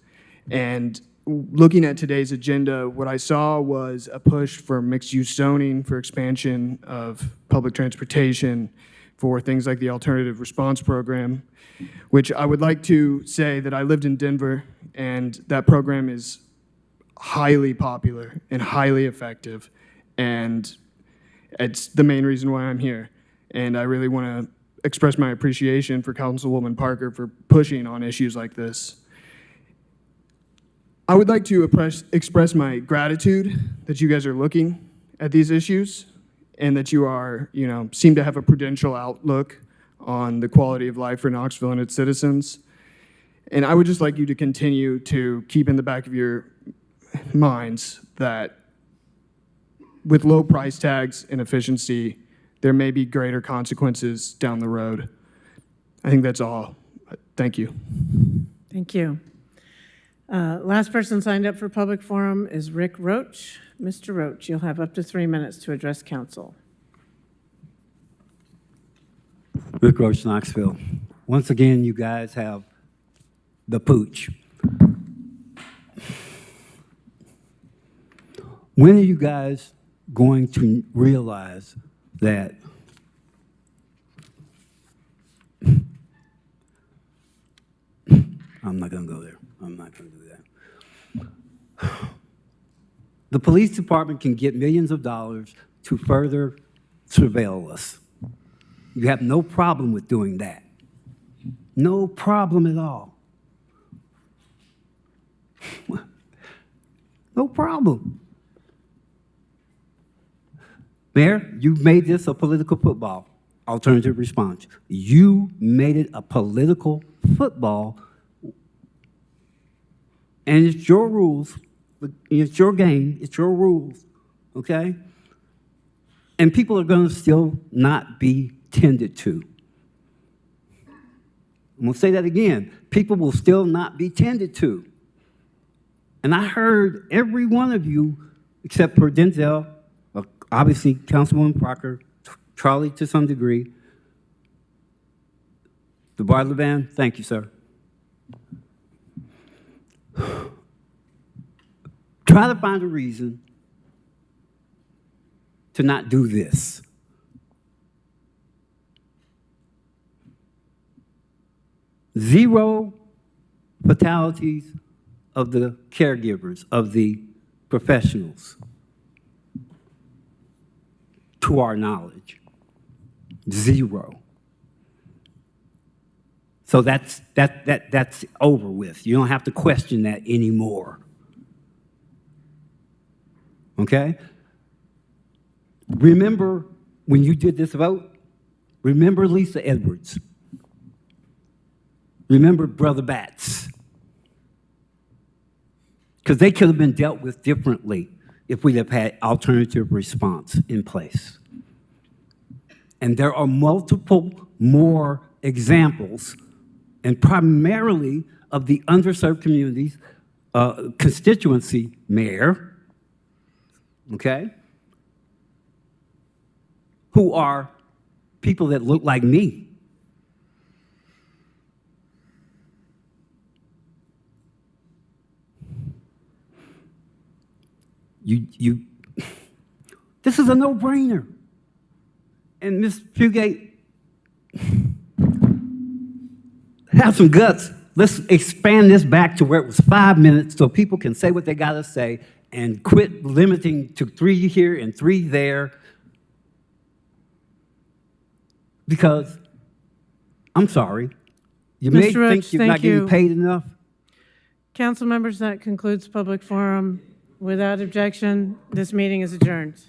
And looking at today's agenda, what I saw was a push for mixed-use zoning, for expansion of public transportation, for things like the Alternative Response Program, which I would like to say that I lived in Denver, and that program is highly popular and highly effective, and it's the main reason why I'm here. And I really want to express my appreciation for Councilwoman Parker for pushing on issues like this. I would like to express my gratitude that you guys are looking at these issues and that you are, seem to have a prudential outlook on the quality of life for Knoxville and its citizens. And I would just like you to continue to keep in the back of your minds that with low price tags and efficiency, there may be greater consequences down the road. I think that's all. Thank you. Thank you. Last person signed up for public forum is Rick Roach. Mr. Roach, you'll have up to 3 minutes to address council. Rick Roach, Knoxville. Once again, you guys have the pooch. When are you guys going to realize that I'm not going to go there. I'm not going to do that. The police department can get millions of dollars to further surveil us. You have no problem with doing that. No problem at all. No problem. Mayor, you made this a political football. Alternative response. You made it a political football, and it's your rules. It's your game. It's your rules, okay? And people are going to still not be tended to. I'm going to say that again. People will still not be tended to. And I heard every one of you, except for Denzel, obviously Councilwoman Parker, Charlie to some degree, DeBar Levan, thank you, sir. Try to find a reason to not do this. Zero fatalities of the caregivers, of the professionals, to our knowledge. Zero. So that's over with. You don't have to question that anymore. Okay? Remember when you did this vote? Remember Lisa Edwards. Remember Brother Batts. Because they could have been dealt with differently if we'd have had alternative response in place. And there are multiple more examples, and primarily of the underserved communities, constituency mayor, okay, who are people that look like me. This is a no-brainer. And Ms. Fugate, have some guts. Let's expand this back to where it was 5 minutes so people can say what they got to say and quit limiting to 3 here and 3 there. Because, I'm sorry, you may Mr. Roach, think you're not thank you. getting paid enough. Council members, that concludes public forum. Without objection, this meeting is adjourned.